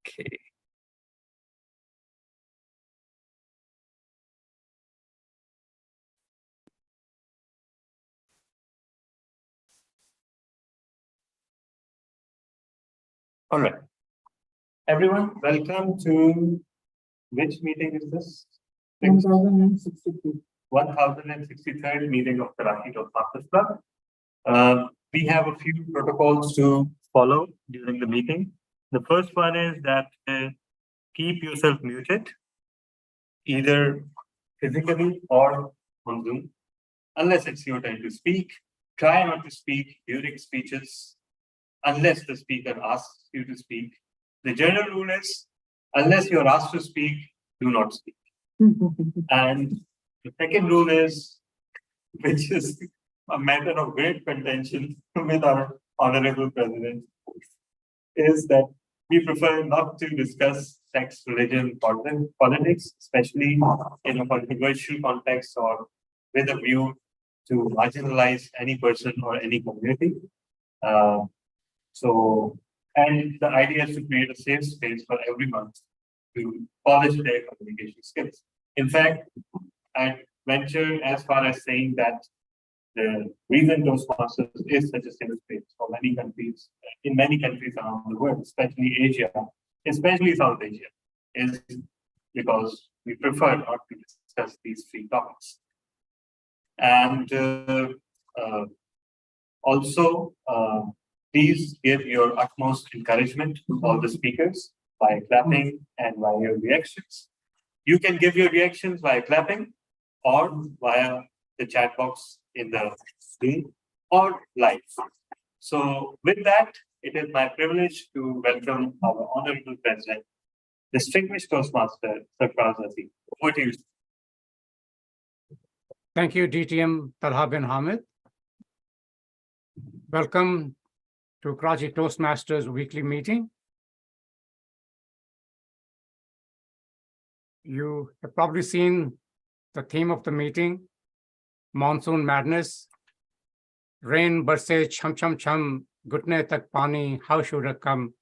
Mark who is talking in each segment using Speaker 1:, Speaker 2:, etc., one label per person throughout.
Speaker 1: Okay. All right. Everyone, welcome to which meeting is this?
Speaker 2: 1063.
Speaker 1: 1063rd meeting of Karachi Toastmasters Club. We have a few protocols to follow during the meeting. The first one is that keep yourself muted, either physically or on Zoom, unless it's your time to speak. Try not to speak during speeches unless the speaker asks you to speak. The general rule is, unless you're asked to speak, do not speak. And the second rule is, which is a matter of great contention with our honorable president, is that we prefer not to discuss sex, religion, politics, especially in a controversial context or with a view to marginalize any person or any community. And the idea is to create a safe space for everyone to polish their communication skills. In fact, I venture as far as saying that the reason Toastmasters is such a safe space for many countries, in many countries around the world, especially Asia, especially South Asia, is because we prefer not to discuss these three topics. And also, please give your utmost encouragement to all the speakers by clapping and by your reactions. You can give your reactions via clapping or via the chat box in the Zoom or live. So with that, it is my privilege to welcome our honorable president, distinguished Toastmaster, Sarfraz Aziz. Over to you.
Speaker 3: Thank you, DTM Talha bin Hamid. Welcome to Karachi Toastmasters weekly meeting. You have probably seen the theme of the meeting, Monsoon Madness. Rain barse cham cham cham, gutne tak pani, how should it come?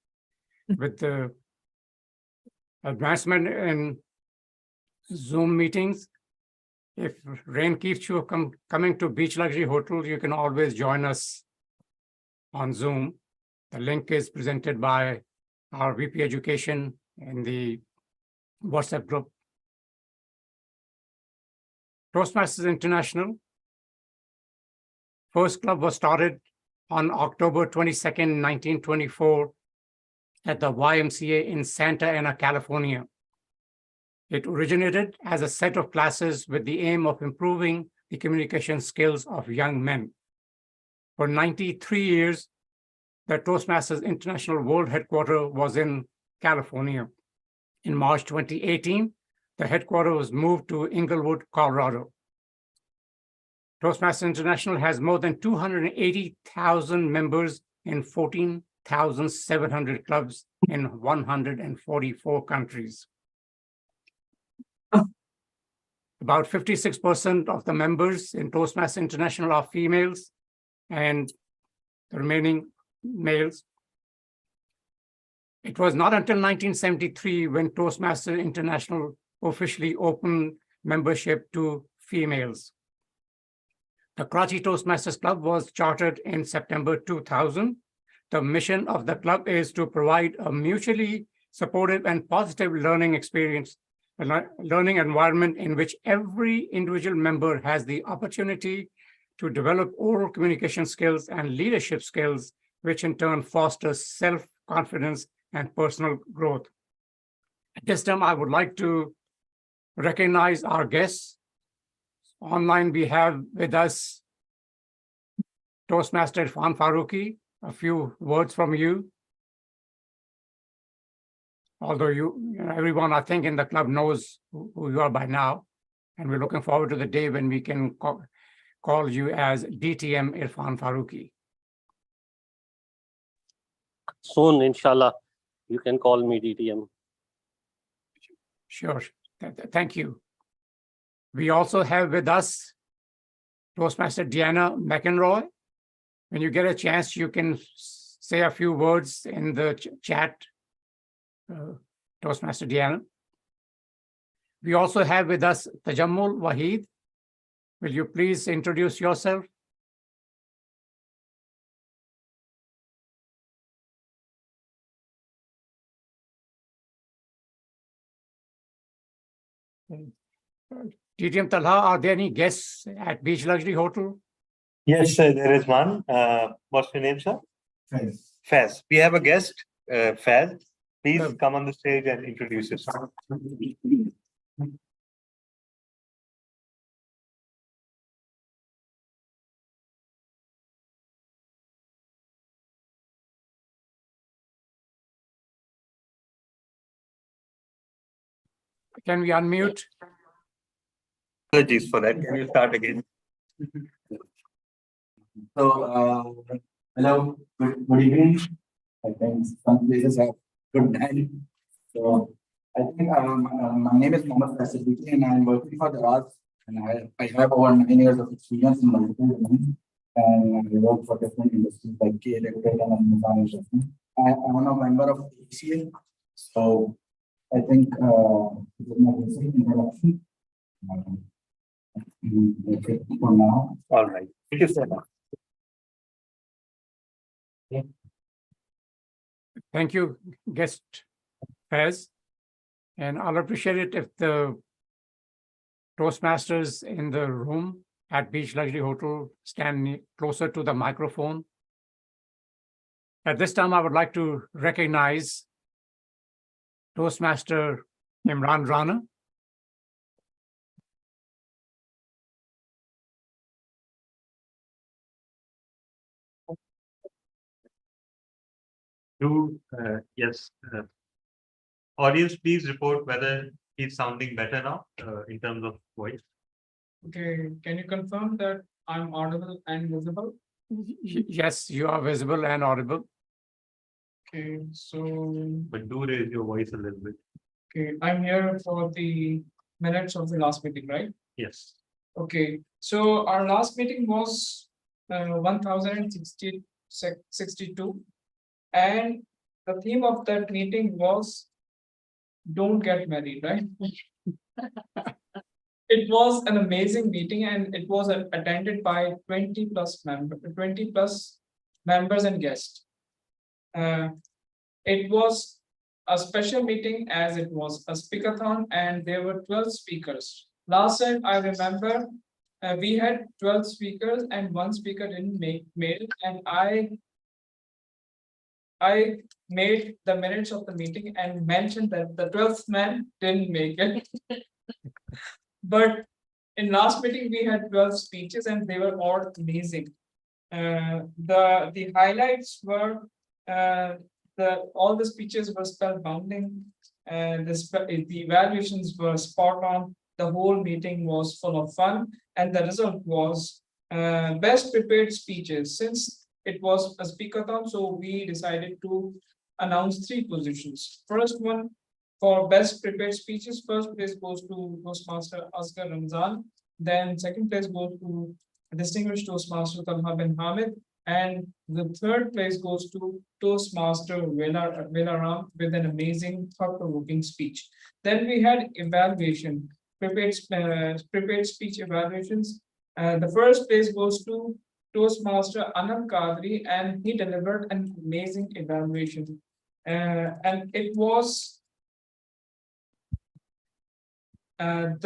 Speaker 3: With the advancement in Zoom meetings, if rain keeps you coming to Beach Luxury Hotel, you can always join us on Zoom. The link is presented by our VP Education in the WhatsApp group. Toastmasters International first club was started on October 22nd, 1924 at the YMCA in Santa Ana, California. It originated as a set of classes with the aim of improving the communication skills of young men. For 93 years, the Toastmasters International World Headquarters was in California. In March 2018, the headquarters was moved to Inglewood, Colorado. Toastmasters International has more than 280,000 members in 14,700 clubs in 144 countries. About 56% of the members in Toastmasters International are females, and the remaining males. It was not until 1973 when Toastmasters International officially opened membership to females. The Karachi Toastmasters Club was chartered in September 2000. The mission of the club is to provide a mutually supportive and positive learning experience, a learning environment in which every individual member has the opportunity to develop oral communication skills and leadership skills, which in turn fosters self-confidence and personal growth. At this time, I would like to recognize our guests. Online, we have with us Toastmaster Irfan Farooqi. A few words from you. Although everyone, I think, in the club knows who you are by now, and we're looking forward to the day when we can call you as DTM Irfan Farooqi.
Speaker 2: Soon, inshallah, you can call me DTM.
Speaker 3: Sure. Thank you. We also have with us Toastmaster Deanna McEnroy. When you get a chance, you can say a few words in the chat Toastmaster Diana. We also have with us Tajammul Waheed. Will you please introduce yourself? TTM Talha, are there any guests at Beach Luxury Hotel?
Speaker 1: Yes, sir, there is one. What's your name, sir?
Speaker 4: Fez.
Speaker 1: Faz. We have a guest, Faz. Please
Speaker 3: Sure.
Speaker 1: come on the stage and introduce yourself.
Speaker 3: Can we unmute?
Speaker 1: Apologies for that. Can you start again?
Speaker 4: So, hello, good evening. I think some places have good night. So, I think my name is Mohammed Fasidiki and I'm working for the arts. And I have over 9 years of experience in multiple domains. And I work for different industries like K Electric and financial. I'm a member of ACL. So, I think this is my basic introduction. That's it for now.
Speaker 1: All right. Thank you so much.
Speaker 3: Thank you, guest Fez. And I'll appreciate it if the Toastmasters in the room at Beach Luxury Hotel stand closer to the microphone. At this time, I would like to recognize Toastmaster Imran Rana.
Speaker 1: Yes. Audience, please report whether he's sounding better now in terms of voice.
Speaker 5: Okay, can you confirm that I'm audible and visible?
Speaker 3: Yes, you are visible and audible.
Speaker 5: Okay, so,
Speaker 1: But do raise your voice a little bit.
Speaker 5: okay, I'm here for the minutes of the last meeting, right?
Speaker 1: Yes.
Speaker 5: Okay, so our last meeting was 1062, and the theme of that meeting was don't get married, right? It was an amazing meeting and it was attended by 20 plus members and guests. It was a special meeting as it was a speakathon and there were 12 speakers. Last time I remember we had 12 speakers and one speaker didn't make it, and I made the minutes of the meeting and mentioned that the 12th man didn't make it. But in last meeting, we had 12 speeches and they were all amazing. The highlights were all the speeches were spellbinding, and the evaluations were spot on. The whole meeting was full of fun, and the result was best prepared speeches. Since it was a speakathon, so we decided to announce 3 positions. First one, for best prepared speeches, first place goes to Toastmaster Asghar Ramzan. Then second place goes to distinguished Toastmaster Talha bin Hamid. And the third place goes to Toastmaster Velaram with an amazing thought-provoking speech. Then we had evaluation, prepared speech evaluations. The first place goes to Toastmaster Anand Kadri, and he delivered an amazing evaluation. And it was an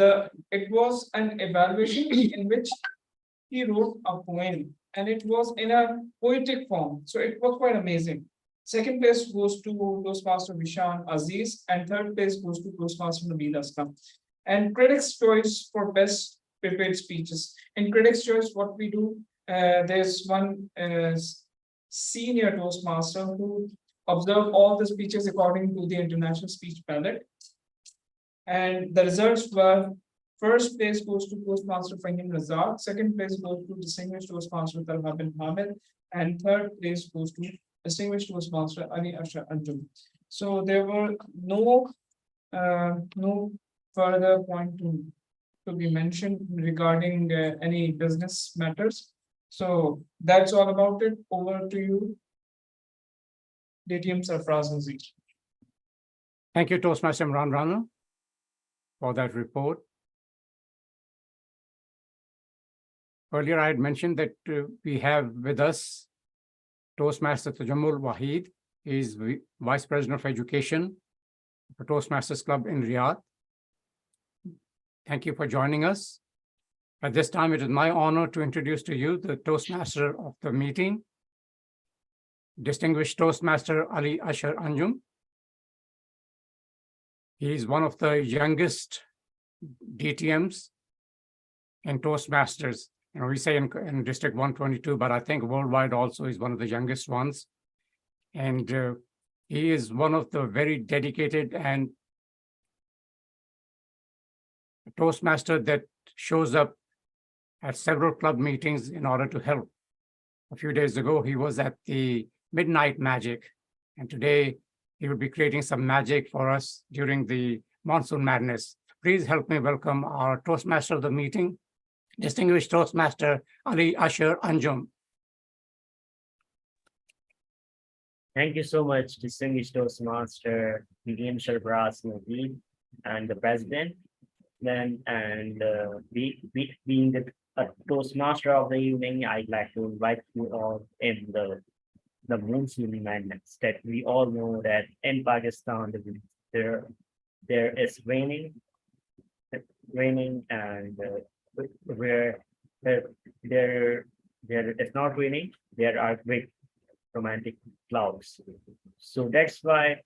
Speaker 5: evaluation in which he wrote a poem, and it was in a poetic form, so it was quite amazing. Second place goes to Toastmaster Vishan Aziz, and third place goes to Toastmaster Nabil Aslam. And critics' choice for best prepared speeches. In critics' choice, what we do, there's one senior Toastmaster who observed all the speeches according to the international speech palette. And the results were: first place goes to Toastmaster Fahim Razak, second place goes to distinguished Toastmaster Talha bin Hamid, and third place goes to distinguished Toastmaster Ali Ashar Anjum. So there were no further point to be mentioned regarding any business matters. So that's all about it. Over to you, DTM Sarfraz Nazir.
Speaker 3: Thank you, Toastmaster Imran Rana, for that report. Earlier, I had mentioned that we have with us Toastmaster Tajammul Wahid. He is Vice President of Education for Toastmasters Club in Riyadh. Thank you for joining us. At this time, it is my honor to introduce to you the Toastmaster of the meeting, Distinguished Toastmaster Ali Ashar Anjum. He is one of the youngest DTMs in Toastmasters. You know, we say in District 122, but I think worldwide also is one of the youngest ones. And he is one of the very dedicated and Toastmaster that shows up at several club meetings in order to help. A few days ago, he was at the Midnight Magic, and today he will be creating some magic for us during the Monsoon Madness. Please help me welcome our Toastmaster of the meeting, Distinguished Toastmaster Ali Ashar Anjum.
Speaker 6: Thank you so much, Distinguished Toastmaster William Sharbras Naveed and the President. Being the Toastmaster of the evening, I'd like to invite you all in the Monsoon Madness that we all know that in Pakistan there is raining and where there is not raining, there are great romantic clouds. So that's why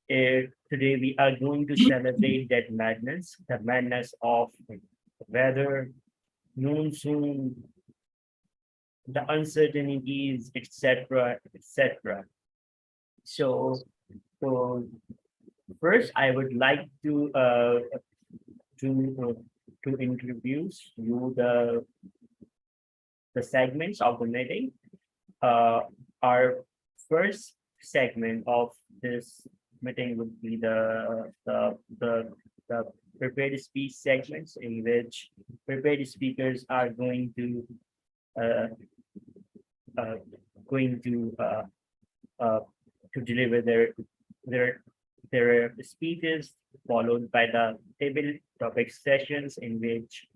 Speaker 6: today we are going to celebrate that madness, the madness of weather, monsoon, the uncertainties, etc., etc. So first, I would like to introduce you the segments of the meeting. Our first segment of this meeting would be the prepared speech segments, in which prepared speakers are going to deliver their speeches, followed by the table topic sessions, in which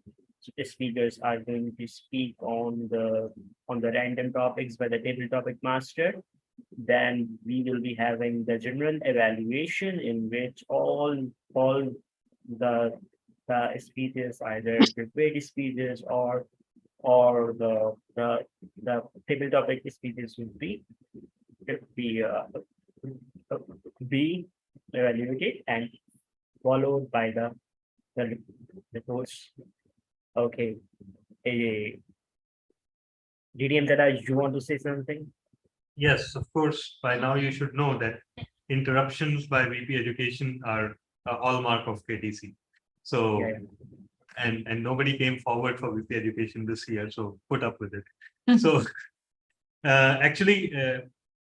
Speaker 6: the speakers are going to speak on the random topics by the table topic master. Then we will be having the general evaluation, in which all the speeches, either prepared speeches or the table topic speeches, will be evaluated and followed by the reports. Okay. DDM Dada, you want to say something?
Speaker 1: Yes, of course. By now you should know that interruptions by VP Education are a hallmark of KTC. So,
Speaker 6: Yeah.
Speaker 1: and nobody came forward for VP Education this year, so put up with it. So, actually,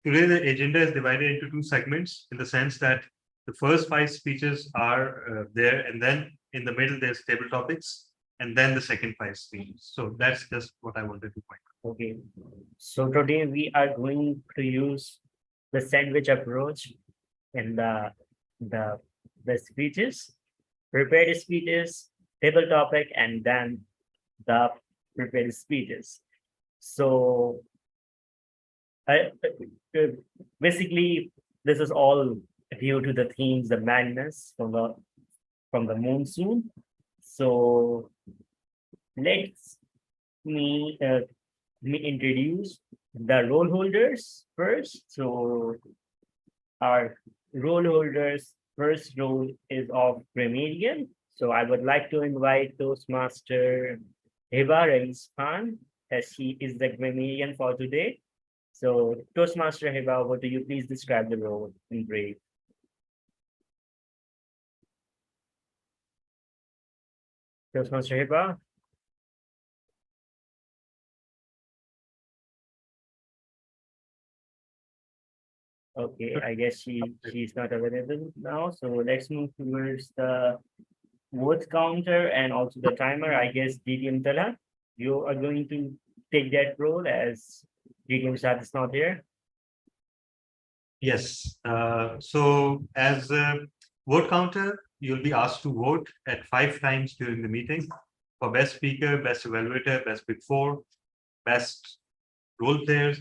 Speaker 1: today the agenda is divided into two segments, in the sense that the first 5 speeches are there, and then in the middle there's table topics, and then the second 5 speeches. So that's just what I wanted to point out.
Speaker 6: Okay, so today we are going to use the sandwich approach in the speeches, prepared speeches, table topic, and then the prepared speeches. So basically, this is all due to the themes, the madness from the monsoon. So let's me introduce the role holders first. So our role holders, first role is of grammarian. So I would like to invite Toastmaster Hiba Rais Khan, as he is the grammarian for today. So Toastmaster Hiba, what do you please describe the role in brief? Toastmaster Hiba? Okay, I guess she's not available now. So let's move towards the vote counter and also the timer. I guess DDM Tala, you are going to take that role, as DDM Shad is not here.
Speaker 1: Yes. So as Vote counter, you'll be asked to vote at 5 times during the meeting for best speaker, best evaluator, best big four, best role players,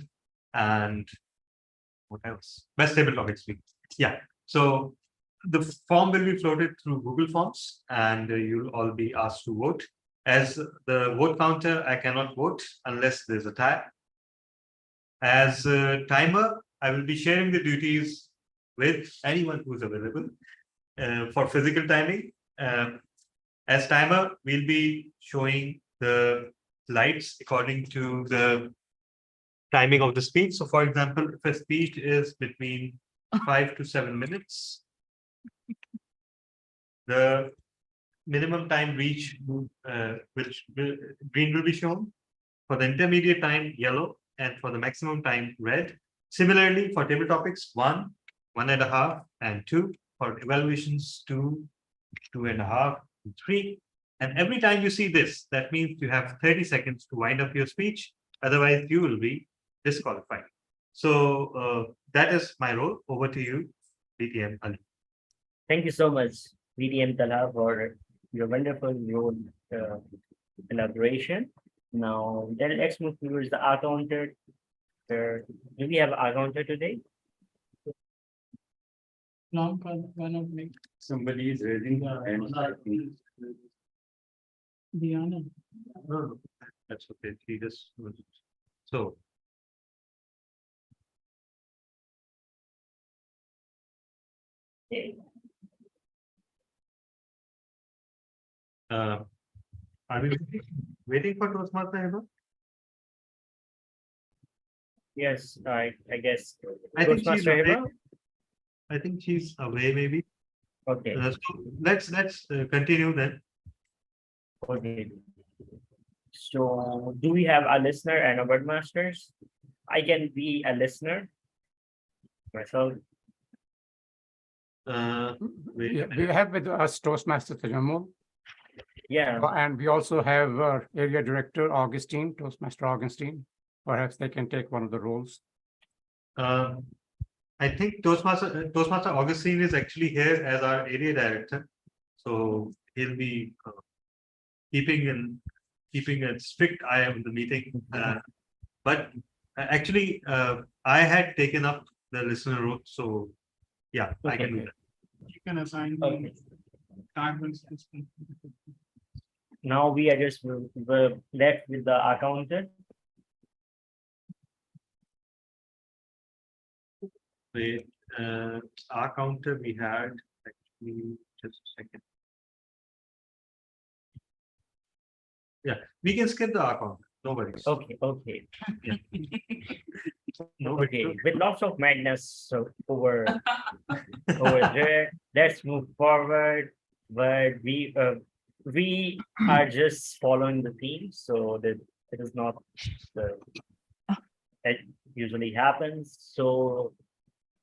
Speaker 1: and what else? Best table topic speaker. Yeah. So the form will be floated through Google Forms, and you'll all be asked to vote. As the vote counter, I cannot vote unless there's a tie. As a timer, I will be sharing the duties with anyone who's available for physical timing. As timer, we'll be showing the lights according to the timing of the speech. So for example, if a speech is between 5 to 7 minutes, the minimum time reach, green will be shown. For the intermediate time, yellow, and for the maximum time, red. Similarly, for table topics, 1, 1.5, and 2. For evaluations, 2, 2.5, and 3. And every time you see this, that means you have 30 seconds to wind up your speech. Otherwise, you will be disqualified. So that is my role. Over to you, BTM Ali.
Speaker 6: Thank you so much, VDM Talha, for your wonderful role elaboration. Now, then let's move towards the accountant. Do we have accountant today?
Speaker 5: No, why not make
Speaker 1: Somebody is raising their hand.
Speaker 5: Diana?
Speaker 1: No, that's okay. She just so. Are we waiting for Toastmaster Heba?
Speaker 6: Yes, I guess.
Speaker 1: I think she's
Speaker 6: Toastmaster
Speaker 1: away.
Speaker 6: Heba?
Speaker 1: I think she's away, maybe.
Speaker 6: Okay,
Speaker 1: So let's continue then.
Speaker 6: okay. So do we have a listener and a wordmasters? I can be a listener myself.
Speaker 1: Wait.
Speaker 3: Yeah, we have with us Toastmaster Tajammul,
Speaker 6: Yeah,
Speaker 3: and we also have our area director, Augustine, Toastmaster Augustine. Perhaps they can take one of the roles.
Speaker 1: I think Toastmaster Augustine is actually here as our area director, so he'll be keeping a strict eye on the meeting. But actually, I had taken up the listener role, so yeah, I can do that.
Speaker 5: You can assign
Speaker 6: okay.
Speaker 5: time and system.
Speaker 6: Now we are just we're left with the accountant.
Speaker 1: Wait, our counter we had actually just a second. Yeah, we can skip the our counter. No worries.
Speaker 6: Okay, okay.
Speaker 1: Yeah.
Speaker 6: Okay, with lots of madness over there. Let's move forward. But we are just following the theme, so that it is not the that usually happens. So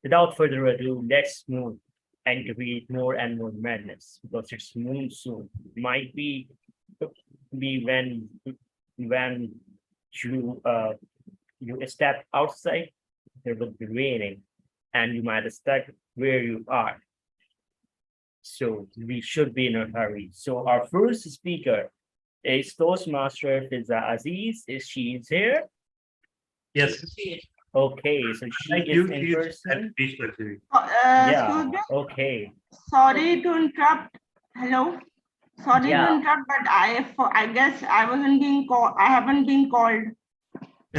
Speaker 6: without further ado, let's move and create more and more madness because it's monsoon. Might be when you step outside, there will be raining, and you might stuck where you are. So we should be in a hurry. So our first speaker is Toastmaster Fiza Aziz. Is she here?
Speaker 1: Yes.
Speaker 6: Okay, so she
Speaker 1: Thank
Speaker 6: is
Speaker 1: you.
Speaker 6: in
Speaker 1: She is
Speaker 6: person.
Speaker 1: at speech facility.
Speaker 6: Yeah.
Speaker 7: Excuse me,
Speaker 6: Okay.
Speaker 7: sorry to interrupt. Hello, sorry
Speaker 6: Yeah.
Speaker 7: to interrupt, but I guess I wasn't being called. I haven't been called,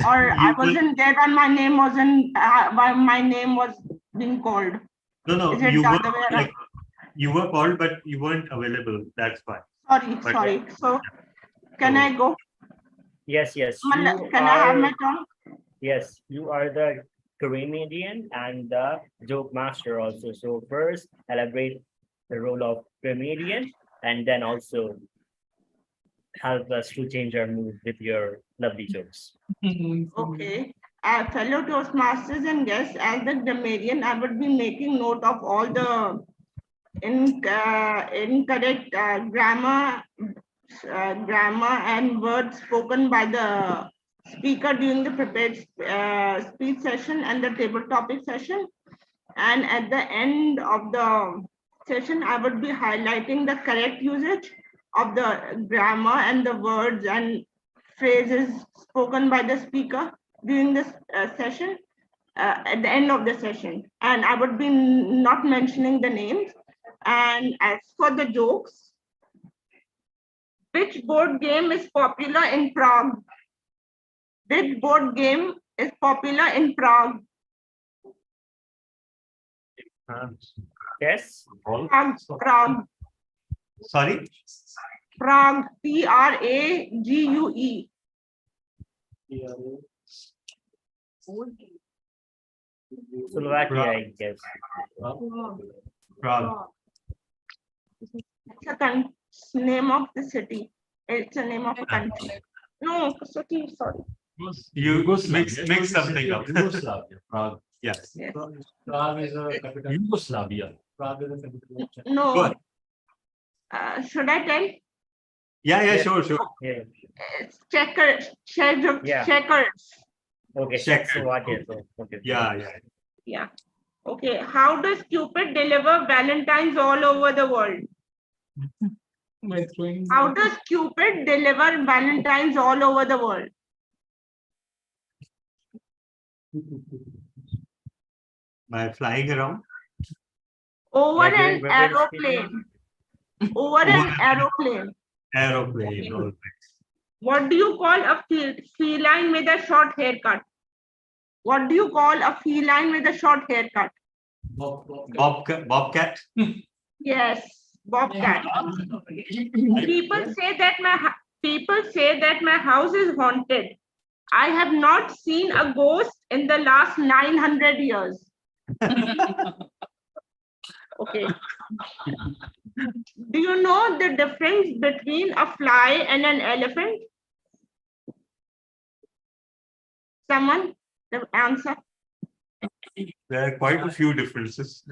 Speaker 7: or I
Speaker 1: You will-
Speaker 7: wasn't there when my name wasn't. My name was being called.
Speaker 1: No,
Speaker 7: Is it
Speaker 1: you
Speaker 7: the
Speaker 1: were
Speaker 7: other way around?
Speaker 1: you were called, but you weren't available. That's why.
Speaker 7: Sorry,
Speaker 1: But-
Speaker 7: sorry. So, can
Speaker 1: So-
Speaker 7: I go?
Speaker 6: Yes, yes. You
Speaker 7: Can I have
Speaker 6: are,
Speaker 7: my turn?
Speaker 6: yes, you are the comedian and the joke master also. So first, elaborate the role of comedian and then also help us to change our mood with your lovely jokes.
Speaker 7: Okay. Fellow Toastmasters and guests, as the grammarian, I would be making note of all the incorrect grammar and words spoken by the speaker during the prepared speech session and the table topic session. And at the end of the session, I would be highlighting the correct usage of the grammar and the words and phrases spoken by the speaker during this session, at the end of the session. And I would be not mentioning the names. And as for the jokes, which board game is popular in Prague? Which board game is popular in Prague?
Speaker 6: Yes,
Speaker 7: Prague.
Speaker 1: Sorry?
Speaker 7: Prague. Prague.
Speaker 6: Slovakia, I guess.
Speaker 1: Prague.
Speaker 7: It's a name of the city. It's a name of a country. No, city, sorry.
Speaker 1: You mix something up.
Speaker 8: Yugoslavia, Prague.
Speaker 1: Yes.
Speaker 7: Yes.
Speaker 8: Prague is a capital. Yugoslavia. Prague is a capital.
Speaker 1: Go
Speaker 7: No.
Speaker 1: ahead.
Speaker 7: Should I tell?
Speaker 1: Yeah, sure.
Speaker 6: Yeah.
Speaker 7: It's checkers.
Speaker 6: Yeah.
Speaker 7: Checkers.
Speaker 6: Okay.
Speaker 1: Check.
Speaker 6: Slovakia. So, okay.
Speaker 1: Yeah.
Speaker 7: Yeah. Okay. How does Cupid deliver Valentines all over the world?
Speaker 5: By throwing.
Speaker 7: How does Cupid deliver Valentines all over the world?
Speaker 1: By flying around.
Speaker 7: Over
Speaker 6: Like
Speaker 7: an
Speaker 6: doing British
Speaker 7: aeroplane. Over an aeroplane.
Speaker 1: Aeroplane. all right.
Speaker 7: What do you call a feline with a short haircut? What do you call a feline with a short haircut?
Speaker 1: Bobcat.
Speaker 7: Yes, bobcat. People say that my house is haunted. I have not seen a ghost in the last 900 years. Okay. Do you know the difference between a fly and an elephant? Someone, the answer?
Speaker 1: There are quite a few differences.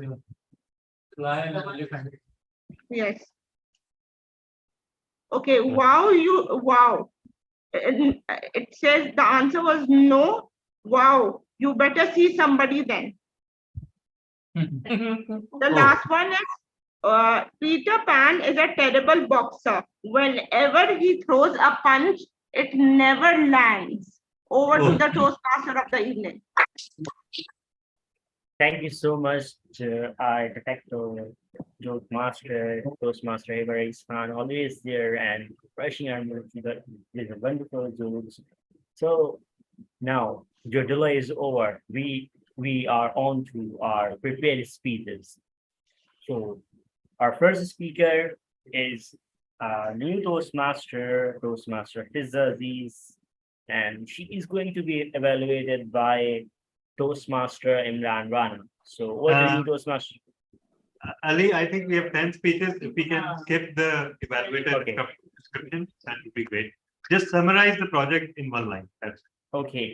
Speaker 8: Fly and elephant.
Speaker 7: Yes. Okay, wow. It says the answer was no. Wow, you better see somebody then. The last one is Peter Pan is a terrible boxer. Whenever he throws a punch, it never lands. Over to the Toastmaster of the evening.
Speaker 6: Thank you so much, our detective, Toastmaster Everest Khan, always there and brushing our minds with wonderful jokes. So now your delay is over. We are on to our prepared speeches. So our first speaker is new Toastmaster Fizza Aziz, and she is going to be evaluated by Toastmaster Imran Rana. So what do you Toastmaster?
Speaker 1: Ali, I think we have 10 speeches. If we can skip the evaluator
Speaker 6: Okay.
Speaker 1: description, that would be great. Just summarize the project in one line. That's
Speaker 6: Okay,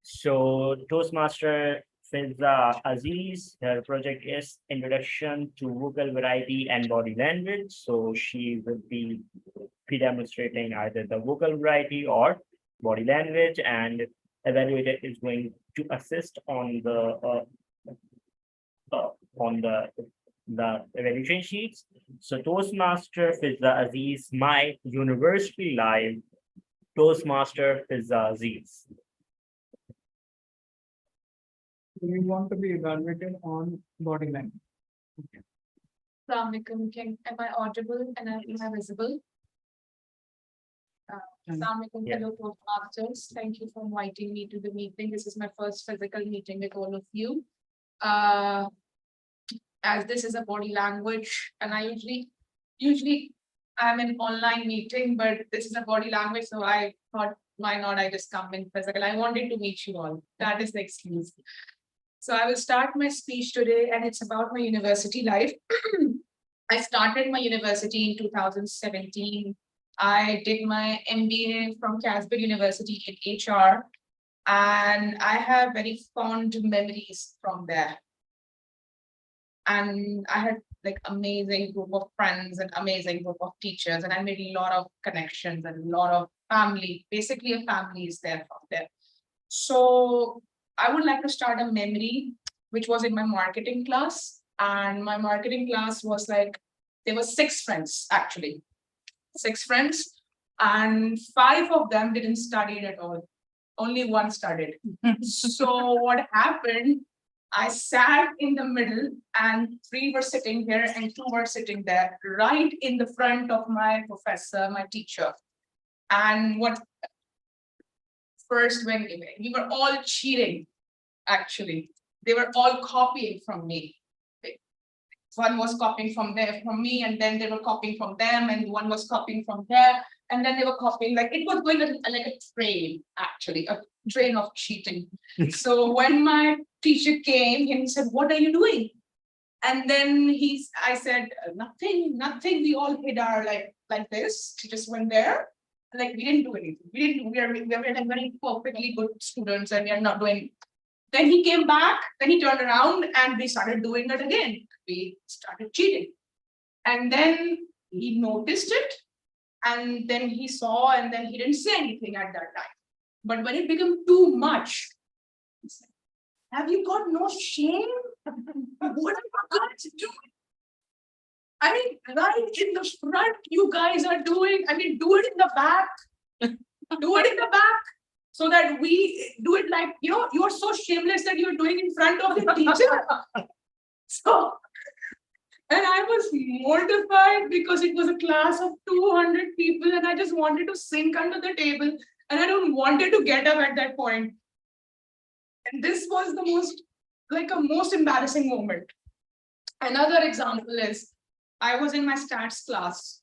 Speaker 6: so Toastmaster Fizza Aziz, her project is Introduction to Vocal Variety and Body Language. So she will be demonstrating either the vocal variety or body language, and evaluator is going to assist on the evaluation sheets. So Toastmaster Fizza Aziz, my University Live, Toastmaster Fizza Aziz.
Speaker 5: We want to be evaluated on body language.
Speaker 9: Assalamualaikum. Am I audible and am I visible? Assalamualaikum,
Speaker 6: Yeah.
Speaker 9: fellow Toastmasters. Thank you for inviting me to the meeting. This is my first physical meeting with all of you. As this is a body language, and I usually I'm in online meeting, but this is a body language, so I thought, why not I just come in physical? I wanted to meet you all. That is the excuse. So I will start my speech today, and it's about my university life. I started my university in 2017. I did my MBA from Casper University in HR, and I have very fond memories from there. And I had like amazing group of friends and amazing group of teachers, and I made a lot of connections and a lot of family. Basically, a family is there from there. So I would like to start a memory, which was in my marketing class. And my marketing class was like, there were 6 friends, actually. 6 friends, and 5 of them didn't study at all. Only 1 studied. So what happened, I sat in the middle and 3 were sitting here and 2 were sitting there, right in the front of my professor, my teacher. And what first, when we were all cheating, actually, they were all copying from me. One was copying from me, and then they were copying from them, and one was copying from there, and then they were copying, like it was going like a train, actually, a train of cheating. So when my teacher came and he said, "What are you doing?" And then I said, nothing. We all hid our like this. She just went there. Like we didn't do anything. We are like very perfectly good students, and we are not doing. Then he came back, then he turned around and we started doing it again. We started cheating. And then he noticed it, and then he saw, and then he didn't say anything at that time. But when it became too much, he said, "Have you got no shame? What are you guys doing? I mean, right in the front, you guys are doing, I mean, do it in the back. Do it in the back. So that we do it like, you are so shameless that you're doing in front of the teacher." So, and I was mortified because it was a class of 200 people and I just wanted to sink under the table and I don't wanted to get up at that point. And this was the most embarrassing moment. Another example is I was in my stats class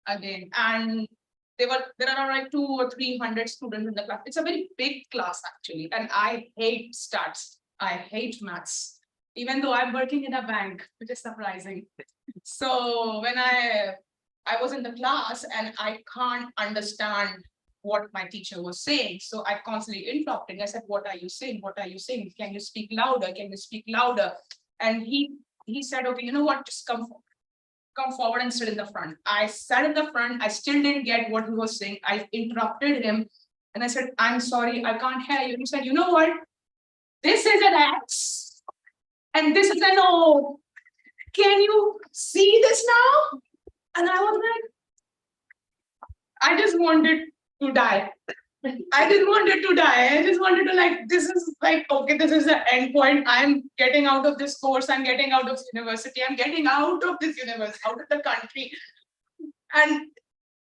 Speaker 9: again, and there are like 200 or 300 students in the class. It's a very big class actually, and I hate stats. I hate maths, even though I'm working in a bank, which is surprising. So when I was in the class and I can't understand what my teacher was saying, so I constantly interrupted. I said, "What are you saying? What are you saying? Can you speak louder? Can you speak louder?" And he said, "Okay, you know what? Just come forward and sit in the front." I sat in the front. I still didn't get what he was saying. I interrupted him and I said, "I'm sorry, I can't hear you." He said, "You know what? This is an X and this is an O. Can you see this now?" And I was like, I just wanted to die. I just wanted to die. I just wanted to this is like, okay, this is the end point. I'm getting out of this course. I'm getting out of university. I'm getting out of this university, out of the country. And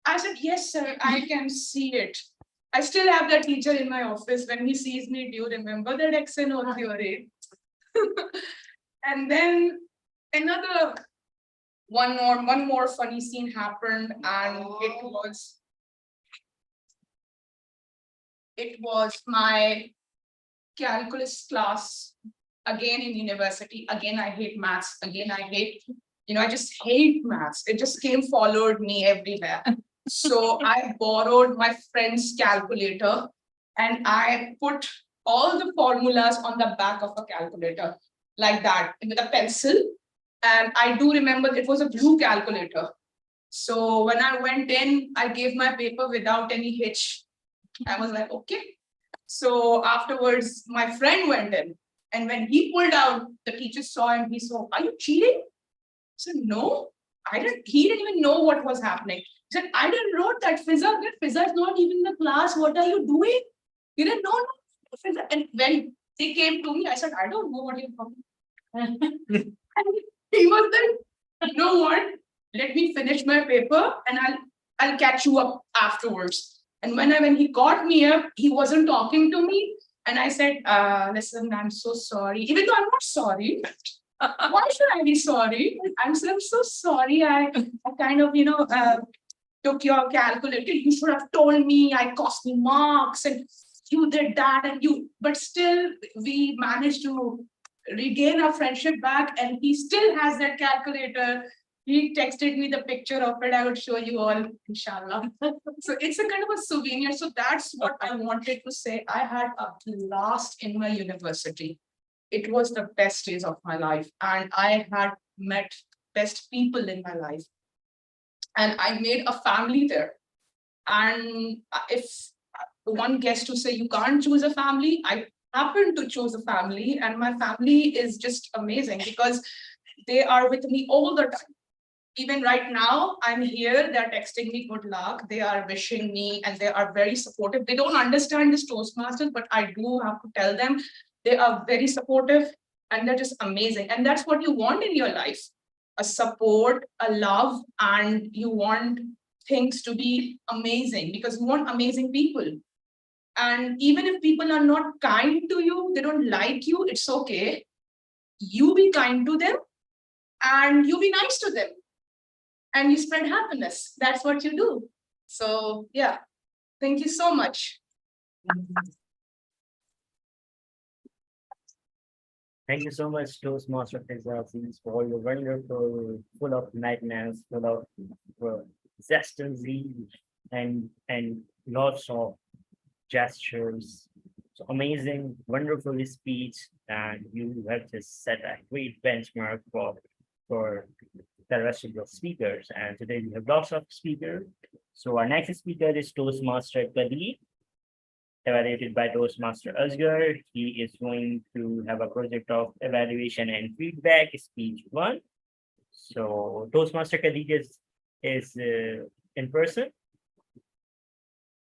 Speaker 9: I said, "Yes, sir, I can see it." I still have that teacher in my office. When he sees me, "Do you remember that X and O theory?" And then one more funny scene happened, and it was my calculus class again in university. Again, I hate maths. Again, I just hate maths. It just followed me everywhere. So I borrowed my friend's calculator and I put all the formulas on the back of a calculator like that with a pencil. And I do remember it was a blue calculator. So when I went in, I gave my paper without any hitch. I was like, okay. So afterwards, my friend went in. And when he pulled out, the teacher saw him. He said, "Are you cheating?" I said, "No, I didn't." He didn't even know what was happening. He said, "I didn't wrote that Fizza. Fizza is not even in the class. What are you doing?" You didn't know. Fizza. And when they came to me, I said, "I don't know what you're talking about." And he was like, "You know what? Let me finish my paper and I'll catch you up afterwards." And when he got me up, he wasn't talking to me. And I said, "Listen, I'm so sorry." Even though I'm not sorry. Why should I be sorry? I'm so sorry. I kind of, took your calculator. You should have told me. I cost me marks and you did that but still we managed to regain our friendship back, and he still has that calculator. He texted me the picture of it. I would show you all, inshallah. So it's a kind of a souvenir. So that's what I wanted to say. I had a blast in my university. It was the best days of my life, and I had met best people in my life. And I made a family there. And if one gets to say you can't choose a family, I happen to choose a family, and my family is just amazing because they are with me all the time. Even right now, I'm here, they're texting me good luck, they are wishing me, and they are very supportive. They don't understand this Toastmasters, but I do have to tell them they are very supportive and they're just amazing. And that's what you want in your life, a support, a love, and you want things to be amazing because you want amazing people. And even if people are not kind to you, they don't like you, it's okay. You be kind to them and you be nice to them. And you spread happiness. That's what you do. So yeah, thank you so much.
Speaker 6: Thank you so much, Toastmaster Exercises, for all your wonderful, full of madness, full of zest and lots of gestures. So amazing, wonderful speech, and you have just set a great benchmark for the rest of your speakers. And today we have lots of speakers. So our next speaker is Toastmaster Kadir, evaluated by Toastmaster Asghar. He is going to have a project of evaluation and feedback, speech 1. So Toastmaster Kadir is in person.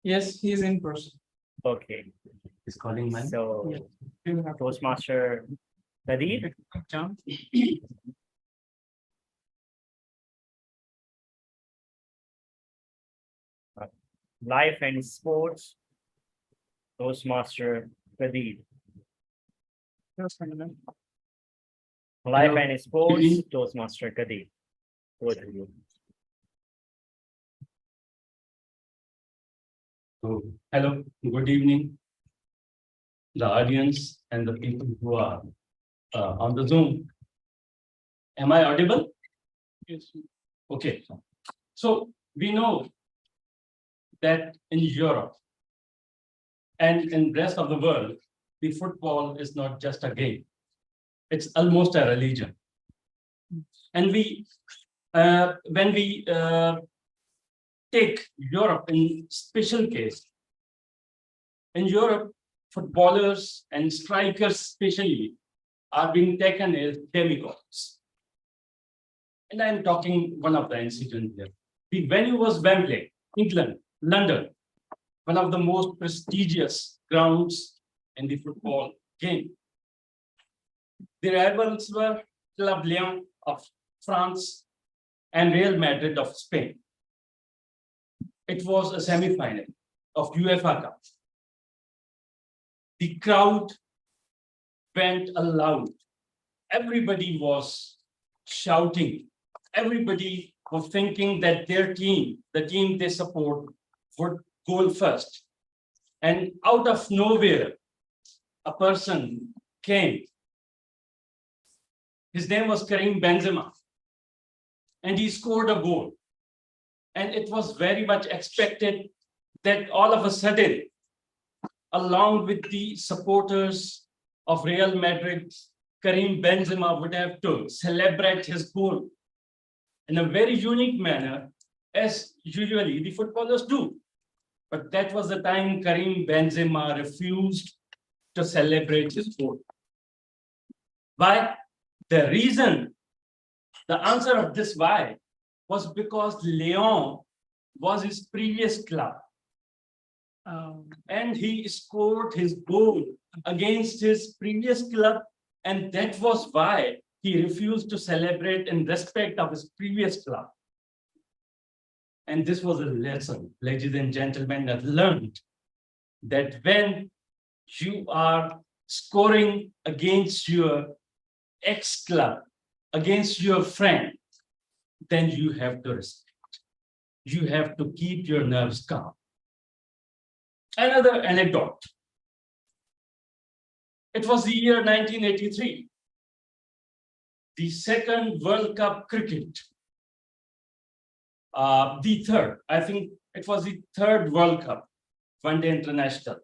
Speaker 5: Yes, he's in person.
Speaker 6: Okay,
Speaker 8: He's calling mine.
Speaker 6: so
Speaker 5: You have
Speaker 6: Toastmaster Kadir.
Speaker 5: John.
Speaker 6: Life and sports, Toastmaster Kadir.
Speaker 5: Just a minute.
Speaker 6: Life
Speaker 8: Hello.
Speaker 6: and sports,
Speaker 8: Evening.
Speaker 6: Toastmaster Kadir. Both of you.
Speaker 8: So, hello, good evening. The audience and the people who are on the Zoom. Am I audible?
Speaker 5: Yes.
Speaker 8: Okay. So we know that in Europe and in rest of the world, the football is not just a game. It's almost a religion. And when we take Europe in special case, in Europe, footballers and strikers especially are being taken as demigods. And I'm talking one of the incidents here. The venue was Wembley, England, London, one of the most prestigious grounds in the football game. The rivals were Club Lyon of France and Real Madrid of Spain. It was a semi-final of UEFA Cup. The crowd went aloud. Everybody was shouting. Everybody was thinking that their team, the team they support, would goal first. And out of nowhere, a person came. His name was Karim Benzema. And he scored a goal. And it was very much expected that all of a sudden, along with the supporters of Real Madrid, Karim Benzema would have to celebrate his goal in a very unique manner, as usually the footballers do. But that was the time Karim Benzema refused to celebrate his goal. Why? The reason, the answer of this why was because Lyon was his previous club. And he scored his goal against his previous club, and that was why he refused to celebrate in respect of his previous club. And this was a lesson, ladies and gentlemen, I've learned that when you are scoring against your ex-club, against your friend, then you have to respect. You have to keep your nerves calm. Another anecdote. It was the year 1983, the second World Cup cricket. The third, I think it was the third World Cup, One Day International.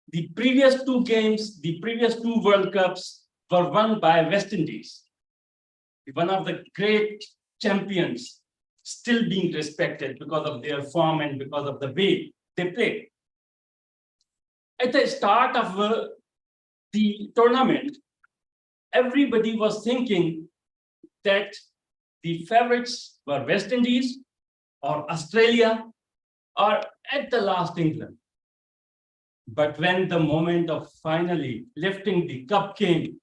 Speaker 8: The previous two games, the previous two World Cups were won by West Indies, one of the great champions, still being respected because of their form and because of the way they play. At the start of the tournament, everybody was thinking that the favorites were West Indies or Australia or at the last England. But when the moment of finally lifting the cup came,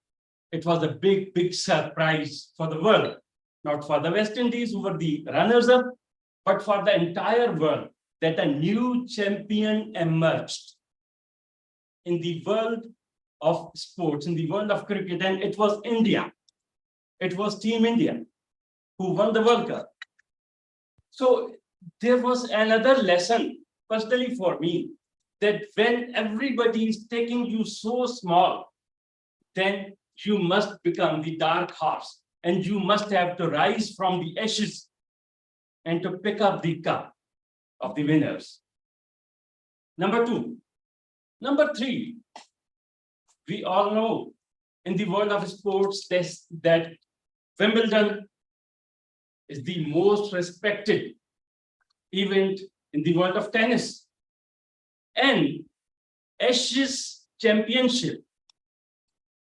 Speaker 8: it was a big, big surprise for the world. Not for the West Indies, who were the runners-up, but for the entire world, that a new champion emerged in the world of sports, in the world of cricket, and it was India. It was Team India who won the World Cup. So there was another lesson, personally for me, that when everybody is taking you so small, then you must become the dark horse and you must have to rise from the ashes and to pick up the cup of the winners. Number two. Number three, we all know in the world of sports that Wimbledon is the most respected event in the world of tennis. And Ashes Championship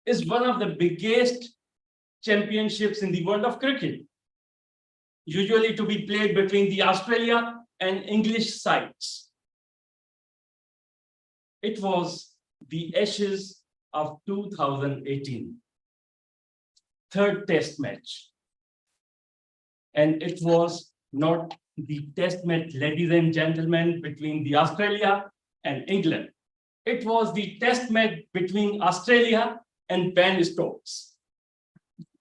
Speaker 8: is one of the biggest championships in the world of cricket, usually to be played between the Australia and English sides. It was the Ashes of 2018, third test match. And it was not the test match, ladies and gentlemen, between the Australia and England. It was the test match between Australia and Ben Stokes,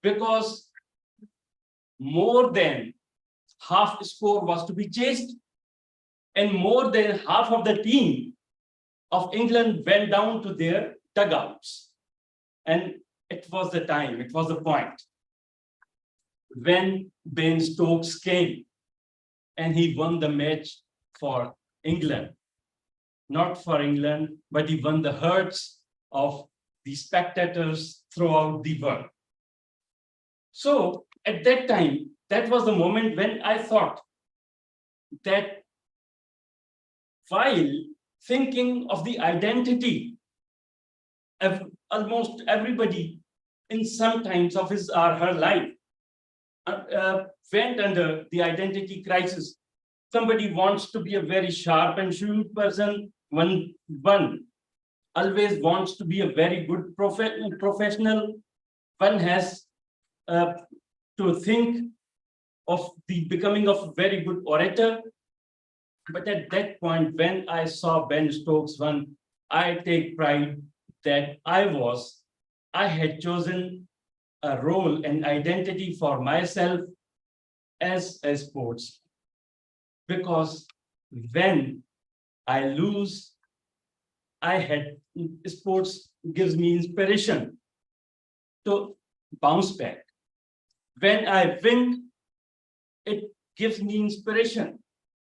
Speaker 8: because more than half score was to be chased, and more than half of the team of England went down to their dugouts. And it was the time, it was the point when Ben Stokes came and he won the match for England. Not for England, but he won the hearts of the spectators throughout the world. So at that time, that was the moment when I thought that while thinking of the identity of almost everybody in some times of his or her life went under the identity crisis. Somebody wants to be a very sharp and shrewd person. One always wants to be a very good professional. One has to think of the becoming of a very good orator. But at that point, when I saw Ben Stokes won, I take pride that I had chosen a role and identity for myself as a sports. Because when I lose, sports gives me inspiration to bounce back. When I win, it gives me inspiration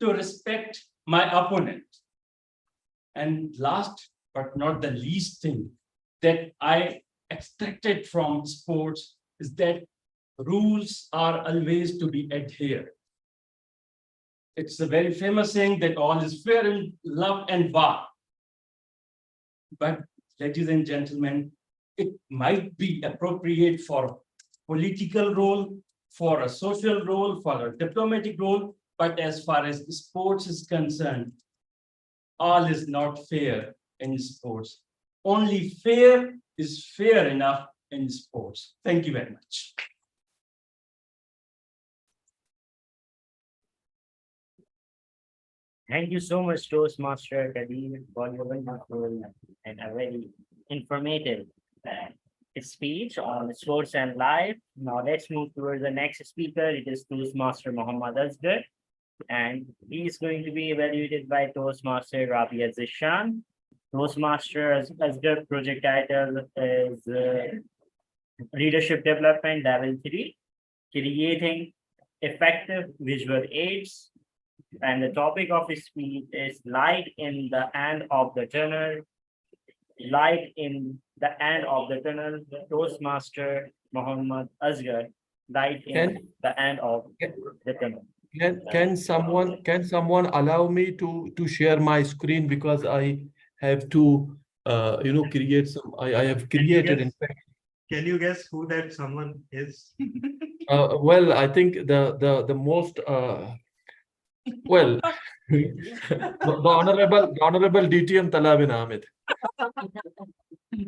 Speaker 8: to respect my opponent. And last but not the least thing that I extracted from sports is that rules are always to be adhered. It's a very famous saying that all is fair in love and war. But ladies and gentlemen, it might be appropriate for political role, for a social role, for a diplomatic role, but as far as sports is concerned, all is not fair in sports. Only fair is fair enough in sports. Thank you very much.
Speaker 6: Thank you so much, Toastmaster Kadir, for your wonderful and a very informative speech on sports and life. Now let's move towards the next speaker. It is Toastmaster Muhammad Asghar, and he is going to be evaluated by Toastmaster Rabia Zishan. Toastmaster Asghar project title is Leadership Development Level 3, Creating Effective Visual Aids. And the topic of his speech is Light in the End of the Tunnel. Light in the End of the Tunnel. Toastmaster Muhammad Asghar. Light in the End of the Tunnel.
Speaker 10: Can someone allow me to share my screen, because I have to create some. I have created, in fact.
Speaker 1: Can you guess who that someone is?
Speaker 10: Well, I think the most well the honorable DTM Talabin Ahmed.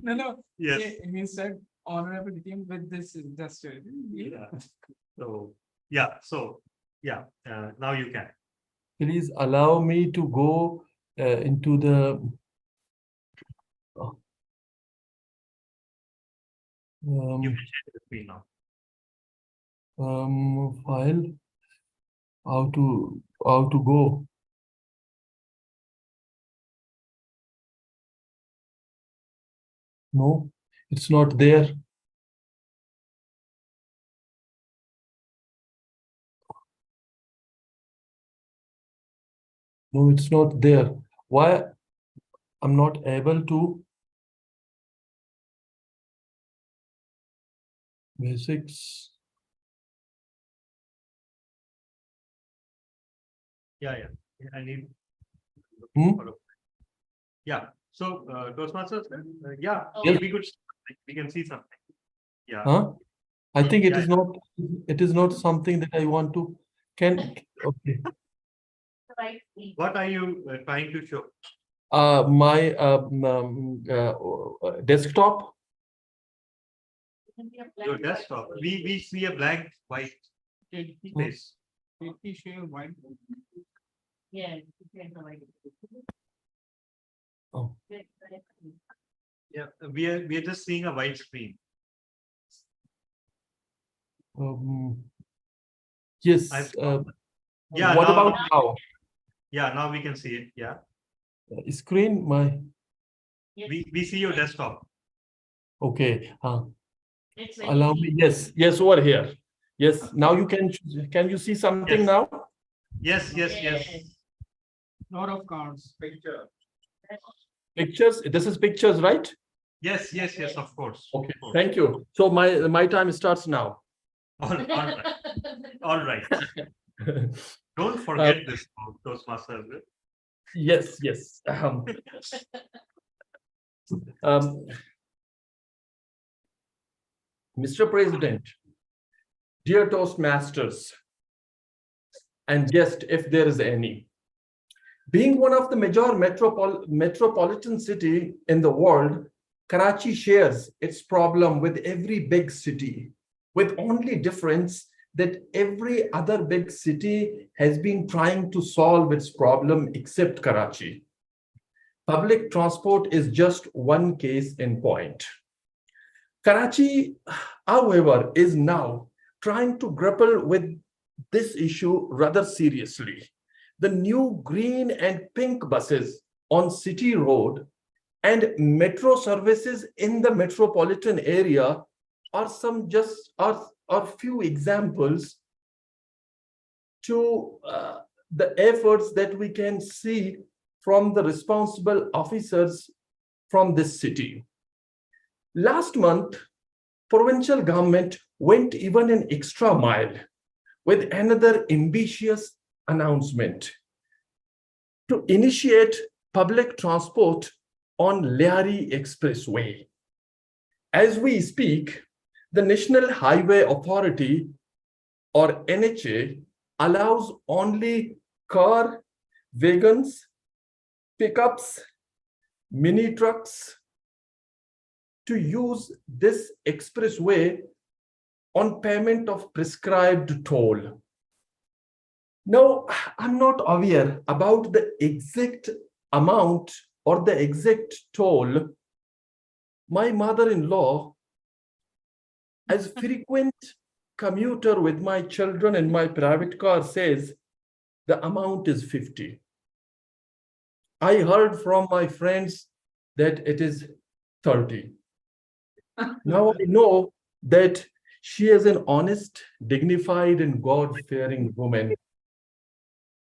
Speaker 5: No.
Speaker 1: Yes.
Speaker 5: He said honorable team with this gesture.
Speaker 1: Yeah. So, yeah, now you can.
Speaker 10: Please allow me to go into the
Speaker 1: You can share the screen now.
Speaker 10: file. How to go? No, it's not there. No, it's not there. Why I'm not able to? Basics.
Speaker 1: Yeah. I need.
Speaker 10: Hmm?
Speaker 1: Yeah, so Toastmasters, yeah,
Speaker 10: Yes.
Speaker 1: we could, we can see something. Yeah,
Speaker 10: Huh? I think it
Speaker 1: Yeah,
Speaker 10: is not. It is not something that I want to. Okay.
Speaker 1: what are you trying to show?
Speaker 10: My desktop.
Speaker 1: Your desktop, we see a blank white space.
Speaker 5: Did he share white?
Speaker 9: Yeah.
Speaker 10: Oh.
Speaker 1: Yeah, we are just seeing a white screen.
Speaker 10: Yes.
Speaker 1: Yeah,
Speaker 10: What
Speaker 1: now-
Speaker 10: about now?
Speaker 1: Yeah, now we can see it, yeah.
Speaker 10: Screen, my.
Speaker 1: We see your desktop.
Speaker 10: Okay.
Speaker 9: It's
Speaker 10: Allow me. Yes, over here. Yes. Now you can you see something
Speaker 1: Yes.
Speaker 10: now?
Speaker 1: Yes.
Speaker 5: Lot of cards. Picture.
Speaker 10: Pictures. This is pictures, right?
Speaker 1: Yes, of course.
Speaker 10: Okay.
Speaker 1: Of course.
Speaker 10: Thank you. So my time starts now.
Speaker 1: All right. Don't forget this, Toastmasters.
Speaker 10: Yes. Mr. President, dear Toastmasters, and guest, if there is any. Being one of the major metropolitan city in the world, Karachi shares its problem with every big city, with only difference that every other big city has been trying to solve its problem except Karachi. Public transport is just one case in point. Karachi, however, is now trying to grapple with this issue rather seriously. The new green and pink buses on City Road and metro services in the metropolitan area are few examples to the efforts that we can see from the responsible officers from this city. Last month, provincial government went even an extra mile with another ambitious announcement to initiate public transport on Lyari Expressway. As we speak, the National Highway Authority, or NHA, allows only car, wagons, pickups, mini trucks to use this expressway on payment of prescribed toll. Now, I'm not aware about the exact amount or the exact toll. My mother-in-law, as frequent commuter with my children in my private car, says the amount is 50. I heard from my friends that it is 30. Now I know that she is an honest, dignified, and God-fearing woman.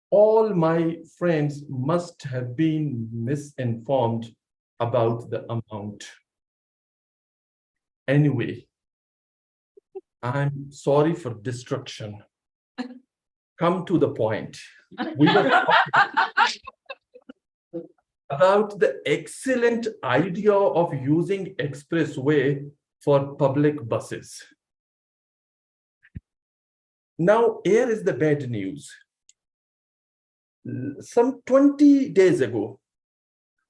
Speaker 10: All my friends must have been misinformed about the amount. Anyway, I'm sorry for destruction. Come to the point. We were about the excellent idea of using expressway for public buses. Now, here is the bad news. Some 20 days ago,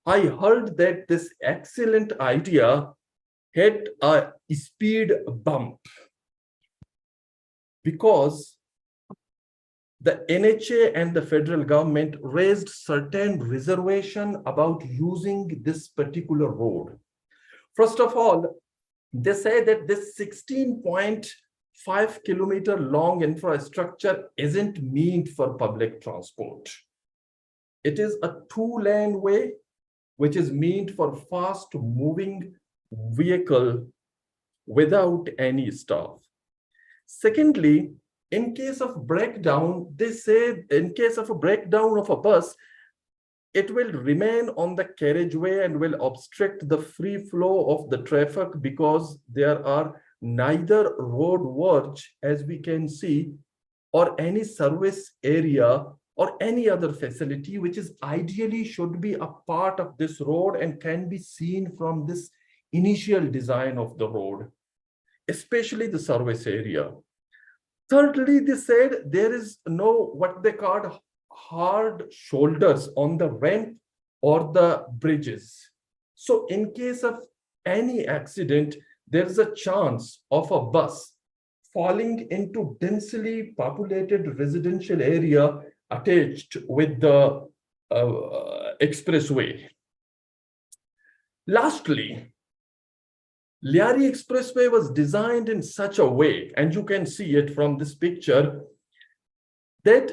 Speaker 10: I heard that this excellent idea had a speed bump because the NHA and the federal government raised certain reservation about using this particular road. First of all, they say that this 16.5 kilometer long infrastructure isn't meant for public transport. It is a 2-lane way, which is meant for fast moving vehicle without any stop. Secondly, in case of breakdown, they say in case of a breakdown of a bus, it will remain on the carriageway and will obstruct the free flow of the traffic because there are neither road verge, as we can see, or any service area or any other facility, which is ideally should be a part of this road and can be seen from this initial design of the road, especially the service area. Thirdly, they said there is no what they called hard shoulders on the ramp or the bridges. So in case of any accident, there is a chance of a bus falling into densely populated residential area attached with the expressway. Lastly, Liari Expressway was designed in such a way, and you can see it from this picture, that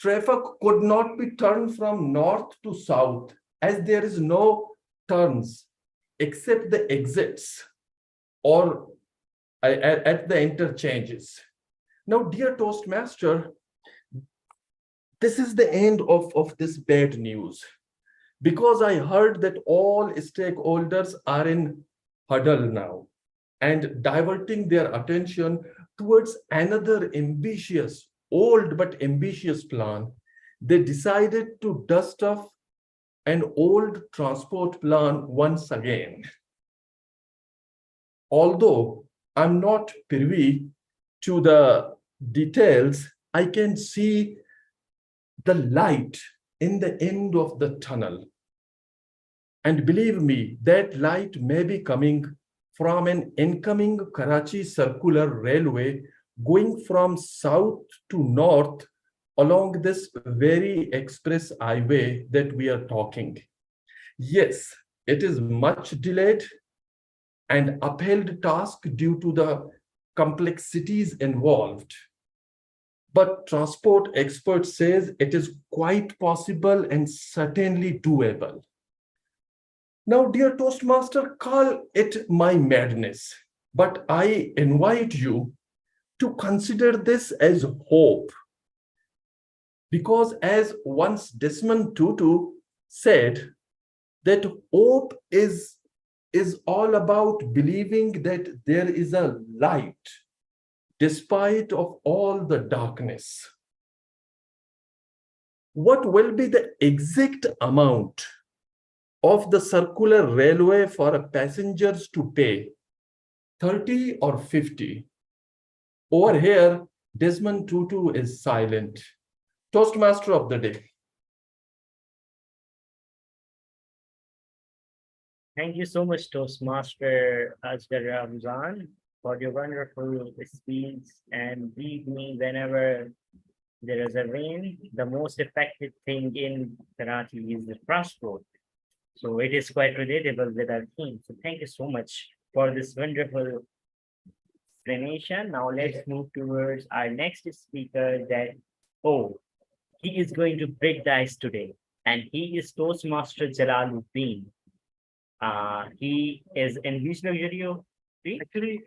Speaker 10: traffic could not be turned from north to south, as there is no turns except the exits or at the interchanges. Now, dear Toastmaster, this is the end of this bad news, because I heard that all stakeholders are in huddle now and diverting their attention towards another ambitious, old but ambitious plan. They decided to dust off an old transport plan once again. Although I'm not privy to the details, I can see the light in the end of the tunnel. And believe me, that light may be coming from an incoming Karachi circular railway going from south to north along this very express highway that we are talking. Yes, it is much delayed and upheld task due to the complexities involved. But transport experts says it is quite possible and certainly doable. Now, dear Toastmaster, call it my madness, but I invite you to consider this as hope. Because as once Desmond Tutu said, that hope is all about believing that there is a light despite of all the darkness. What will be the exact amount of the circular railway for passengers to pay, 30 or 50? Over here, Desmond Tutu is silent. Toastmaster of the day.
Speaker 6: Thank you so much, Toastmaster Asghar Ramzan, for your wonderful speech. And believe me, whenever there is a rain, the most effective thing in Karachi is the crossroad. So it is quite relatable with our theme. So thank you so much for this wonderful explanation. Now let's move towards our next speaker that, he is going to break the ice today. And he is Toastmaster Jalaluddin. He is in which luxury?
Speaker 1: Actually,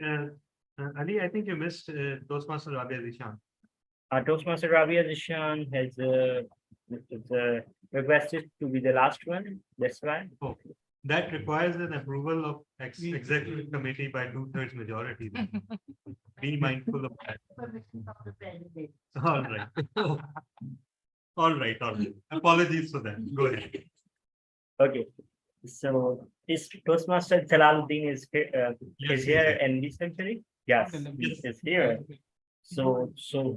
Speaker 1: Ali, I think you missed Toastmaster Rabia Zishan.
Speaker 6: Toastmaster Rabia Zishan has requested to be the last one. That's why.
Speaker 1: Oh, that requires an approval of executive committee by 2/3 majority. Be mindful of that. All right. All right. Apologies for that. Go ahead.
Speaker 6: Okay. So is Toastmaster Jalaluddin is here in this century? Yes, he is here. So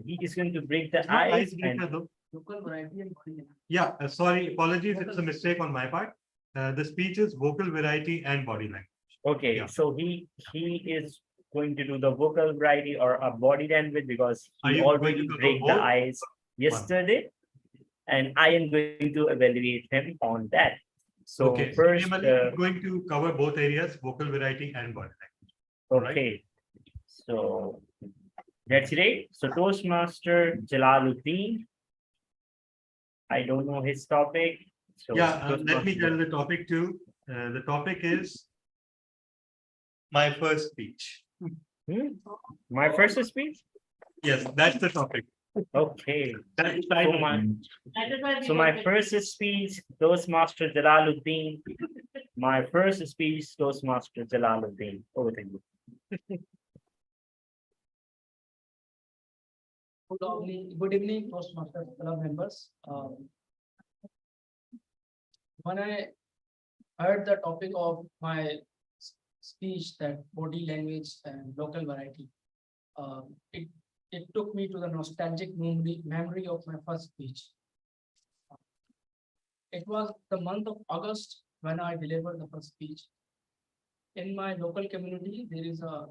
Speaker 6: he is going to break the
Speaker 1: Not
Speaker 6: ice
Speaker 1: icebreaker
Speaker 6: and
Speaker 1: though.
Speaker 5: Local variety and body language.
Speaker 1: Yeah, sorry, apologies, it's a mistake on my part. The speech is vocal variety and body language.
Speaker 6: okay,
Speaker 1: Yeah.
Speaker 6: so he is going to do the vocal variety or a body language because
Speaker 1: Are
Speaker 6: he
Speaker 1: you going
Speaker 6: already
Speaker 1: to cover
Speaker 6: break the
Speaker 1: both?
Speaker 6: ice yesterday. And I am going to evaluate him on that. So
Speaker 1: Okay, so
Speaker 6: first,
Speaker 1: Nirmali is going to cover both areas, vocal variety and body language. right.
Speaker 6: okay. So that's it. So Toastmaster Jalaluddin. I don't know his topic. So
Speaker 1: Yeah, let me
Speaker 6: Toastmaster-
Speaker 1: tell the topic too. The topic is my first speech.
Speaker 6: Hmm? My first speech?
Speaker 1: Yes, that's the topic.
Speaker 6: Okay.
Speaker 1: That's the
Speaker 6: So
Speaker 1: title.
Speaker 6: my first speech, Toastmaster Jalaluddin. My first speech, Toastmaster Jalaluddin. Over to you.
Speaker 5: Good evening, Toastmasters Club members. When I heard the topic of my speech, that body language and local variety, it took me to the nostalgic memory of my first speech. It was the month of August when I delivered the first speech. In my local community, there is a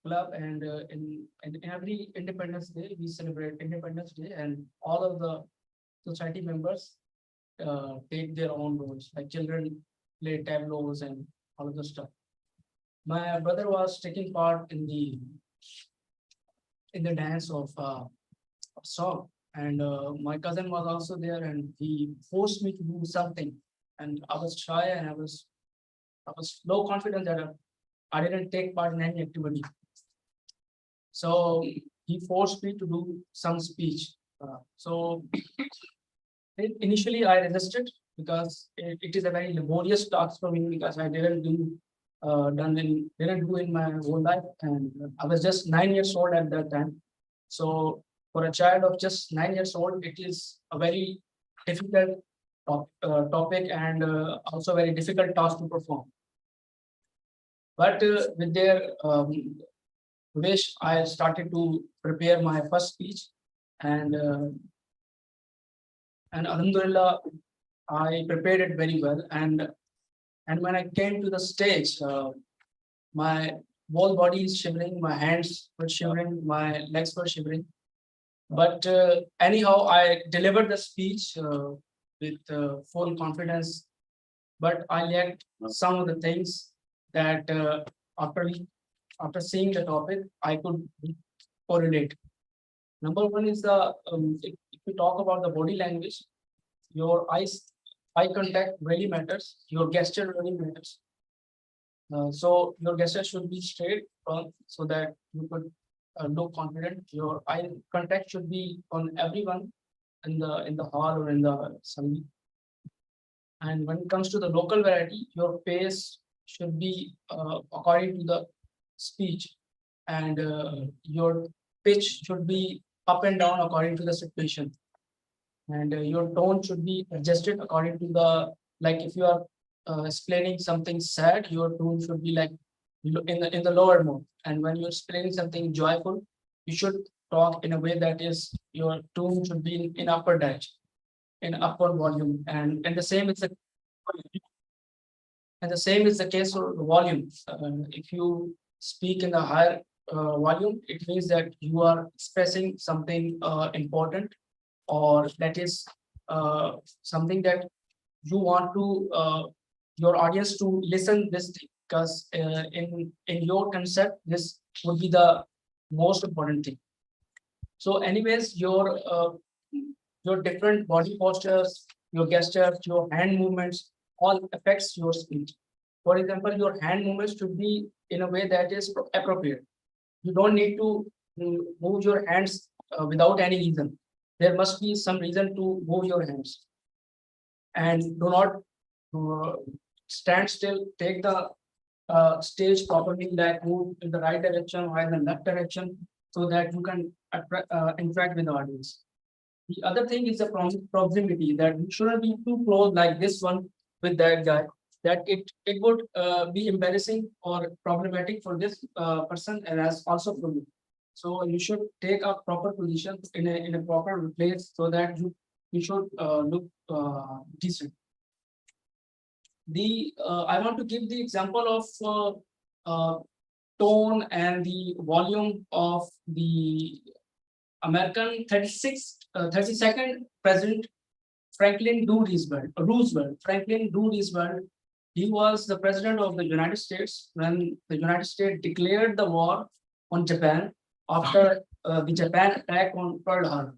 Speaker 5: club, and in every Independence Day, we celebrate Independence Day, and all of the society members take their own roles, like children play tableaus and all of the stuff. My brother was taking part in the dance of song, and my cousin was also there, and he forced me to do something, and I was shy, and I was low confident that I didn't take part in any activity. So he forced me to do some speech. So initially I resisted because it is a very laborious task for me, because I didn't do in my whole life, and I was just 9 years old at that time. So for a child of just 9 years old, it is a very difficult topic, and also very difficult task to perform. But with their wish, I started to prepare my first speech, and Alhamdulillah, I prepared it very well. And when I came to the stage, my whole body is shivering, my hands were shivering, my legs were shivering. But anyhow, I delivered the speech with full confidence. But I lacked some of the things that after seeing the topic, I could correlate. Number one is if you talk about the body language, your eye contact really matters. Your gesture really matters. So your gesture should be straight so that you could look confident. Your eye contact should be on everyone in the hall or in the assembly. And when it comes to the local variety, your pace should be according to the speech, and your pitch should be up and down according to the situation, and your tone should be adjusted according to the, like if you are explaining something sad, your tone should be like in the lower mode, and when you're explaining something joyful, you should talk in a way that is, your tone should be in upper direction, in upward volume, and the same is the case for the volume. If you speak in the higher volume, it means that you are expressing something important, or that is something that you want to your audience to listen this thing, because in your concept, this would be the most important thing. So anyways, your different body postures, your gestures, your hand movements, all affects your speech. For example, your hand movements should be in a way that is appropriate. You don't need to move your hands without any reason. There must be some reason to move your hands. And do not stand still. Take the stage properly, like move in the right direction or in the left direction, so that you can interact with the audience. The other thing is the proximity, that you shouldn't be too close like this one with that guy, that it would be embarrassing or problematic for this person, and as also for you.
Speaker 8: So you should take a proper position in a proper place so that you should look decent. I want to give the example of tone and the volume of the American 32nd President Franklin D. Roosevelt. Franklin D. Roosevelt. He was the president of the United States when the United States declared the war on Japan after the Japan attack on Pearl Harbor.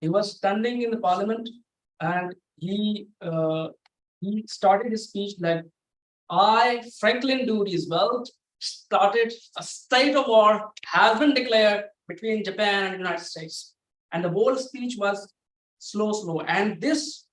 Speaker 8: He was standing in the parliament and he started his speech like, I, Franklin D. Roosevelt, started a state of war has been declared between Japan and the United States. And the whole speech was slow. And this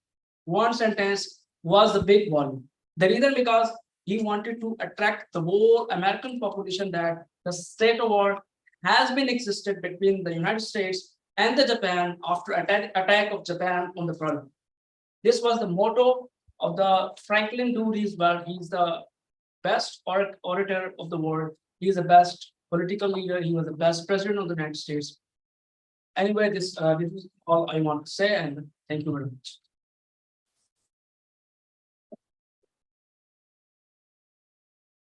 Speaker 8: one sentence was the big one. The reason because he wanted to attract the whole American population that the state of war has been existed between the United States and the Japan after attack of Japan on the Pearl Harbor. This was the motto of the Franklin D. Roosevelt. He's the best orator of the world. He's the best political leader. He was the best president of the United States. Anyway, this is all I want to say, and thank you very much.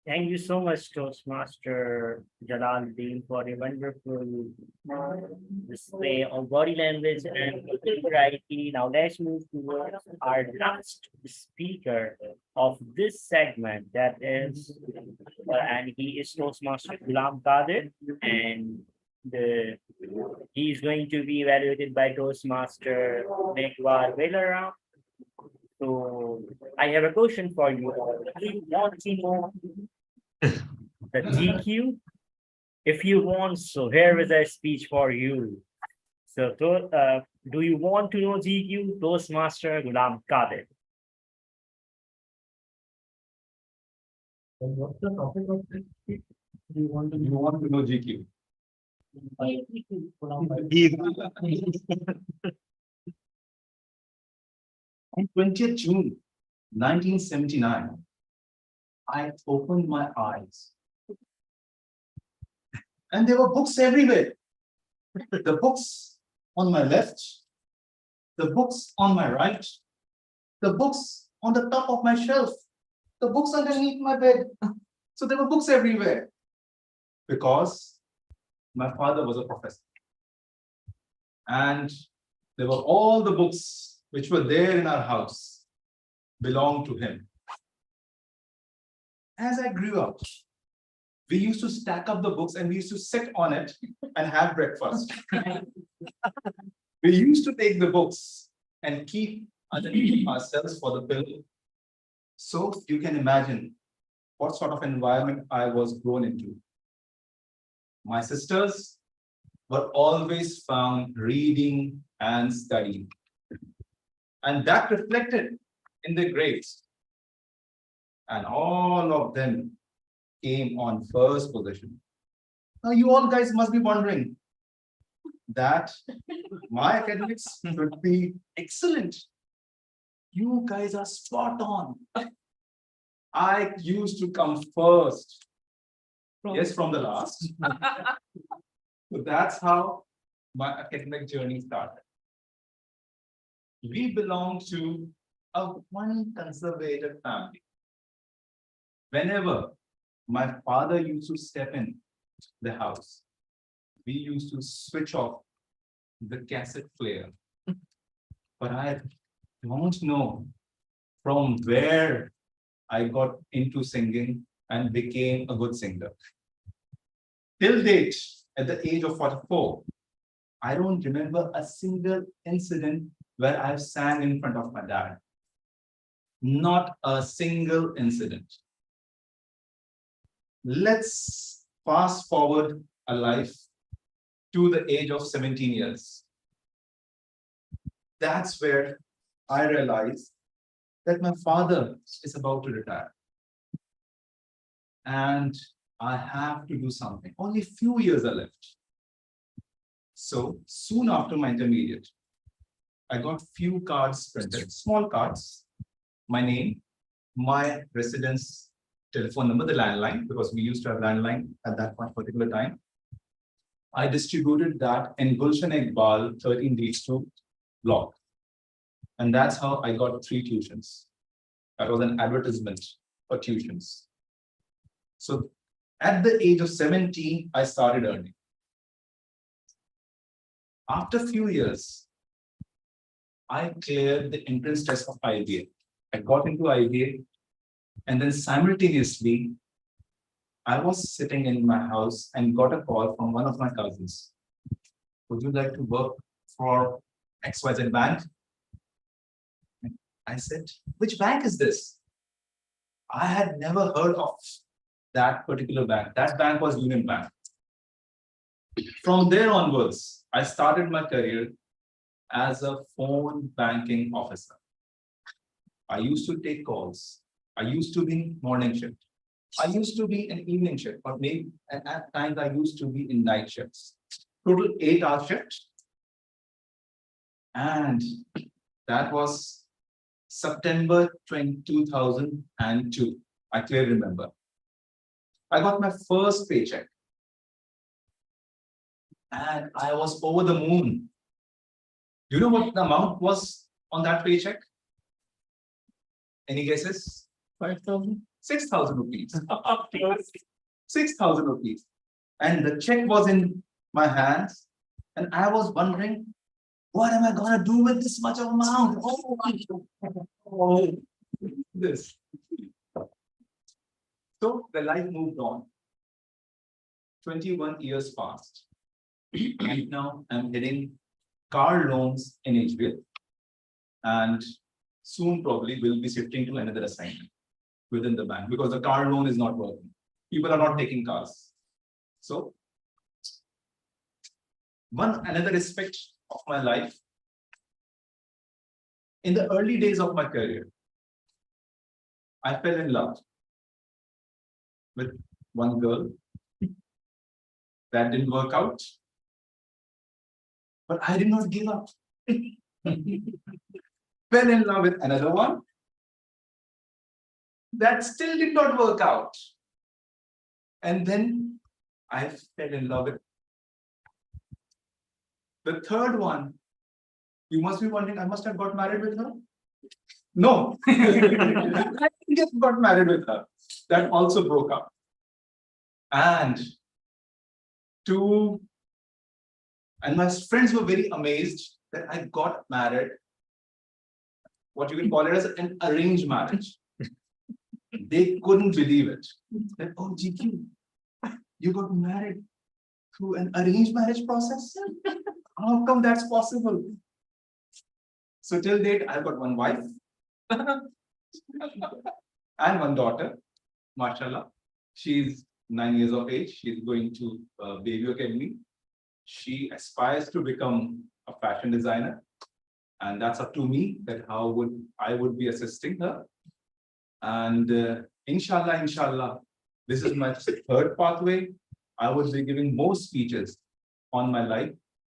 Speaker 6: Thank you so much, Toastmaster Jalaluddin, for a wonderful display of body language and variety. Now let's move towards our last speaker of this segment, that is, and he is Toastmaster Ghulam Qadir, and he is going to be evaluated by Toastmaster Meghwar Velaram. So I have a question for you. Do you want to know the GQ? If you want, so here is a speech for you. So do you want to know GQ? Toastmaster Ghulam Qadir.
Speaker 10: What's the topic of this speech? You want to know GQ?
Speaker 4: On 20th June 1979, I opened my eyes. And there were books everywhere. The books on my left, the books on my right, the books on the top of my shelf, the books underneath my bed. So there were books everywhere. Because my father was a professor. And there were all the books which were there in our house belonged to him. As I grew up, we used to stack up the books and we used to sit on it and have breakfast. We used to take the books and keep underneath ourselves for the pillow. So you can imagine what sort of environment I was grown into. My sisters were always found reading and studying. And that reflected in their grades. And all of them came on first position. Now you all guys must be wondering that my academics should be excellent. You guys are spot on. I used to come first. Yes, from the last. So that's how my academic journey started. We belong to one conservative family. Whenever my father used to step in the house, we used to switch off the cassette player. But I don't know from where I got into singing and became a good singer. Till date, at the age of 44, I don't remember a single incident where I've sang in front of my dad. Not a single incident. Let's fast forward a life to the age of 17 years. That's where I realized that my father is about to retire. And I have to do something. Only few years are left. So soon after my intermediate, I got few cards printed, small cards, my name, my residence telephone number, the landline, because we used to have landline at that particular time. I distributed that in Gulshan Iqbal 13D2 block. And that's how I got 3 tuitions. That was an advertisement for tuitions. So at the age of 17, I started earning. After a few years, I cleared the entrance test of IBA. I got into IBA, and then simultaneously, I was sitting in my house and got a call from one of my cousins. Would you like to work for XYZ bank? I said, which bank is this? I had never heard of that particular bank. That bank was Union Bank. From there onwards, I started my career as a phone banking officer. I used to take calls. I used to be in morning shift. I used to be in evening shift, but maybe at times I used to be in night shifts. Total 8-hour shift. And that was September 2002. I clearly remember. I got my first paycheck. And I was over the moon. Do you know what the amount was on that paycheck? Any guesses? 5,000? 6,000 rupees. 6,000 rupees. And the check was in my hands. And I was wondering, what am I going to do with this much of amount? Oh, this. So the life moved on. 21 years passed. Right now, I'm getting car loans in HBL. And soon probably we'll be shifting to another assignment within the bank because the car loan is not working. People are not taking cars. So another aspect of my life. In the early days of my career, I fell in love with one girl. That didn't work out. But I did not give up. Fell in love with another one. That still did not work out. And then I fell in love with the third one. You must be wondering, I must have got married with her. No, I didn't get got married with her. That also broke up. And my friends were very amazed that I got married. What you can call it as an arranged marriage. They couldn't believe it. That, oh, GQ, you got married through an arranged marriage process? How come that's possible? So till date, I've got one wife and one daughter, mashallah. She's 9 years of age. She's going to Baby Academy. She aspires to become a fashion designer. And that's up to me that how I would be assisting her. And inshallah, this is my third pathway. I would be giving more speeches on my life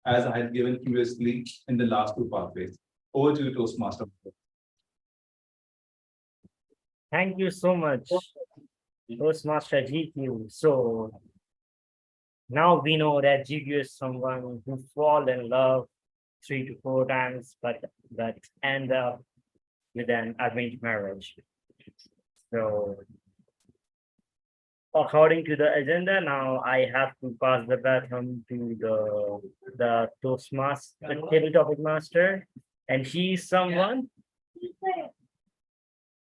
Speaker 4: as I had given previously in the last 2 pathways. Over to you, Toastmaster.
Speaker 6: Thank you so much, Toastmaster GQ. So now we know that GQ is someone who fall in love 3 to 4 times, but that end up with an arranged marriage. So according to the agenda, now I have to pass the baton to the Toastmaster, the table topic master, and she is someone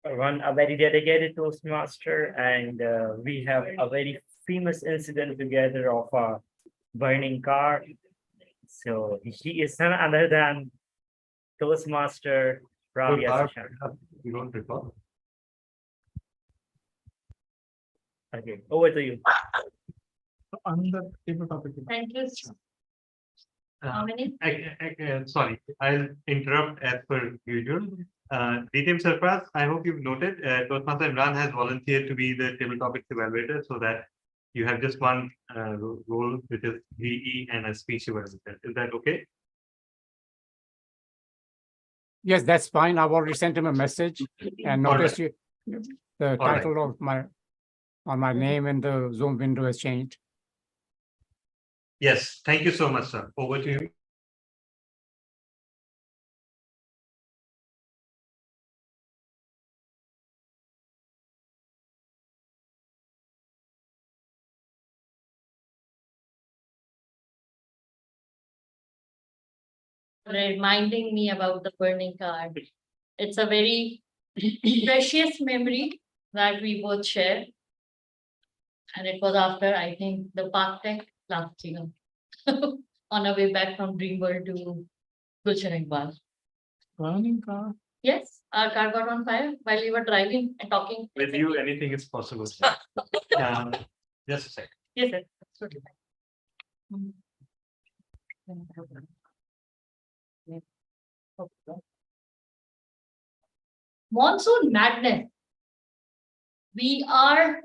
Speaker 6: a very dedicated Toastmaster, and we have a very famous incident together of a burning car. So she is none other than Toastmaster Rabia Sashan.
Speaker 1: You don't recall?
Speaker 6: Okay, over to you.
Speaker 1: On the table topic.
Speaker 9: Thank you. How many?
Speaker 1: Sorry, I'll interrupt as per usual. DTM Surprise, I hope you've noted, Toastmaster Imran has volunteered to be the table topics evaluator so that you have just one role, which is VE and a speech evaluator. Is that okay?
Speaker 3: Yes, that's fine. I've already sent him a message and
Speaker 1: All
Speaker 3: noticed
Speaker 1: right.
Speaker 3: the
Speaker 1: All right.
Speaker 3: title of my name in the Zoom window has changed.
Speaker 1: Yes, thank you so much, sir. Over to you.
Speaker 11: Reminding me about the burning car. It's a very precious memory that we both share. And it was after, I think, the Park Tech last year. On our way back from Dreamworld to Gulshan Iqbal.
Speaker 5: Burning car.
Speaker 11: Yes, our car got on fire while we were driving and talking.
Speaker 1: With you, anything is possible. Just a second.
Speaker 11: Yes, sir. Absolutely. Monsoon madness. We are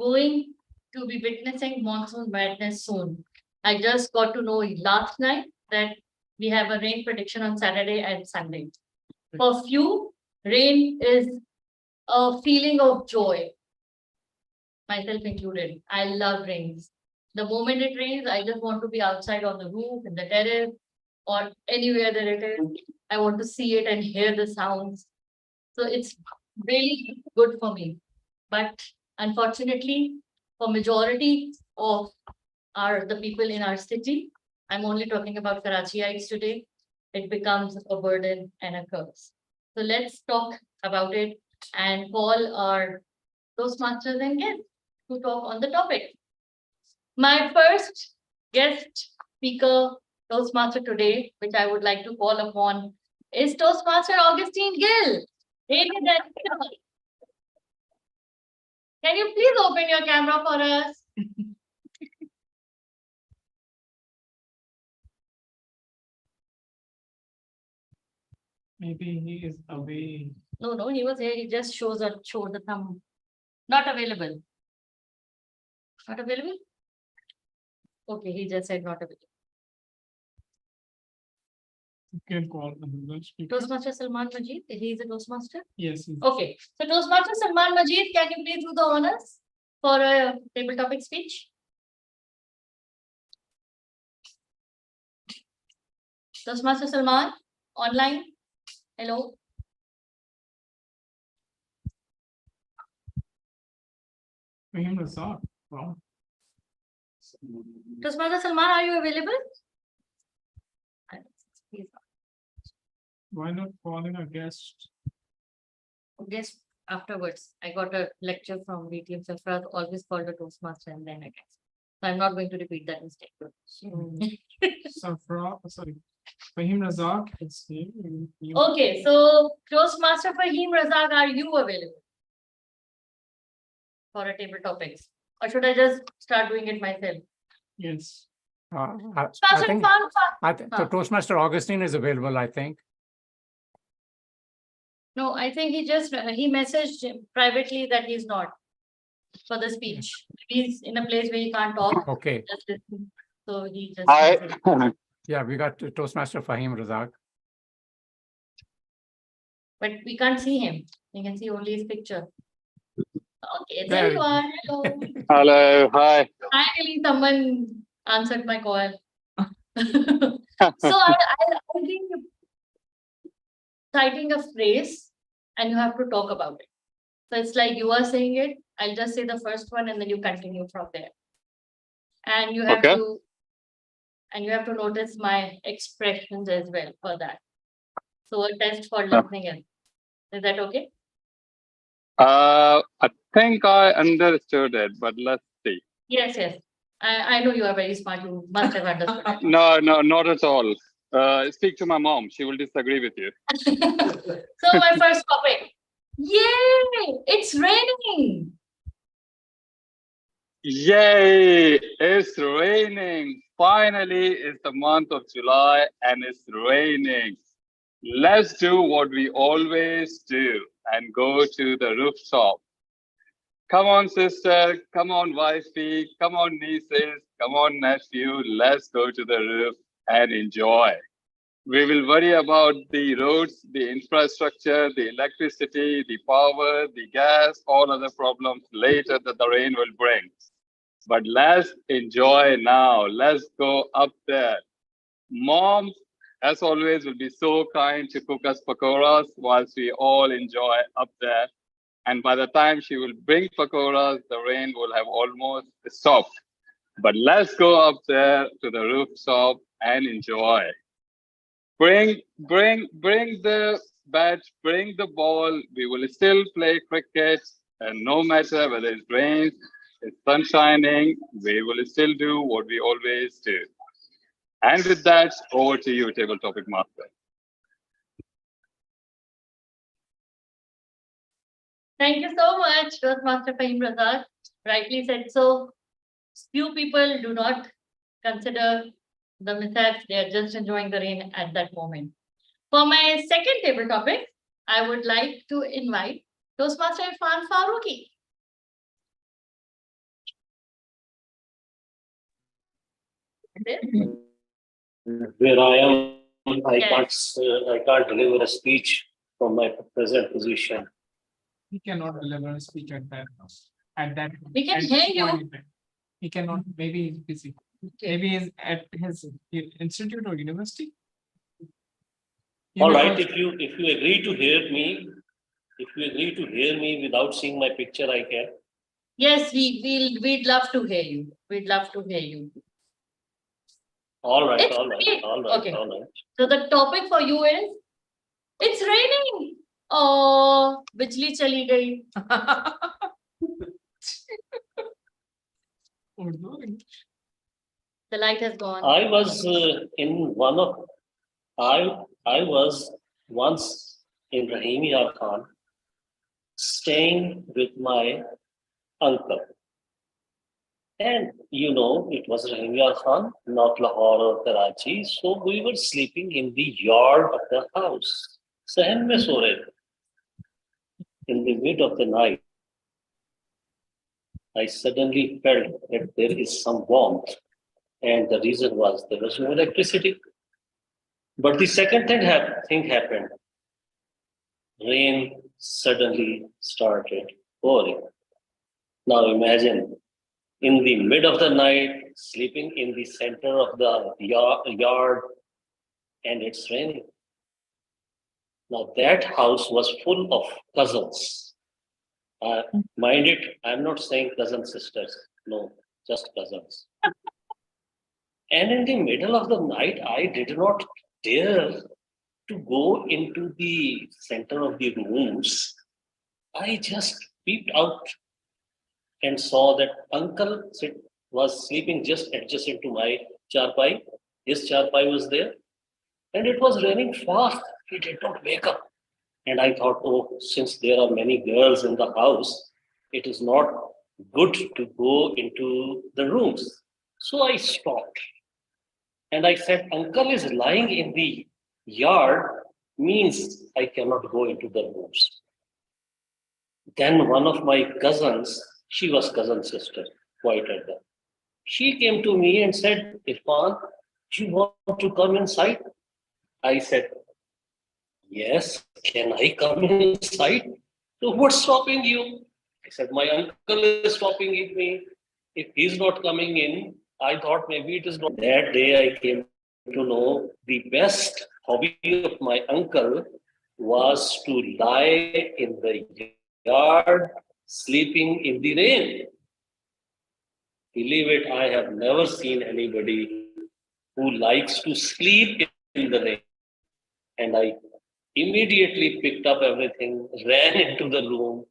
Speaker 11: going to be witnessing monsoon madness soon. I just got to know last night that we have a rain prediction on Saturday and Sunday. For few, rain is a feeling of joy. Myself included. I love rains. The moment it rains, I just want to be outside on the roof, in the terrace, or anywhere that it is. I want to see it and hear the sounds. So it's really good for me. But unfortunately, for majority of the people in our city, I'm only talking about Karachiites today, it becomes a burden and a curse. So let's talk about it and call our Toastmasters and guests to talk on the topic. My first guest speaker Toastmaster today, which I would like to call upon, is Toastmaster Augustine Gill. Ladies and gentlemen, can you please open your camera for us?
Speaker 5: Maybe he is away.
Speaker 11: No, he was here. He just showed the thumb. Not available. Not available? Okay, he just said not available.
Speaker 5: You can call another speaker.
Speaker 11: Toastmaster Salman Majid, he is a Toastmaster?
Speaker 5: Yes.
Speaker 11: Okay, so Toastmaster Salman Majid, can you please do the honors for a table topic speech? Toastmaster Salman, online. Hello.
Speaker 5: Fahim Razak. Wow.
Speaker 11: Toastmaster Salman, are you available? Please.
Speaker 5: Why not call in a guest?
Speaker 11: Guest afterwards. I got a lecture from VTM Safra, always called a Toastmaster and then a guest. So I'm not going to repeat that mistake.
Speaker 5: Safra, sorry. Fahim Razak is here.
Speaker 11: Okay, so Toastmaster Fahim Razak, are you available for a table topics? Or should I just start doing it myself?
Speaker 5: Yes.
Speaker 3: I
Speaker 11: Toastmaster
Speaker 3: think
Speaker 11: Irfan.
Speaker 3: the Toastmaster Augustine is available, I think.
Speaker 11: No, I think he messaged him privately that he's not for the speech. He's in a place where he can't talk.
Speaker 3: Okay.
Speaker 11: Just listen. So he just.
Speaker 12: Hi.
Speaker 3: Yeah, we got Toastmaster Fahim Razak.
Speaker 11: But we can't see him. We can see only his picture. Okay,
Speaker 3: There
Speaker 11: there
Speaker 3: we
Speaker 11: you
Speaker 3: go.
Speaker 11: are. Hello.
Speaker 12: Hello. Hi.
Speaker 11: Finally, someone answered my call. So I think citing a phrase and you have to talk about it. So it's like you are saying it. I'll just say the first one and then you continue from there. And you have
Speaker 12: Okay.
Speaker 11: to notice my expressions as well for that. So a test for listening in. Is that okay?
Speaker 12: I think I understood it, but let's see.
Speaker 11: Yes. I know you are very smart. You must have understood it.
Speaker 12: No, not at all. Speak to my mom. She will disagree with you.
Speaker 11: So my first topic. Yay! It's raining.
Speaker 12: Yay! It's raining. Finally, it's the month of July and it's raining. Let's do what we always do and go to the rooftop. Come on, sister. Come on, wifey. Come on, nieces. Come on, nephew. Let's go to the roof and enjoy. We will worry about the roads, the infrastructure, the electricity, the power, the gas, all other problems later that the rain will bring. But let's enjoy now. Let's go up there. Mom, as always, will be so kind to cook us pakoras whilst we all enjoy up there. And by the time she will bring pakoras, the rain will have almost stopped. But let's go up there to the rooftop and enjoy. Bring the bat, bring the ball. We will still play cricket, and no matter whether it rains, it's sun shining, we will still do what we always do. And with that, over to you, Table Topic Master.
Speaker 11: Thank you so much, Toastmaster Fahim Razak. Rightly said so. Few people do not consider the mishaps, they are just enjoying the rain at that moment. For my second table topic, I would like to invite Toastmaster Irfan Farooqi.
Speaker 2: Where I am,
Speaker 11: Yes.
Speaker 2: I can't deliver a speech from my present position.
Speaker 5: He cannot deliver a speech at that.
Speaker 11: We can
Speaker 5: at
Speaker 11: hear
Speaker 5: this
Speaker 11: you.
Speaker 5: point in time. He cannot, maybe he's busy. Maybe he's at his institute or university.
Speaker 2: All right, if you agree to hear me, without seeing my picture, I can.
Speaker 11: Yes, we'd love to hear you. We'd love to hear you.
Speaker 2: All right,
Speaker 11: It's
Speaker 2: all right,
Speaker 11: great.
Speaker 2: all right,
Speaker 11: Okay.
Speaker 2: all right.
Speaker 11: So the topic for you is, it's raining. Oh, bijli chali gayi. The light has gone.
Speaker 2: I was I was once in Rahim Yar Khan, staying with my uncle. And it was Rahim Yar Khan, not Lahore or Karachi. So we were sleeping in the yard of the house. Sahan mein so rahe the. In the mid of the night, I suddenly felt that there is some warmth. And the reason was there was no electricity. But the second thing happened. Rain suddenly started pouring. Now imagine, in the mid of the night, sleeping in the center of the yard, and it's raining. Now that house was full of cousins. Mind it, I'm not saying cousin sisters. No, just cousins. And in the middle of the night, I did not dare to go into the center of the rooms. I just peeped out and saw that uncle was sleeping just adjacent to my charpai. His charpai was there. And it was raining fast. He did not wake up. And I thought, oh, since there are many girls in the house, it is not good to go into the rooms. So I stopped. And I said, uncle is lying in the yard, means I cannot go into the rooms. Then one of my cousins, she was cousin sister, quite at that. She came to me and said, Irfan, do you want to come inside? I said, yes, can I come inside? So what's stopping you? I said, my uncle is stopping me. If he's not coming in, I thought maybe it is not. That day I came to know the best hobby of my uncle was to lie in the yard, sleeping in the rain. Believe it, I have never seen anybody who likes to sleep in the rain. And I immediately picked up everything, ran into the room,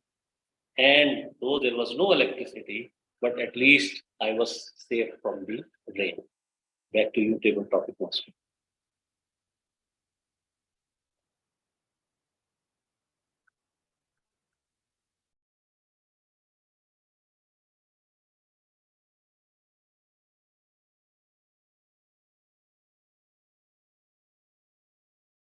Speaker 2: and though there was no electricity, but at least I was safe from the rain. Back to you, Table Topic Master.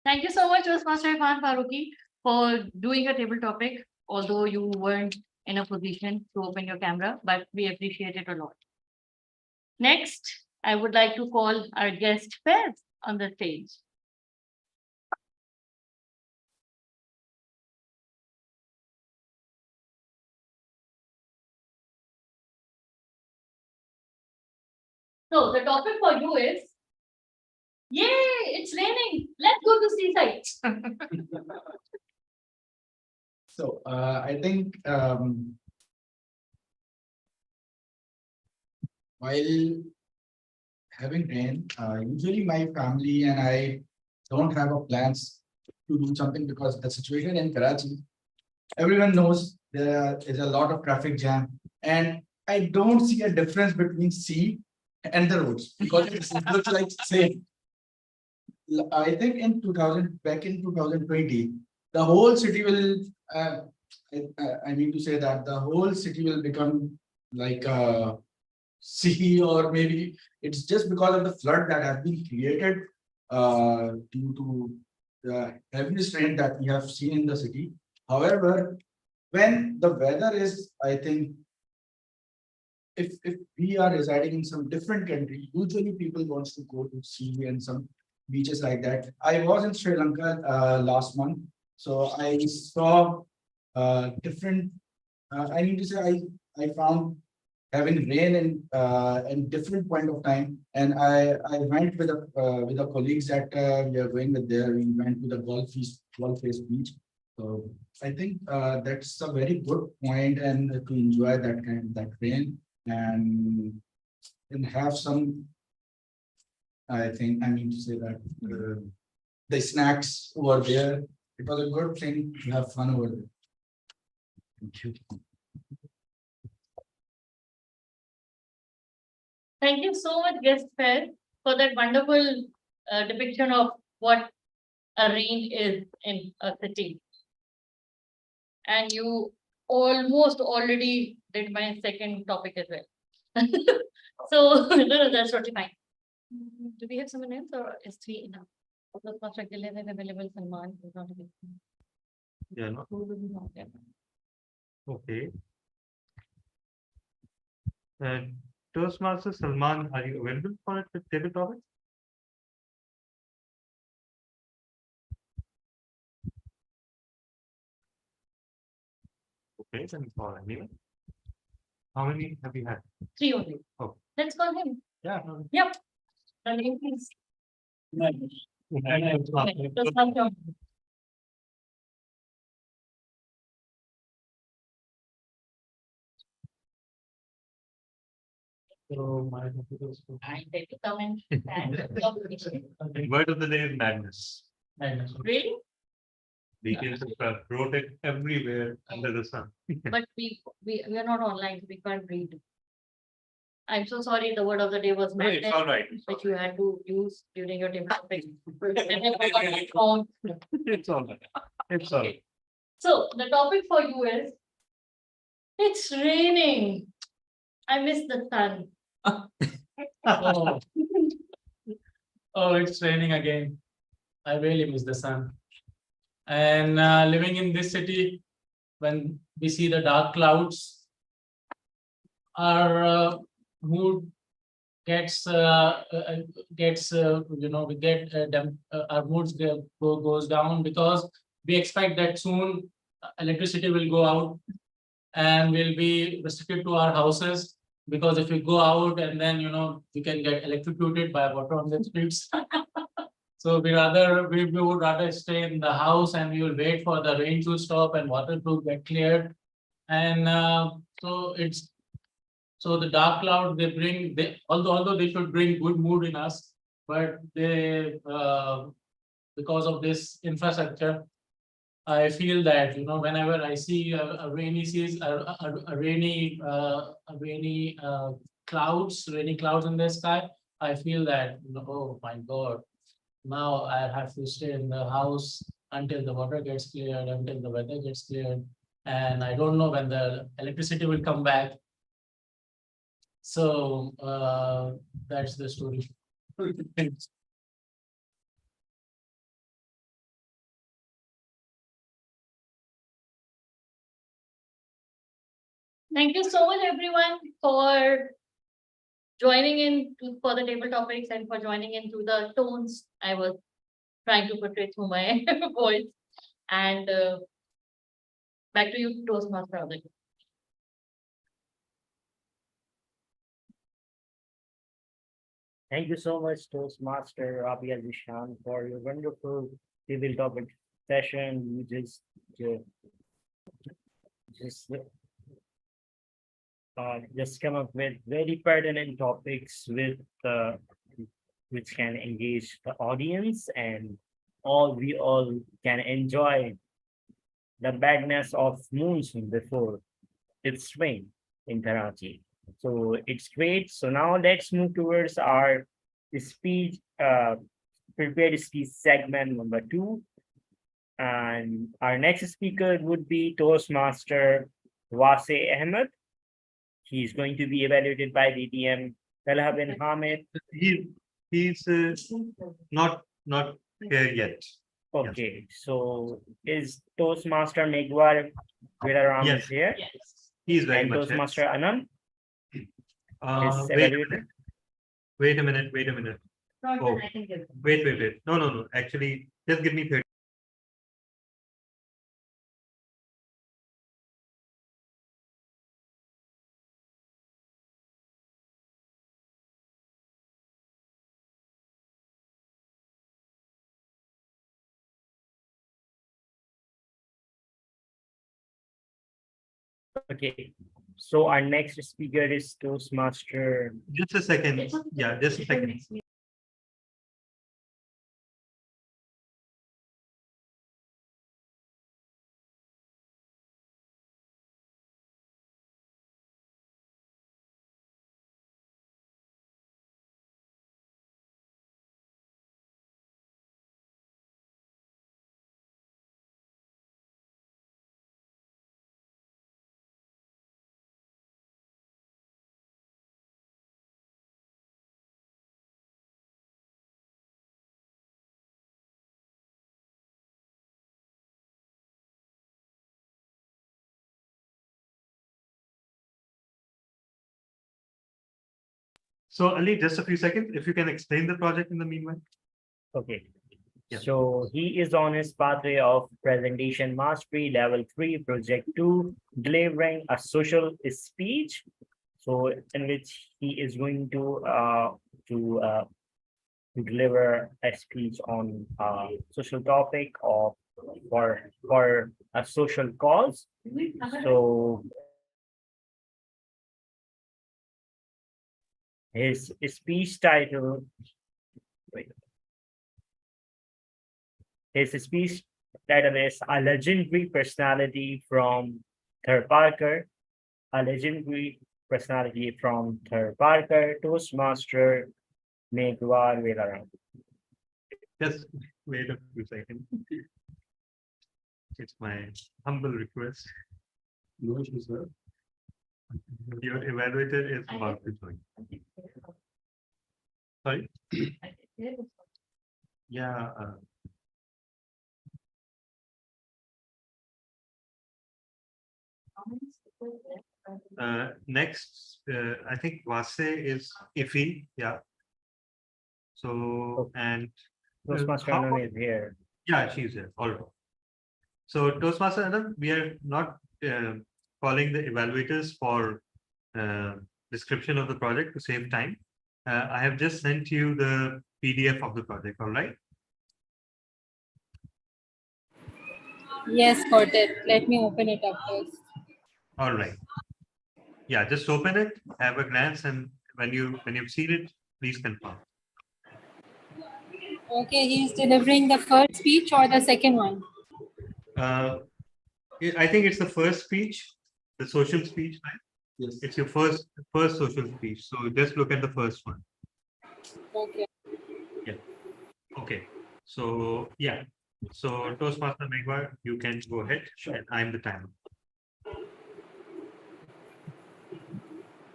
Speaker 11: Thank you so much, Toastmaster Irfan Farooqi, for doing a table topic, although you weren't in a position to open your camera, but we appreciate it a lot. Next, I would like to call our guest Fez on the stage. So the topic for you is, yay, it's raining. Let's go to seaside.
Speaker 4: So I think while having rain, usually my family and I don't have a plans to do something because the situation in Karachi, everyone knows there is a lot of traffic jam, and I don't see a difference between sea and the roads because it looks like same. I think in 2000, back in 2020, the whole city will, I mean to say that the whole city will become like a sea, or maybe it's just because of the flood that has been created due to the heaviest rain that we have seen in the city. However, when the weather is, I think, if we are residing in some different country, usually people wants to go to sea and some beaches like that. I was in Sri Lanka last month, so I saw different. I need to say I found having rain in different point of time, and I went with the colleagues that we are going with there. We went to the Golf Face Beach. So I think that's a very good point, and to enjoy that rain and have some. I think I mean to say that the snacks over there. It was a good thing to have fun over there. Thank you.
Speaker 11: Thank you so much, guest fair, for that wonderful depiction of what a rain is in a city. And you almost already did my second topic as well. So no, that's totally fine. Do we have someone else or is 3 enough? The first regular is available. Salman is not available.
Speaker 1: Yeah, no.
Speaker 11: Who will be not there?
Speaker 1: Okay. Toastmaster Salman, are you available for a table topic? Okay, then for anyway. How many have you had?
Speaker 11: 3 only.
Speaker 1: Oh.
Speaker 11: Let's call him.
Speaker 1: Yeah.
Speaker 11: Yep. The name please.
Speaker 1: Okay.
Speaker 11: Toastmaster.
Speaker 1: So my
Speaker 11: I take a comment.
Speaker 1: word of the day is madness.
Speaker 11: Really?
Speaker 1: Details are floated everywhere under the sun.
Speaker 11: But we are not online, so we can't read. I'm so sorry, the word of the day was
Speaker 1: No, it's
Speaker 11: madness,
Speaker 1: all right.
Speaker 11: which you had to use during your table topic. And I forgot my
Speaker 1: It's
Speaker 11: phone.
Speaker 1: all right. It's all right.
Speaker 11: So the topic for you is, it's raining. I miss the sun.
Speaker 5: Oh. Oh, it's raining again. I really miss the sun. And living in this city, when we see the dark clouds, our mood gets we get our moods goes down, because we expect that soon electricity will go out and we'll be restricted to our houses, because if we go out and then we can get electrocuted by water on the streets. So we would rather stay in the house, and we will wait for the rain to stop and water to get cleared. And so the dark cloud although they should bring good mood in us, but they because of this infrastructure, I feel that whenever I see a rainy season, rainy clouds in the sky, I feel that oh my God, now I have to stay in the house until the water gets cleared, until the weather gets cleared, and I don't know when the electricity will come back. So that's the story.
Speaker 11: Thank you so much, everyone, for joining in for the table topics and for joining in through the tones I was trying to portray through my voice. And back to you, Toastmaster.
Speaker 6: Thank you so much, Toastmaster Rabi Al-Bishan, for your wonderful civil topic session. You just come up with very pertinent topics which can engage the audience, and we all can enjoy the badness of monsoon before it's rain in Karachi. So it's great. So now let's move towards our speech, prepared speech segment number 2. And our next speaker would be Toastmaster Wase Ahmed. He's going to be evaluated by DTM Talha bin Hamid.
Speaker 1: He's not here yet.
Speaker 6: Okay, so is Toastmaster Megwar Viraram
Speaker 1: Yes.
Speaker 6: here?
Speaker 1: He's very
Speaker 6: And
Speaker 1: much
Speaker 6: Toastmaster Anand is
Speaker 1: wait
Speaker 6: evaluated?
Speaker 1: a minute. Oh, wait. No. Actually, just give me 30.
Speaker 6: Okay, so our next speaker is Toastmaster.
Speaker 1: Just a second. Yeah, just a second. So Ali, just a few seconds. If you can explain the project in the meanwhile.
Speaker 6: Okay.
Speaker 1: Yeah.
Speaker 6: So he is on his pathway of presentation mastery level 3, project 2, delivering a social speech. So in which he is going to deliver a speech on a social topic or for a social cause. So his speech title. His speech title is A Legendary Personality from Third Parker. A legendary personality from Third Parker, Toastmaster Megwar Velaram.
Speaker 1: Just wait a few seconds. It's my humble request. No issues, sir. Your evaluator is about to join. Sorry? Yeah. Next, I think Vase is iffy. Yeah. So, and
Speaker 6: Toastmaster
Speaker 1: how-
Speaker 6: Anand is here.
Speaker 1: yeah, she's here. All right. So Toastmaster Anand, we are not calling the evaluators for description of the project to save time. I have just sent you the PDF of the project. All right.
Speaker 13: Yes, got it. Let me open it up first.
Speaker 1: All right. Yeah, just open it, have a glance, and when you've seen it, please confirm.
Speaker 13: Okay, he's delivering the first speech or the second one?
Speaker 1: I think it's the first speech, the social speech, right?
Speaker 4: Yes.
Speaker 1: It's your first social speech. So just look at the first one.
Speaker 13: Okay.
Speaker 1: Okay. So yeah. So Toastmaster Megwar, you can go ahead. Sure. And I'm the timer.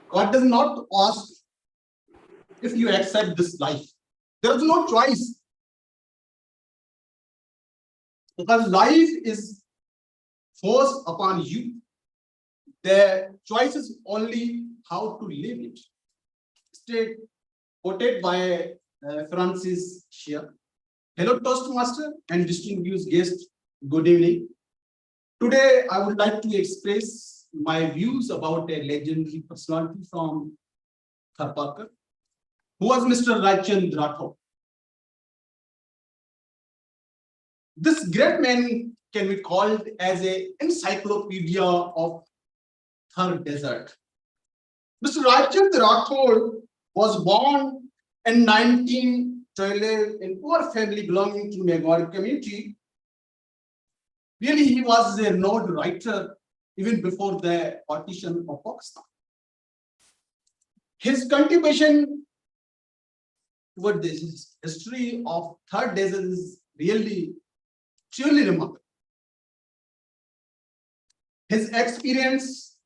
Speaker 14: God does not ask if you accept this life. There is no choice. Because life is forced upon you. The choice is only how to live it. State quoted by Francis Shear. Hello, Toastmaster and distinguished guests. Good evening. Today, I would like to express my views about a legendary personality from Third Parker. who was Mr. Raichand Rathod. This great man can be called as an encyclopedia of Thar Desert. Mr. Raichand Rathod was born in 1912 in poor family belonging to Meghalaya community. Really, he was a known writer even before the partition of Pakistan. His contribution toward this history of Third Desert is really truly remarkable. His experience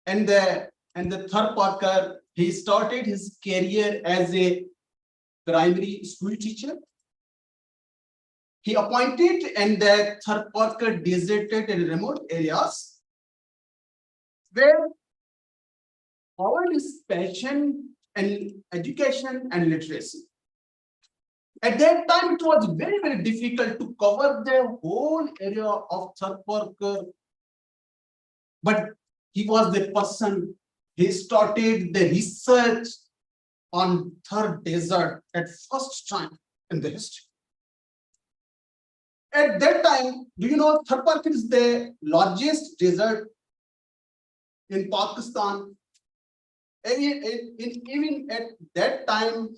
Speaker 14: and the third Parker, he started his career as a primary school teacher. He appointed in the third Parker deserted and remote areas where all his passion and education and literacy. At that time, it was very, very difficult to cover the whole area of third Parker. But he was the person, he started the research on Third Desert at first time in the history. At that time, do you know Third Parker is the largest desert in Pakistan? Even at that time,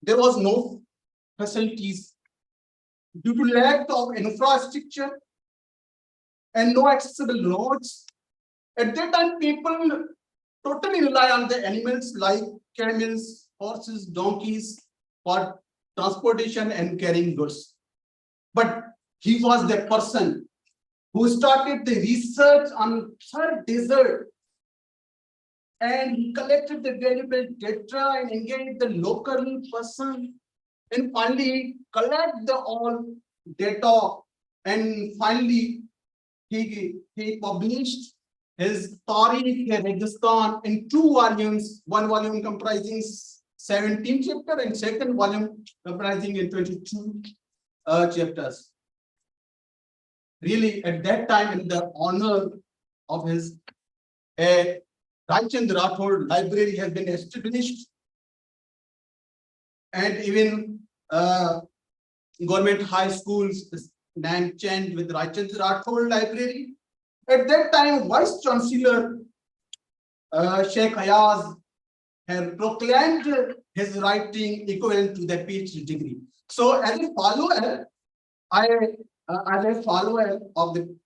Speaker 14: there was no facilities due to lack of infrastructure and no accessible roads. At that time, people totally rely on the animals like camels, horses, donkeys for transportation and carrying goods. But he was the person who started the research on Third Desert, and he collected the valuable data and engaged the local person, and finally collect the all data, and finally he published his Tarikh-e-Registan in 2 volumes, one volume comprising 17 chapters and second volume comprising in 22 chapters. Really, at that time, in the honor of his Raichand Rathod library has been established, and even government high schools name changed with Raichand Rathod library. At that time, Vice Chancellor Sheikh Ayaz had proclaimed his writing equivalent to the PhD degree. So, as a follower, as a follower of the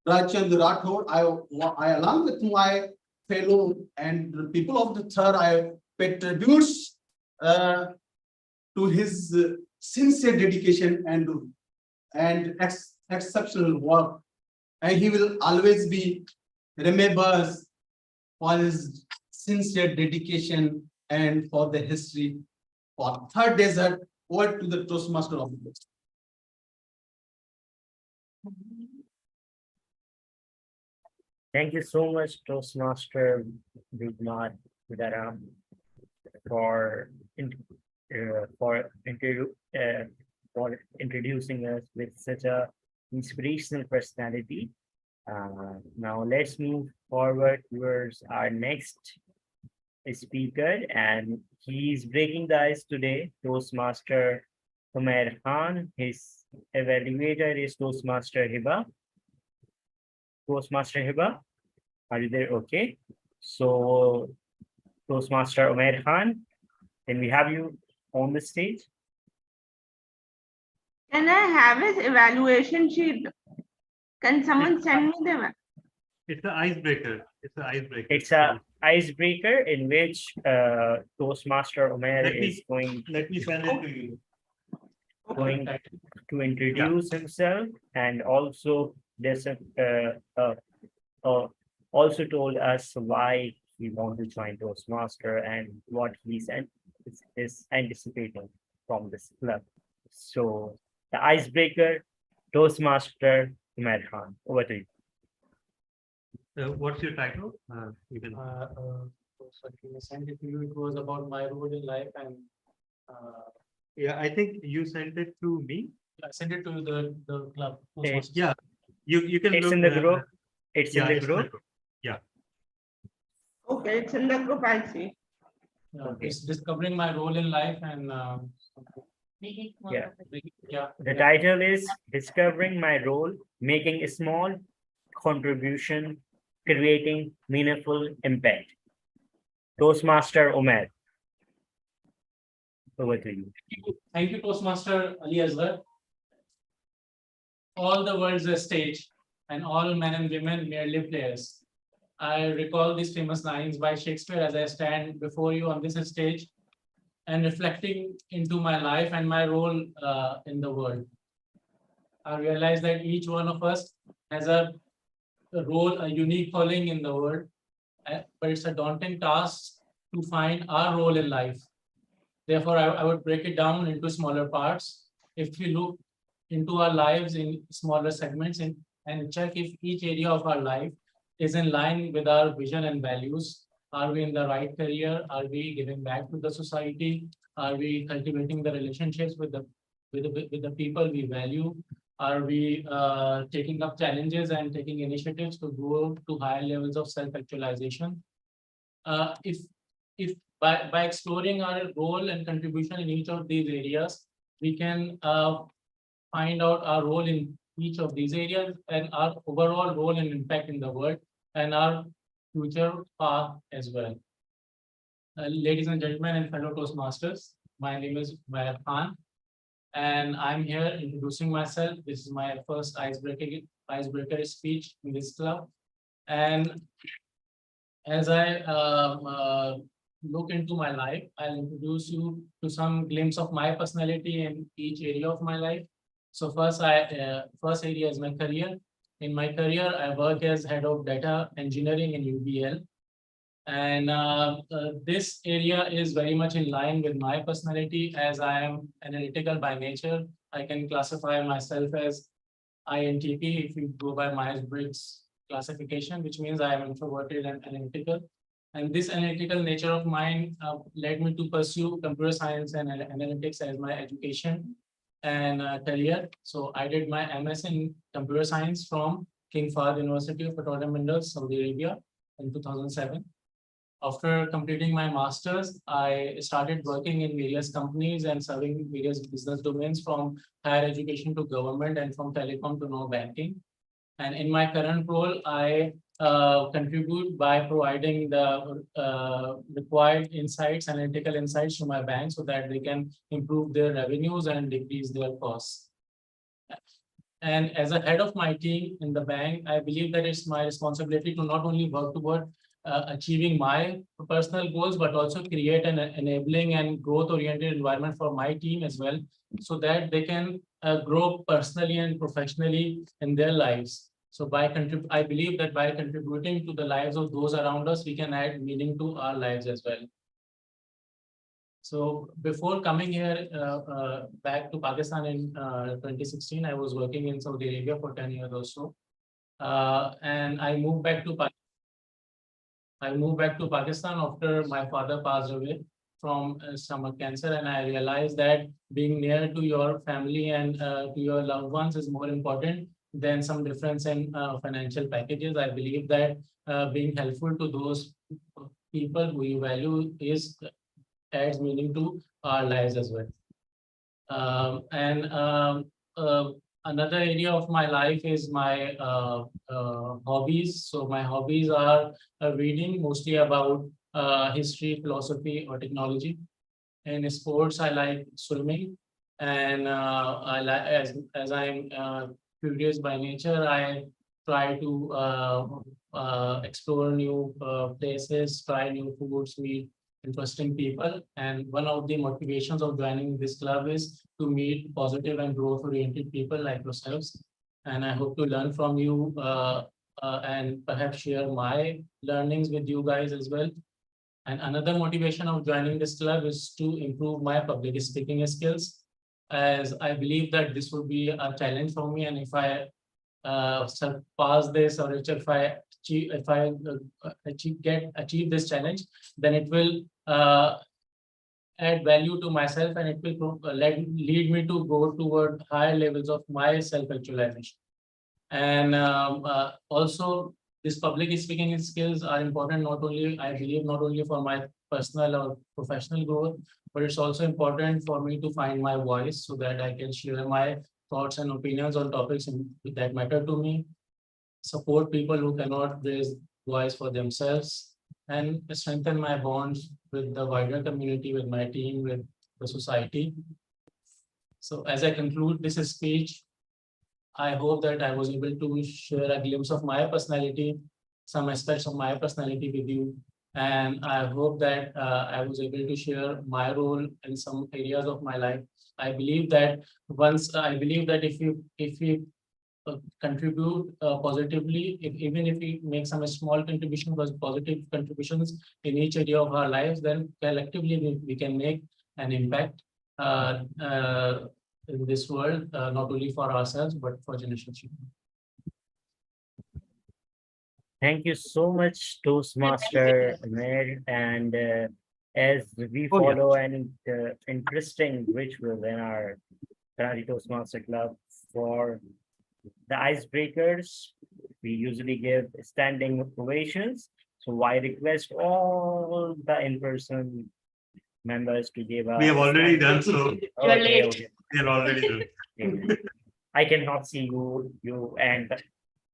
Speaker 14: Raichand Rathod, I along with my fellow and the people of the Third, I pay tributes to his sincere dedication and exceptional work, and he will always be remembered for his sincere dedication and for the history for Third Desert. Over to the Toastmaster of the day.
Speaker 6: Thank you so much, Toastmaster Bigmat Vidaram, for introducing us with such a inspirational personality. Now let's move forward towards our next speaker, and he's breaking the ice today, Toastmaster Umair Khan. His evaluator is Toastmaster Hiba. Toastmaster Hiba, are you there? Okay. So, Toastmaster Umair Khan, can we have you on the stage?
Speaker 7: Can I have his evaluation sheet? Can someone send me the?
Speaker 1: It's an icebreaker. It's an icebreaker.
Speaker 6: It's a icebreaker in which Toastmaster Umair is going.
Speaker 1: Let me send it to you.
Speaker 6: Going to introduce himself, and also this also told us why he wants to join Toastmaster and what he's is anticipating from this club. So the icebreaker, Toastmaster Umair Khan, over to you.
Speaker 1: What's your title? You can.
Speaker 15: Sorry, I sent it to you. It was about my role in life, and
Speaker 1: Yeah, I think you sent it to me.
Speaker 15: I sent it to the club.
Speaker 1: Yeah, you can.
Speaker 6: It's
Speaker 1: look,
Speaker 6: in the group. It's in the group.
Speaker 1: Yeah.
Speaker 7: Okay, it's in the group. I see.
Speaker 6: Okay.
Speaker 15: It's discovering my role in life and
Speaker 6: Yeah.
Speaker 15: yeah.
Speaker 6: The title is Discovering My Role, Making a Small Contribution, Creating Meaningful Impact. Toastmaster Omer. Over to you.
Speaker 15: Thank you, Toastmaster Ali Asghar. All the world's a stage, and all men and women merely players. I recall these famous lines by Shakespeare as I stand before you on this stage and reflecting into my life and my role in the world. I realize that each one of us has a role, a unique calling in the world, but it's a daunting task to find our role in life. Therefore, I would break it down into smaller parts. If we look into our lives in smaller segments and check if each area of our life is in line with our vision and values. Are we in the right career? Are we giving back to the society? Are we cultivating the relationships with the people we value? Are we taking up challenges and taking initiatives to go to higher levels of self-actualization? If by exploring our role and contribution in each of these areas, we can find out our role in each of these areas and our overall role and impact in the world and our future path as well. Ladies and gentlemen and fellow Toastmasters, my name is Umair Khan, and I'm here introducing myself. This is my first icebreaker speech in this club. And as I look into my life, I'll introduce you to some glimpse of my personality in each area of my life. So first area is my career. In my career, I work as head of data engineering in UBL. And this area is very much in line with my personality as I am analytical by nature. I can classify myself as INTP if you go by Myers-Briggs classification, which means I am introverted and analytical. And this analytical nature of mine led me to pursue computer science and analytics as my education and career. So I did my MS in computer science from King Fahd University of Petroleum Minerals, Saudi Arabia in 2007. After completing my master's, I started working in various companies and serving various business domains from higher education to government and from telecom to now banking. And in my current role, I contribute by providing the required insights, analytical insights to my bank so that they can improve their revenues and decrease their costs. And as a head of my team in the bank, I believe that it's my responsibility to not only work toward achieving my personal goals, but also create an enabling and growth-oriented environment for my team as well, so that they can grow personally and professionally in their lives. So I believe that by contributing to the lives of those around us, we can add meaning to our lives as well. So before coming here back to Pakistan in 2016, I was working in Saudi Arabia for 10 years or so. And I moved back to Pakistan after my father passed away from stomach cancer, and I realized that being near to your family and to your loved ones is more important than some difference in financial packages. I believe that being helpful to those people who you value adds meaning to our lives as well. Another area of my life is my hobbies. So my hobbies are reading mostly about history, philosophy, or technology. In sports, I like swimming, and I like as I'm curious by nature, I try to explore new places, try new foods, meet interesting people. And one of the motivations of joining this club is to meet positive and growth-oriented people like yourselves. And I hope to learn from you and perhaps share my learnings with you guys as well. And another motivation of joining this club is to improve my public speaking skills, as I believe that this would be a challenge for me. And if I surpass this, or if I achieve this challenge, then it will add value to myself, and it will lead me to go toward higher levels of my self-actualization. And also, These public speaking skills are important not only, I believe, not only for my personal or professional growth, but it's also important for me to find my voice so that I can share my thoughts and opinions on topics that matter to me, support people who cannot raise voice for themselves, and strengthen my bonds with the wider community, with my team, with the society. So as I conclude this speech, I hope that I was able to share a glimpse of my personality, some aspects of my personality with you. And I hope that I was able to share my role in some areas of my life. I believe that if we contribute positively, even if we make some small contribution, but positive contributions in each area of our lives, then collectively we can make an impact in this world, not only for ourselves, but for generations.
Speaker 6: Thank you so much, Toastmaster Amir. And as we follow an interesting ritual in our Karachi Toastmaster Club for the icebreakers, we usually give standing ovations. So I request all the in-person members to give us.
Speaker 1: We have already done so.
Speaker 11: You're late.
Speaker 1: We are already done.
Speaker 6: I cannot see you, and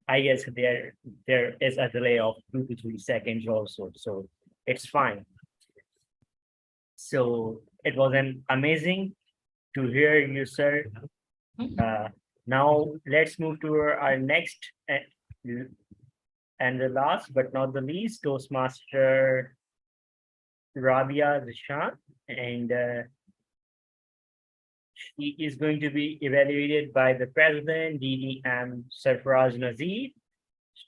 Speaker 6: I guess there is a delay of 2 to 3 seconds also, so it's fine. So it was an amazing to hear you, sir. Now let's move to our next and the last but not the least, Toastmaster Rabia Zishan, and she is going to be evaluated by the president, DDM Sarfaraz Nazir.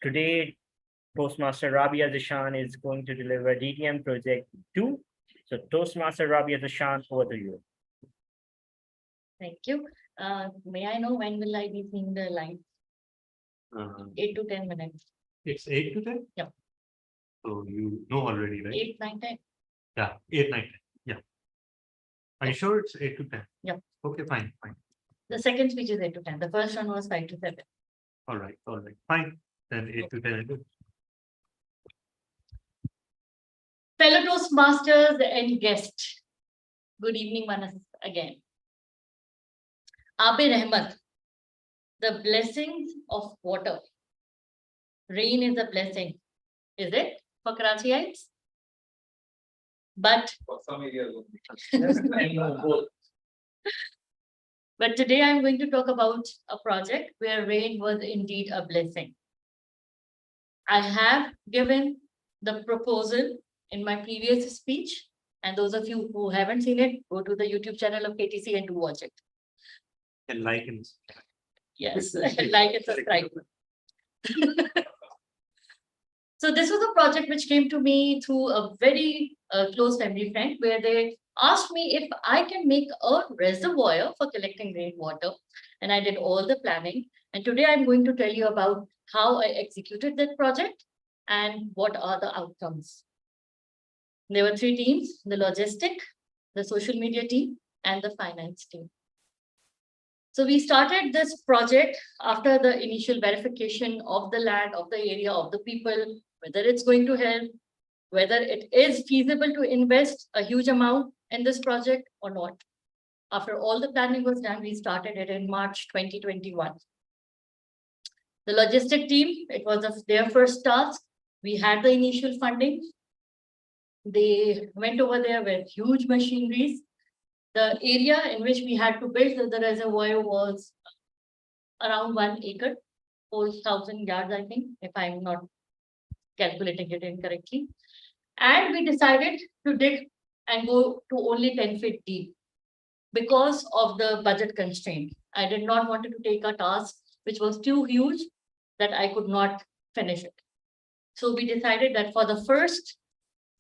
Speaker 6: Today, Toastmaster Rabia Zishan is going to deliver DDM Project 2. So Toastmaster Rabia Zishan, over to you.
Speaker 11: Thank you. May I know when will I be seeing the light? 8 to 10 minutes.
Speaker 1: It's 8 to 10?
Speaker 11: Yeah.
Speaker 1: So you know already, right?
Speaker 11: 8, 9, 10.
Speaker 1: Yeah, 8, 9, 10. Yeah. Are you sure it's 8 to 10?
Speaker 11: Yeah.
Speaker 1: Okay, fine.
Speaker 11: The second speech is 8 to 10. The first one was 5 to 7.
Speaker 1: All right, fine. Then 8 to 10 is good.
Speaker 11: Fellow Toastmasters and guests, good evening once again. Abe Rahmat, the blessings of water. Rain is a blessing, is it, for Karachiites? But
Speaker 14: For some areas.
Speaker 11: But today I'm going to talk about a project where rain was indeed a blessing. I have given the proposal in my previous speech, and those of you who haven't seen it, go to the YouTube channel of KTC and do watch it.
Speaker 1: And like and
Speaker 11: Yes, like and subscribe. So this was a project which came to me through a very close family friend, where they asked me if I can make a reservoir for collecting rainwater, and I did all the planning. And today I'm going to tell you about how I executed that project and what are the outcomes. There were 3 teams: the logistic, the social media team, and the finance team. So we started this project after the initial verification of the land, of the area, of the people, whether it's going to help, whether it is feasible to invest a huge amount in this project or not. After all the planning was done, we started it in March 2021. The logistic team, it was their first task. We had the initial funding. They went over there with huge machineries. The area in which we had to build the reservoir was around 1 acre, 4,000 yards, I think, if I'm not calculating it incorrectly. And we decided to dig and go to only 10 feet deep because of the budget constraint. I did not want to take a task which was too huge that I could not finish it. So we decided that for the first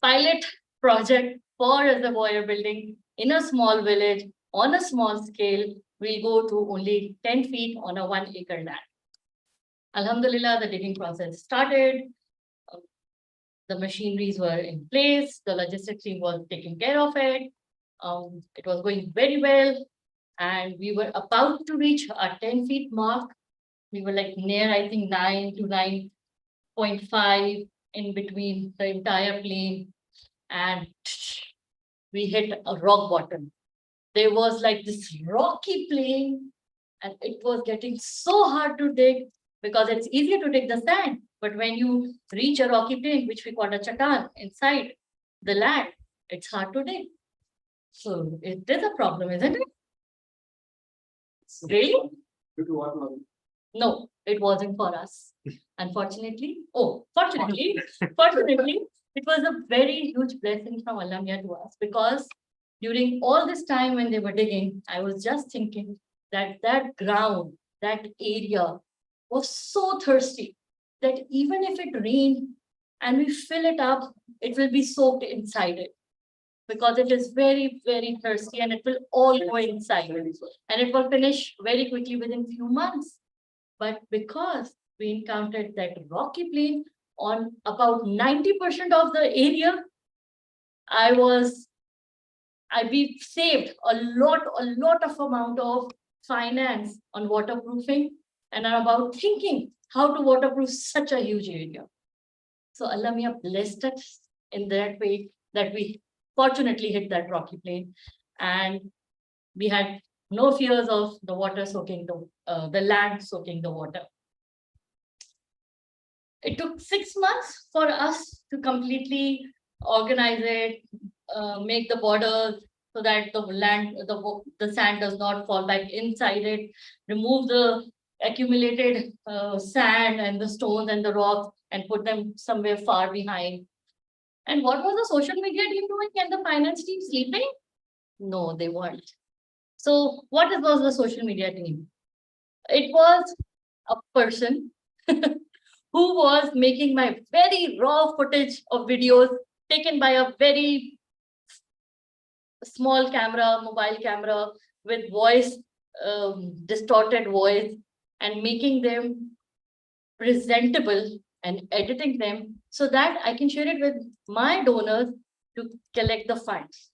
Speaker 11: pilot project for reservoir building in a small village on a small scale, we'll go to only 10 feet on a 1 acre land. Alhamdulillah, the digging process started. The machineries were in place. The logistics team was taking care of it. It was going very well. And we were about to reach our 10 feet mark. We were like near, I think, 9 to 9.5 0.5 in between the entire plane, and we hit a rock bottom. There was like this rocky plain, and it was getting so hard to dig because it's easier to dig the sand. But when you reach a rocky plain, which we call a chatan, inside the land, it's hard to dig. So it is a problem, isn't it? Really? No, it wasn't for us. Unfortunately. Oh, fortunately, it was a very huge blessing from Allah Mia to us, because during all this time when they were digging, I was just thinking that that ground, that area was so thirsty that even if it rained and we fill it up, it will be soaked inside it, because it is very, very thirsty and it will all go inside and it will finish very quickly within few months. But because we encountered that rocky plain on about 90% of the area, we saved a lot of amount of finance on waterproofing and about thinking how to waterproof such a huge area. So Allah Mia blessed us in that way that we fortunately hit that rocky plain, and we had no fears of the water soaking the land soaking the water. It took 6 months for us to completely organize it, make the borders so that the sand does not fall back inside it, remove the accumulated sand and the stones and the rocks and put them somewhere far behind. And what was the social media team doing and the finance team sleeping? No, they weren't. So what was the social media team? It was a person who was making my very raw footage of videos taken by a very small camera, mobile camera with voice, distorted voice, and making them presentable and editing them so that I can share it with my donors to collect the funds.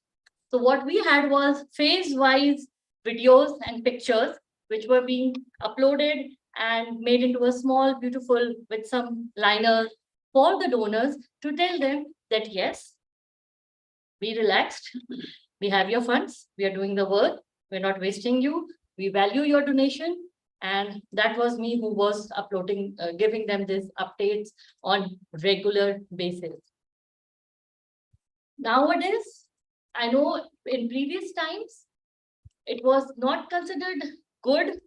Speaker 11: So what we had was phase-wise videos and pictures which were being uploaded and made into a small, beautiful, with some liners for the donors to tell them that yes, be relaxed, we have your funds, we are doing the work, we're not wasting you, we value your donation. And that was me who was uploading, giving them these updates on regular basis. Nowadays, I know in previous times, it was not considered good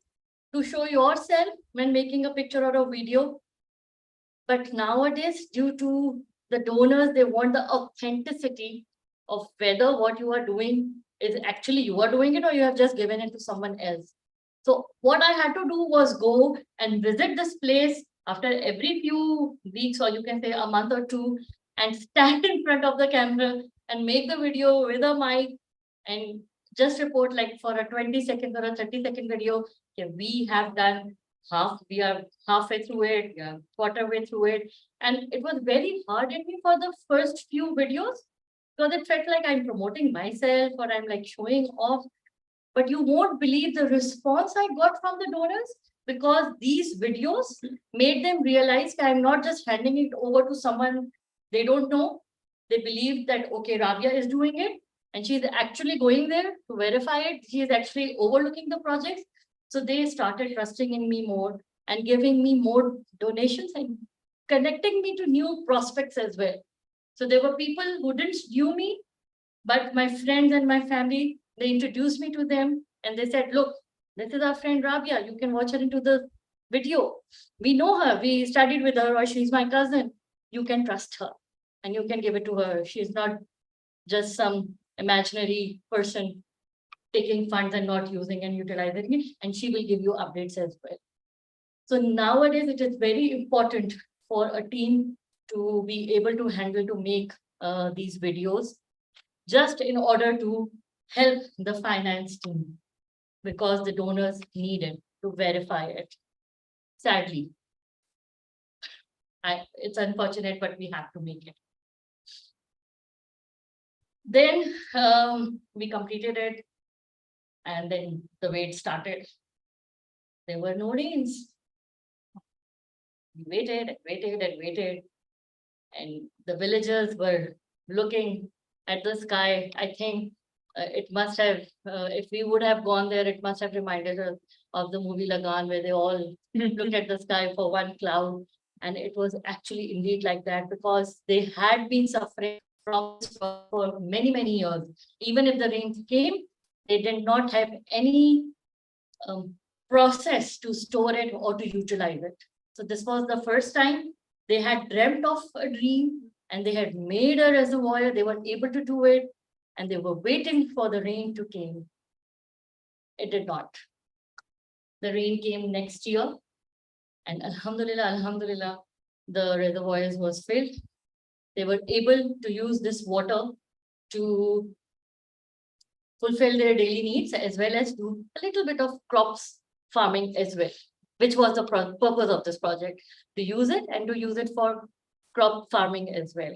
Speaker 11: to show yourself when making a picture or a video. But nowadays, due to the donors, they want the authenticity of whether what you are doing is actually you are doing it or you have just given it to someone else. So what I had to do was go and visit this place after every few weeks, or you can say a month or two, and stand in front of the camera and make the video with a mic and just report like for a 20-second or a 30-second video. Okay, we have done we are halfway through it, we are quarter way through it. And it was very hard at me for the first few videos because it felt like I'm promoting myself or I'm like showing off. But you won't believe the response I got from the donors, because these videos made them realize that I'm not just handing it over to someone they don't know. They believe that, okay, Rabia is doing it and she's actually going there to verify it. She is actually overlooking the projects. So they started trusting in me more and giving me more donations and connecting me to new prospects as well. So there were people who didn't knew me, but my friends and my family, they introduced me to them and they said, look, this is our friend Rabia. You can watch her into the video. We know her. We studied with her, or she's my cousin. You can trust her and you can give it to her. She's not just some imaginary person taking funds and not using and utilizing it. And she will give you updates as well. So nowadays, it is very important for a team to be able to handle, to make these videos, just in order to help the finance team, because the donors need it to verify it. Sadly, it's unfortunate, but we have to make it. Then we completed it, and then the wait started. There were no rains. We waited and waited and waited. And the villagers were looking at the sky. I think it must have, if we would have gone there, it must have reminded us of the movie Lagan, where they all looked at the sky for one cloud. And it was actually indeed like that, because they had been suffering from this for many, many years. Even if the rain came, they did not have any process to store it or to utilize it. So this was the first time they had dreamt of a dream and they had made a reservoir. They were able to do it and they were waiting for the rain to come. It did not. The rain came next year and Alhamdulillah, the reservoirs was filled. They were able to use this water to fulfill their daily needs as well as do a little bit of crops farming as well, which was the purpose of this project, to use it and to use it for crop farming as well.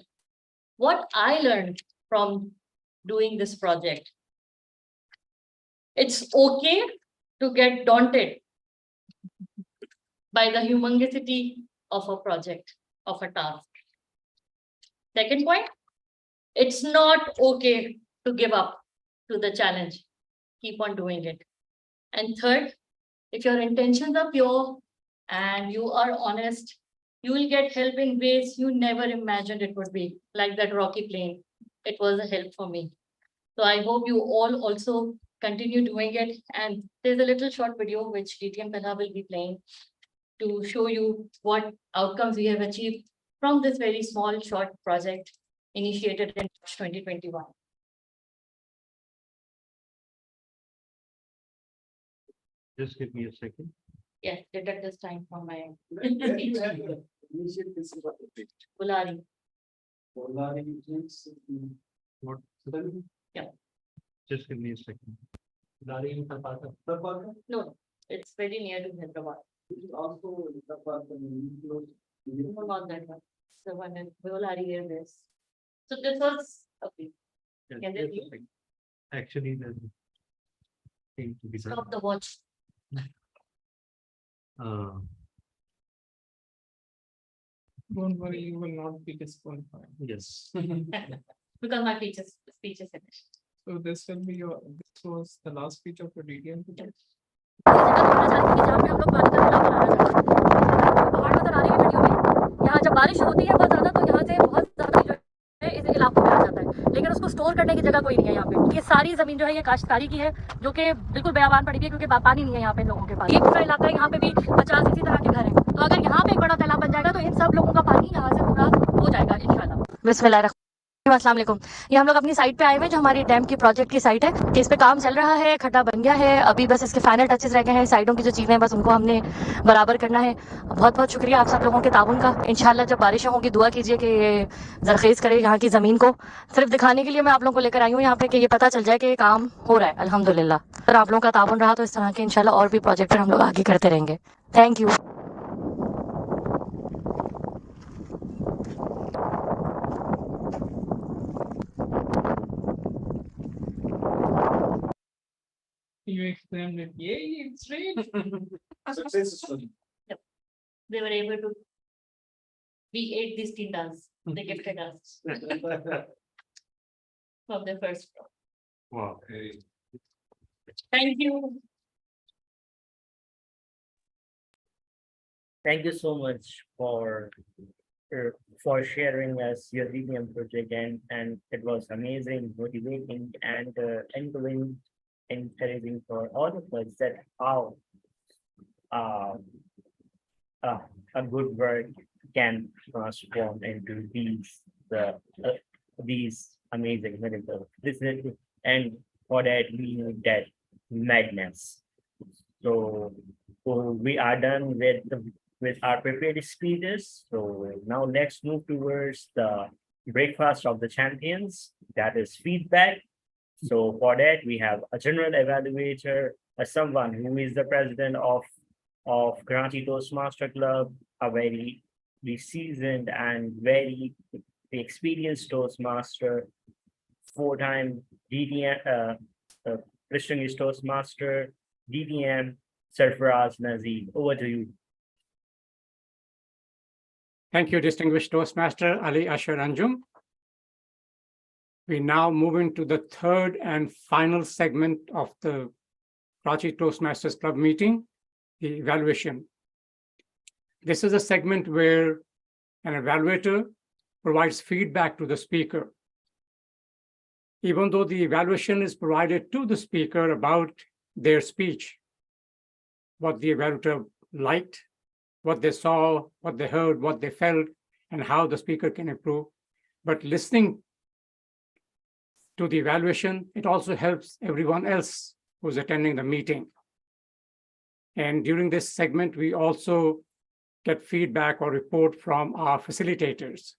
Speaker 11: What I learned from doing this project, it's okay to get daunted by the humongosity of a project, of a task. Second point, it's not okay to give up to the challenge. Keep on doing it. And third, if your intentions are pure and you are honest, you will get help in ways you never imagined it would be, like that rocky plane. It was a help for me. So I hope you all also continue doing it. And there's a little short video which DTM Kala will be playing to show you what outcomes we have achieved from this very small short project initiated in 2021.
Speaker 1: Just give me a second.
Speaker 11: Yes, deduct this time from my
Speaker 14: Where do you have the initial principle?
Speaker 11: Bulari.
Speaker 1: What?
Speaker 11: Yeah.
Speaker 1: Just give me a second.
Speaker 11: No, it's very near to Hyderabad.
Speaker 14: Also,
Speaker 11: No, not that one. The one in Bulari near this. So this was, okay.
Speaker 1: Yes,
Speaker 11: Can
Speaker 1: just
Speaker 11: they
Speaker 1: a second. Actually, there's a thing to be done.
Speaker 11: stop the watch?
Speaker 5: Don't worry, you will not be disqualified.
Speaker 1: Yes.
Speaker 11: Because my speech is finished.
Speaker 5: So this will be your, this was the last speech of your DDM today.
Speaker 11: यहाँ जब बारिश होती है बहुत ज्यादा, तो यहाँ से बहुत ज्यादा जो है इस इलाकों में आ जाता है, लेकिन उसको स्टोर करने की जगह कोई नहीं है यहाँ पे। ये सारी जमीन जो है ये काश्तकारी की है, जो कि बिल्कुल बयाबान पड़ी हुई है, क्योंकि पानी नहीं है यहाँ पे लोगों के पास। ये पूरा इलाका है, यहाँ पे भी 50 इसी तरह के घर हैं। तो अगर यहाँ पे एक बड़ा तालाब बन जाएगा तो इन सब लोगों का पानी यहाँ से पूरा हो जाएगा इंशाल्लाह। बिस्मिल्लाह। अस्सलाम वालेकुम। ये हम लोग अपनी साइट पे आए हुए, जो हमारी डैम की प्रोजेक्ट की साइट है। इस पे काम चल रहा है, खड्डा बन गया है, अभी बस इसके फाइनल टचेस रह गए हैं। साइडों की जो चीजें हैं बस उनको हमने बराबर करना है। बहुत बहुत शुक्रिया आप सब लोगों के ताउन का। इंशाल्लाह जब बारिशें होंगी दुआ कीजिए कि ये जरखेज करे यहाँ की जमीन को। सिर्फ दिखाने के लिए मैं आप लोगों को लेकर आई हूँ यहाँ पे कि ये पता चल जाए कि ये काम हो रहा है अल्हम्दुलिल्लाह। अगर आप लोगों का ताउन रहा तो इस तरह के इंशाल्लाह और भी प्रोजेक्ट हम लोग आगे करते रहेंगे। Thank you.
Speaker 5: You explained it. Yay, it's raining.
Speaker 14: Success story.
Speaker 11: They were able to, we ate these tindas, they gifted us from the first crop.
Speaker 1: Wow.
Speaker 11: Thank you.
Speaker 6: Thank you so much for sharing us your DTM project, and it was amazing, motivating, and encouraging for all of us that how a good work can transform into these amazing miracles. And for that we need that madness. So we are done with our prepared speeches. So now let's move towards the breakfast of the champions, that is feedback. So for that, we have a general evaluator, someone who is the president of Karachi Toastmaster Club, a very seasoned and very experienced Toastmaster, 4-time DTM, distinguished Toastmaster, DTM, Sarfaraz Nazir. Over to you.
Speaker 3: Thank you, distinguished Toastmaster Ali Ashar Anjum. We now move into the third and final segment of the Karachi Toastmasters Club meeting, the evaluation. This is a segment where an evaluator provides feedback to the speaker. Even though the evaluation is provided to the speaker about their speech, what the evaluator liked, what they saw, what they heard, what they felt, and how the speaker can improve. But listening to the evaluation, it also helps everyone else who's attending the meeting. And during this segment, we also get feedback or report from our facilitators.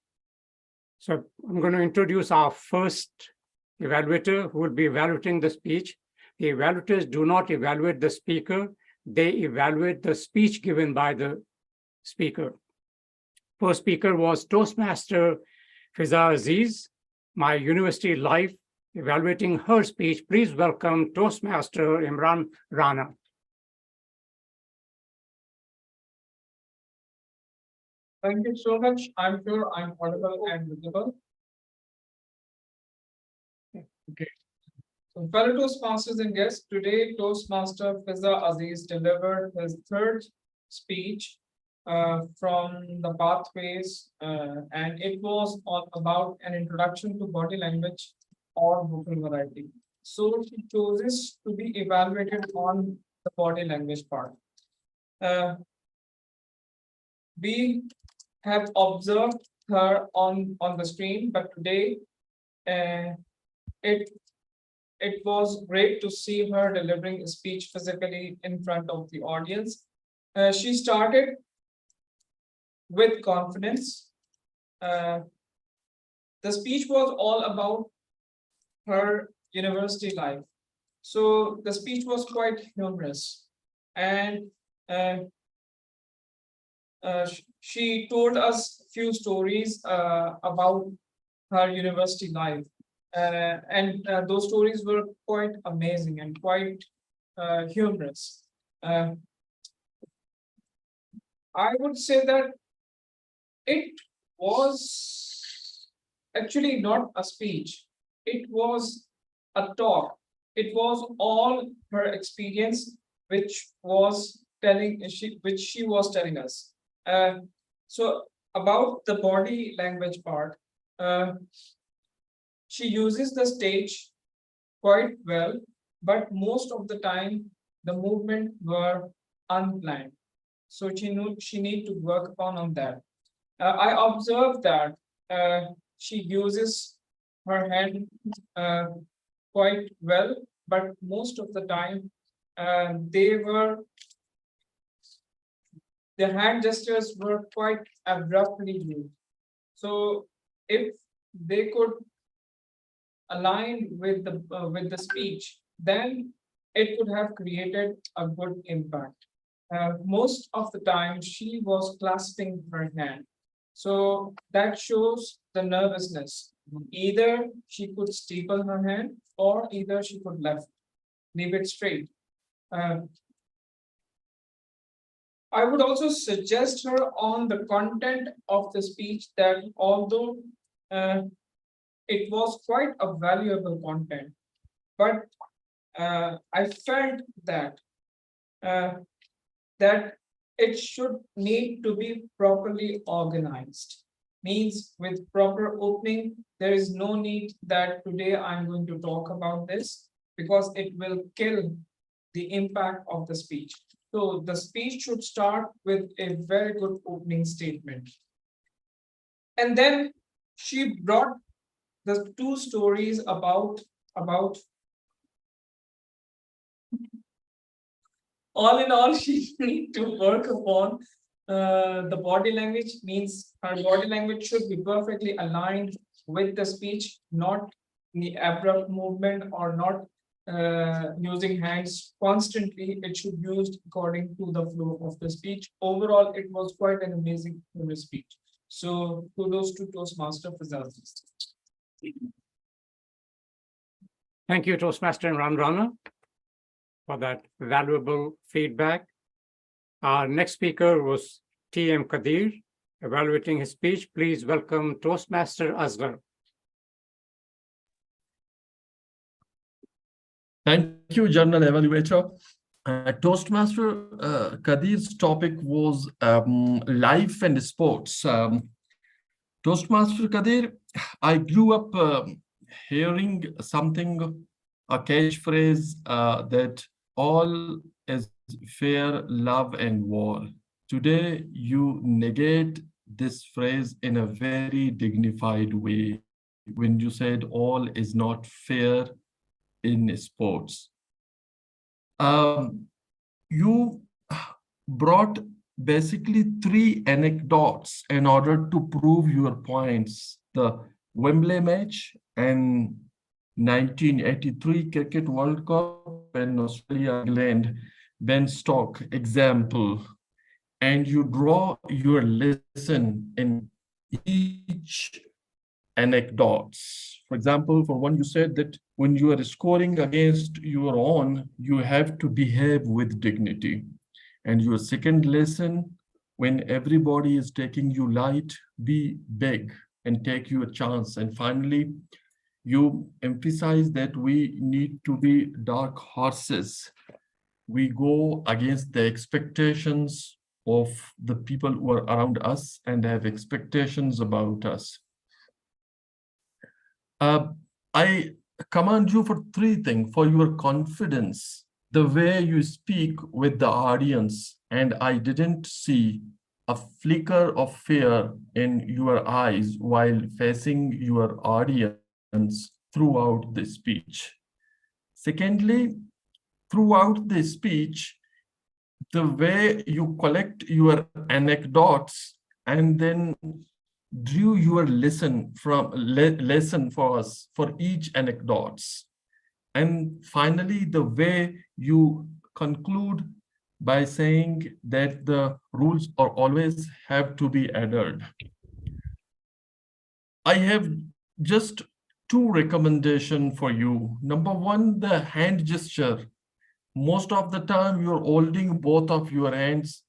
Speaker 3: So I'm going to introduce our first evaluator who will be evaluating the speech. The evaluators do not evaluate the speaker, they evaluate the speech given by the speaker. First speaker was Toastmaster Fiza Aziz, my university life, evaluating her speech. Please welcome Toastmaster Imran Rana.
Speaker 5: Thank you so much. I'm sure I'm audible and visible. Okay. So fellow Toastmasters and guests, today Toastmaster Fiza Aziz delivered his third speech from the pathways, and it was about an introduction to body language or vocal variety. So she chooses to be evaluated on the body language part. We have observed her on the screen, but today it was great to see her delivering a speech physically in front of the audience. She started with confidence. The speech was all about her university life. So the speech was quite humorous, and she told us a few stories about her university life. And those stories were quite amazing and quite humorous. I would say that it was actually not a speech. It was a talk. It was all her experience, which she was telling us. So about the body language part, she uses the stage quite well, but most of the time the movement were unplanned. So she need to work upon on that. I observed that she uses her hand quite well, but most of the time the hand gestures were quite abruptly used. So if they could align with the speech, then it could have created a good impact. Most of the time she was clasping her hand, so that shows the nervousness. Either she could steeple her hand, or either she could leave it straight. I would also suggest her on the content of the speech, that although it was quite a valuable content, but I felt that that it should need to be properly organized. Means with proper opening, there is no need that today I'm going to talk about this, because it will kill the impact of the speech. So the speech should start with a very good opening statement. And then she brought the two stories about all in all, she need to work upon the body language. Means her body language should be perfectly aligned with the speech, not the abrupt movement, or not using hands constantly. It should be used according to the flow of the speech. Overall, it was quite an amazing speech. So kudos to Toastmaster Fiza Aziz.
Speaker 3: Thank you, Toastmaster Imran Rana, for that valuable feedback. Our next speaker was T.M. Kadir, Evaluating his speech, please welcome Toastmaster Asghar.
Speaker 10: Thank you, General Evaluator. Toastmaster Kadir's topic was life and sports. Toastmaster Kadir, I grew up hearing something, a catchphrase that all is fair, love, and war. Today, you negate this phrase in a very dignified way when you said all is not fair in sports. You brought basically 3 anecdotes in order to prove your points. The Wembley match and 1983 Cricket World Cup and Australia England Ben Stock example. And you draw your lesson in each anecdotes. For example, for one, you said that when you are scoring against your own, you have to behave with dignity. And your second lesson, when everybody is taking you light, be big and take your chance. And finally, you emphasize that we need to be dark horses. We go against the expectations of the people who are around us and have expectations about us. I commend you for 3 things: for your confidence, the way you speak with the audience, and I didn't see a flicker of fear in your eyes while facing your audience throughout the speech. Secondly, throughout the speech, the way you collect your anecdotes and then drew your lesson for us for each anecdotes. And finally, the way you conclude by saying that the rules are always have to be adhered. I have just 2 recommendations for you. Number 1, the hand gesture. Most of the time you're holding both of your hands,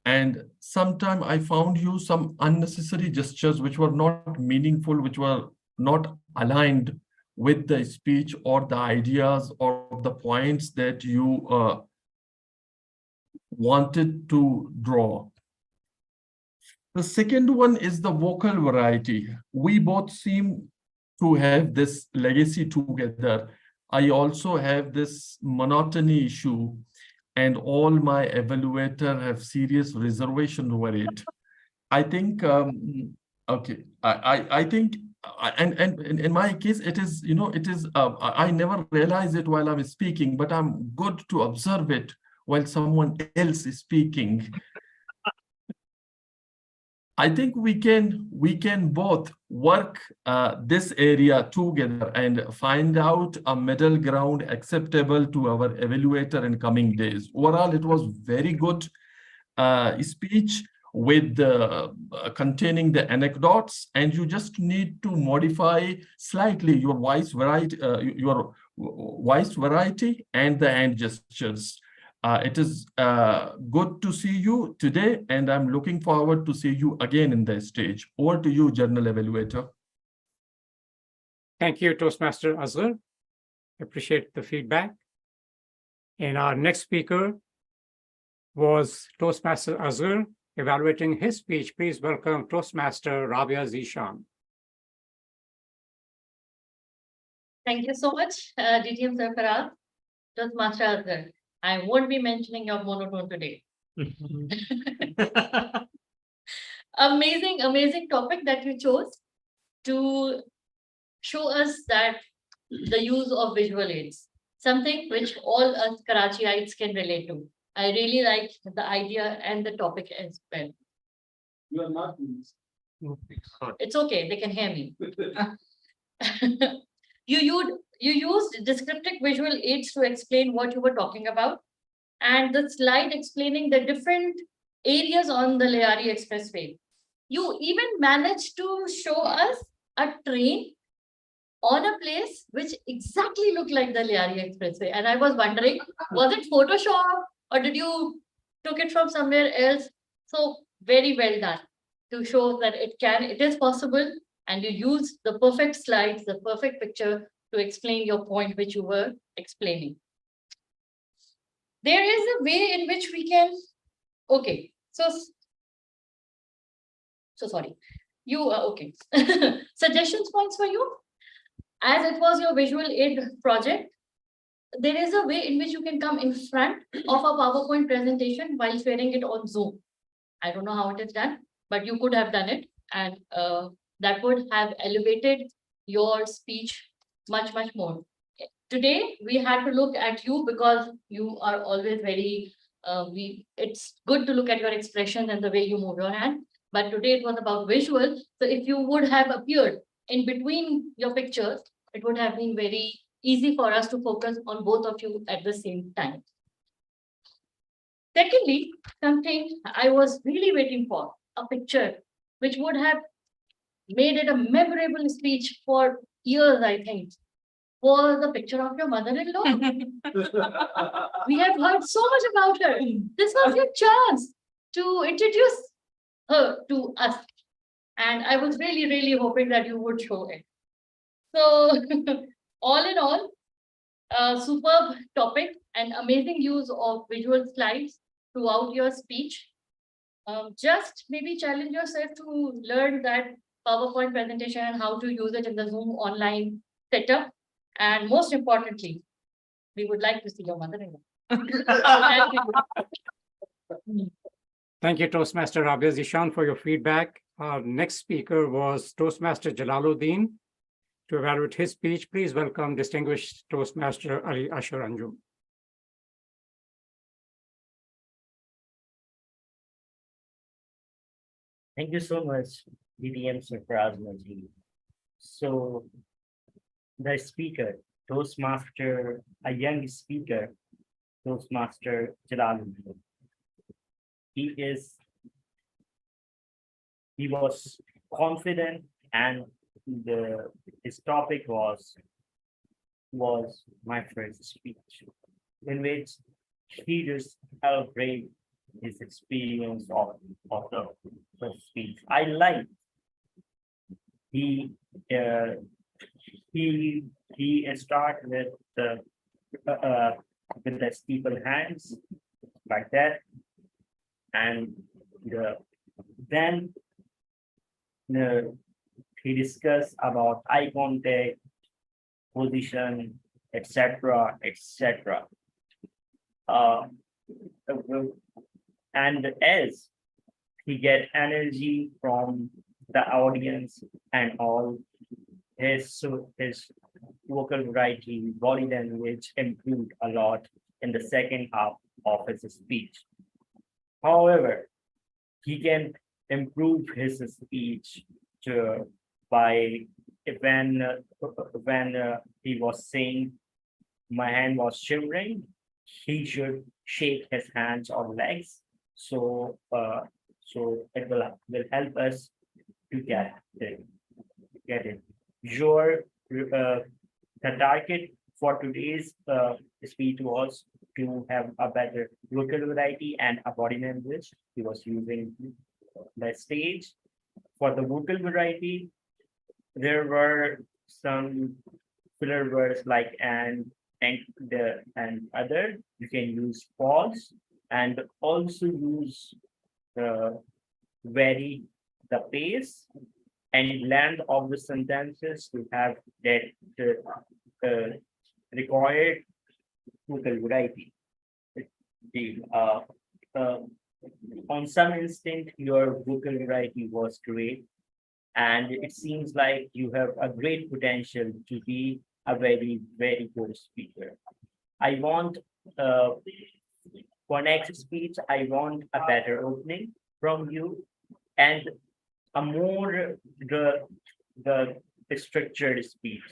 Speaker 10: and sometimes I found you some unnecessary gestures which were not meaningful, which were not aligned with the speech or the ideas or the points that you wanted to draw. The second one is the vocal variety. We both seem to have this legacy together. I also have this monotony issue, and all my evaluators have serious reservation over it. I think, okay, I think, and in my case, it is, you know, it is, I never realize it while I'm speaking, but I'm good to observe it while someone else is speaking. I think we can both work this area together and find out a middle ground acceptable to our evaluator in coming days. Overall, it was very good speech with containing the anecdotes, and you just need to modify slightly your voice variety, and the hand gestures. It is good to see you today, and I'm looking forward to see you again in the stage. Over to you, General Evaluator.
Speaker 3: Thank you, Toastmaster Asghar. Appreciate the feedback. And our next speaker was Toastmaster Asghar. Evaluating his speech, please welcome Toastmaster Rabia Zishan.
Speaker 11: Thank you so much, DTM Sarfaraz, Toastmaster Asghar. I won't be mentioning your monotone today. Amazing topic that you chose to show us that the use of visual aids, something which all us Karachiites can relate to. I really like the idea and the topic as well.
Speaker 14: You are not.
Speaker 11: It's okay, they can hear me. You used descriptive visual aids to explain what you were talking about, and the slide explaining the different areas on the Lyari Expressway. You even managed to show us a train on a place which exactly looked like the Lyari Expressway. And I was wondering, was it Photoshop or did you took it from somewhere else? So very well done. to show that it is possible, and you use the perfect slides, the perfect picture to explain your point which you were explaining. There is a way in which we can, okay, so sorry, you, okay. Suggestions points for you? As it was your visual aid project, there is a way in which you can come in front of a PowerPoint presentation while sharing it on Zoom. I don't know how it is done, but you could have done it, and that would have elevated your speech much, much more. Today, we had to look at you because you are always very, it's good to look at your expression and the way you move your hand. But today it was about visual. So if you would have appeared in between your pictures, it would have been very easy for us to focus on both of you at the same time. Secondly, something I was really waiting for, a picture which would have made it a memorable speech for years, I think, was the picture of your mother-in-law. We have heard so much about her. This was your chance to introduce her to us. And I was really, really hoping that you would show it. So all in all, a superb topic and amazing use of visual slides throughout your speech. Just maybe challenge yourself to learn that PowerPoint presentation and how to use it in the Zoom online setup. And most importantly, we would like to see your mother-in-law.
Speaker 3: Thank you, Toastmaster Rabia Zishan, for your feedback. Our next speaker was Toastmaster Jalaluddin. To evaluate his speech, please welcome distinguished Toastmaster Ali Ashar Anjum.
Speaker 6: Thank you so much, DDM Surprise Maji. So, the speaker, Toastmaster, a young speaker, Toastmaster Jalaluddin. He was confident, and his topic was my first speech, in which he just elaborated his experience of the first speech. I like he started with the steeple hands like that, and then he discussed about eye contact, position, etc., etc. And as he get energy from the audience and all, his vocal variety, body language improved a lot in the second half of his speech. However, he can improve his speech by when he was saying my hand was shivering, he should shake his hands or legs. So it will help us to get it. The target for today's speech was to have a better vocal variety and a body language. He was using the stage. For the vocal variety, there were some filler words like and other. You can use pause and also use vary the pace and length of the sentences to have that required vocal variety. On some instant, your vocal variety was great, and it seems like you have a great potential to be a very, very good speaker. I want for next speech, I want a better opening from you and a more the structured speech.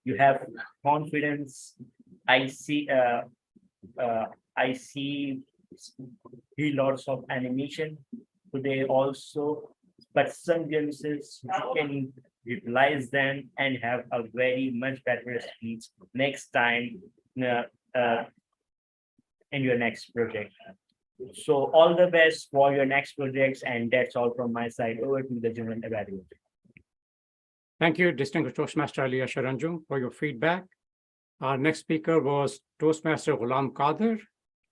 Speaker 6: You have confidence. I see lots of animation today also, but some glimpses you can utilize them and have a very much better speech next time in your next project. So all the best for your next projects, and that's all from my side. Over to the general evaluator.
Speaker 3: Thank you, distinguished Toastmaster Ali Asharanjung, for your feedback. Our next speaker was Toastmaster Ghulam Qadir,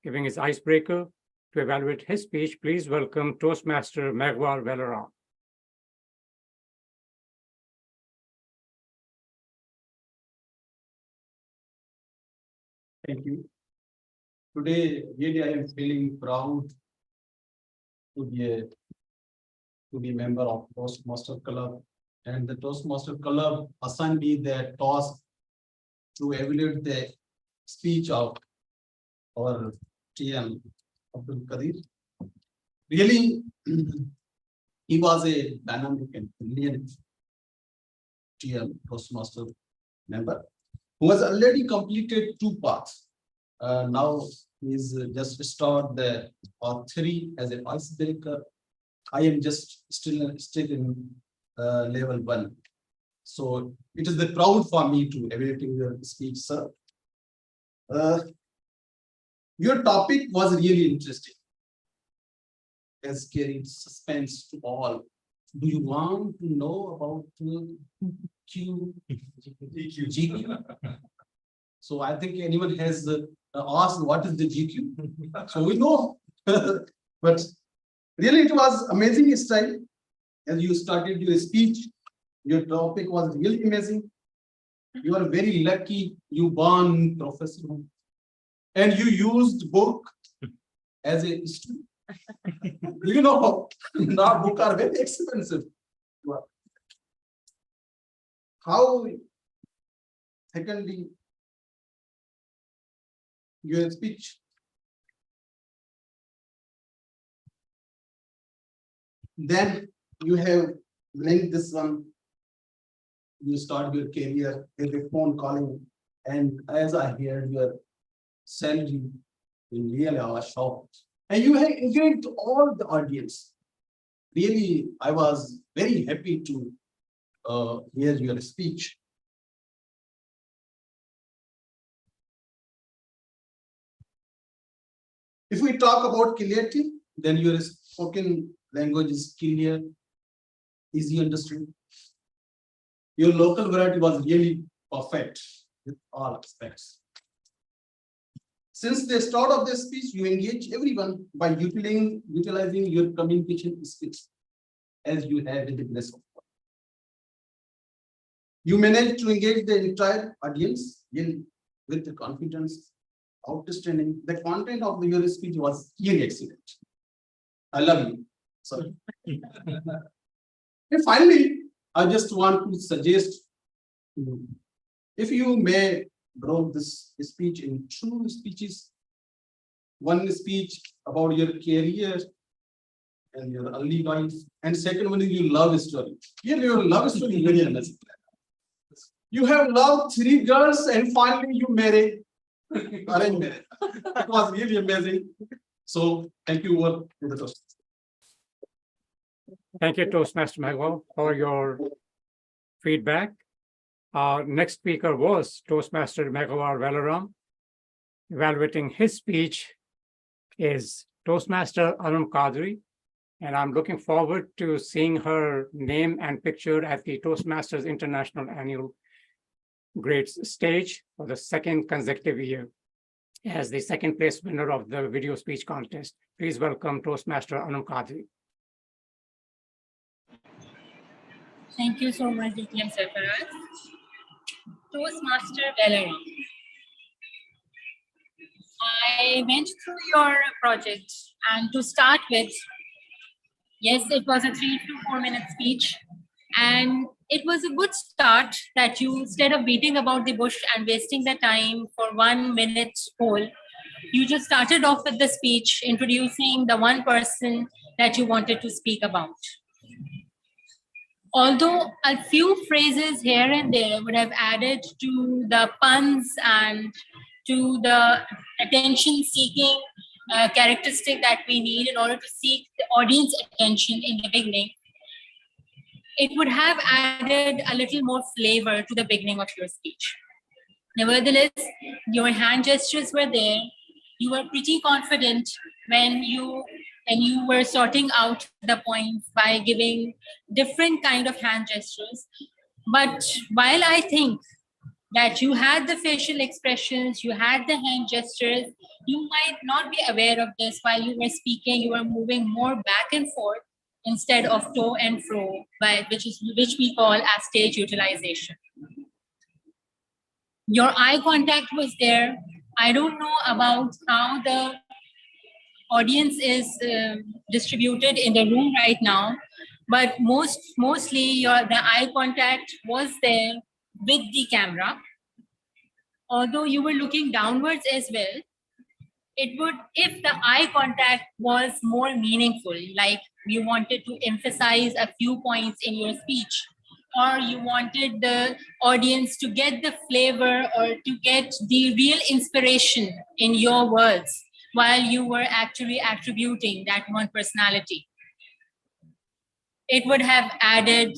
Speaker 3: giving his icebreaker. To evaluate his speech, please welcome Toastmaster Megwar Velaram.
Speaker 14: Thank you. Today, really, I am feeling proud to be a member of Toastmaster Club, and the Toastmaster Club assigned me the task to evaluate the speech of our TL Abdul Qadir. Really, he was a dynamic and brilliant TL Toastmaster member who has already completed 2 parts. Now he's just start the part 3 as a icebreaker. I am just still in level 1. So it is the proud for me to evaluating your speech, sir. Your topic was really interesting. Has carried suspense to all. Do you want to know about GQ? So I think anyone has asked what is the GQ. So we know, but really it was amazing style. As you started your speech, your topic was really amazing. You are very lucky you born professor, and you used book as a student. You know, now books are very expensive. How, secondly, your speech. Then you have linked this one. You start your career with a phone calling, and as I heard your salary, in really I was shocked. And you have engaged all the audience. Really, I was very happy to hear your speech. If we talk about clarity, then your spoken language is clear, easy understood. Your local variety was really perfect with all aspects. Since the start of the speech, you engage everyone by utilizing your communication skills as you have in the grace of God. You managed to engage the entire audience with the confidence, outstanding. The content of your speech was really excellent. I love you. Sorry. And finally, I just want to suggest, if you may broke this speech in 2 speeches. One speech about your career and your early life, and second one is your love story. Here your love story is very amazing. You have loved 3 girls and finally you married. Arranged marriage. It was really amazing. So thank you all for the toast.
Speaker 3: Thank you, Toastmaster Megwal, for your feedback. Our next speaker was Toastmaster Megawar Velaram. Evaluating his speech is Toastmaster Anum Qadri, and I'm looking forward to seeing her name and picture at the Toastmasters International Annual Grades stage for the 2nd consecutive year as the 2nd place winner of the video speech contest. Please welcome Toastmaster Anum Qadri.
Speaker 13: Thank you so much, DTM Sarfaraz. Toastmaster Velaram. I went through your project, and to start with, yes, it was a 3 to 4 minute speech, and it was a good start that you, instead of beating about the bush and wasting the time for 1 minute poll, you just started off with the speech introducing the one person that you wanted to speak about. Although a few phrases here and there would have added to the puns and to the attention-seeking characteristic that we need in order to seek the audience attention in the beginning, it would have added a little more flavor to the beginning of your speech. Nevertheless, your hand gestures were there. you were pretty confident when you were sorting out the points by giving different kind of hand gestures. But while I think that you had the facial expressions, you had the hand gestures, you might not be aware of this while you were speaking. You were moving more back and forth instead of to and fro, which we call as stage utilization. Your eye contact was there. I don't know about how the audience is distributed in the room right now, but mostly the eye contact was there with the camera. Although you were looking downwards as well, it would, if the eye contact was more meaningful, like you wanted to emphasize a few points in your speech, or you wanted the audience to get the flavor or to get the real inspiration in your words while you were actually attributing that one personality, it would have added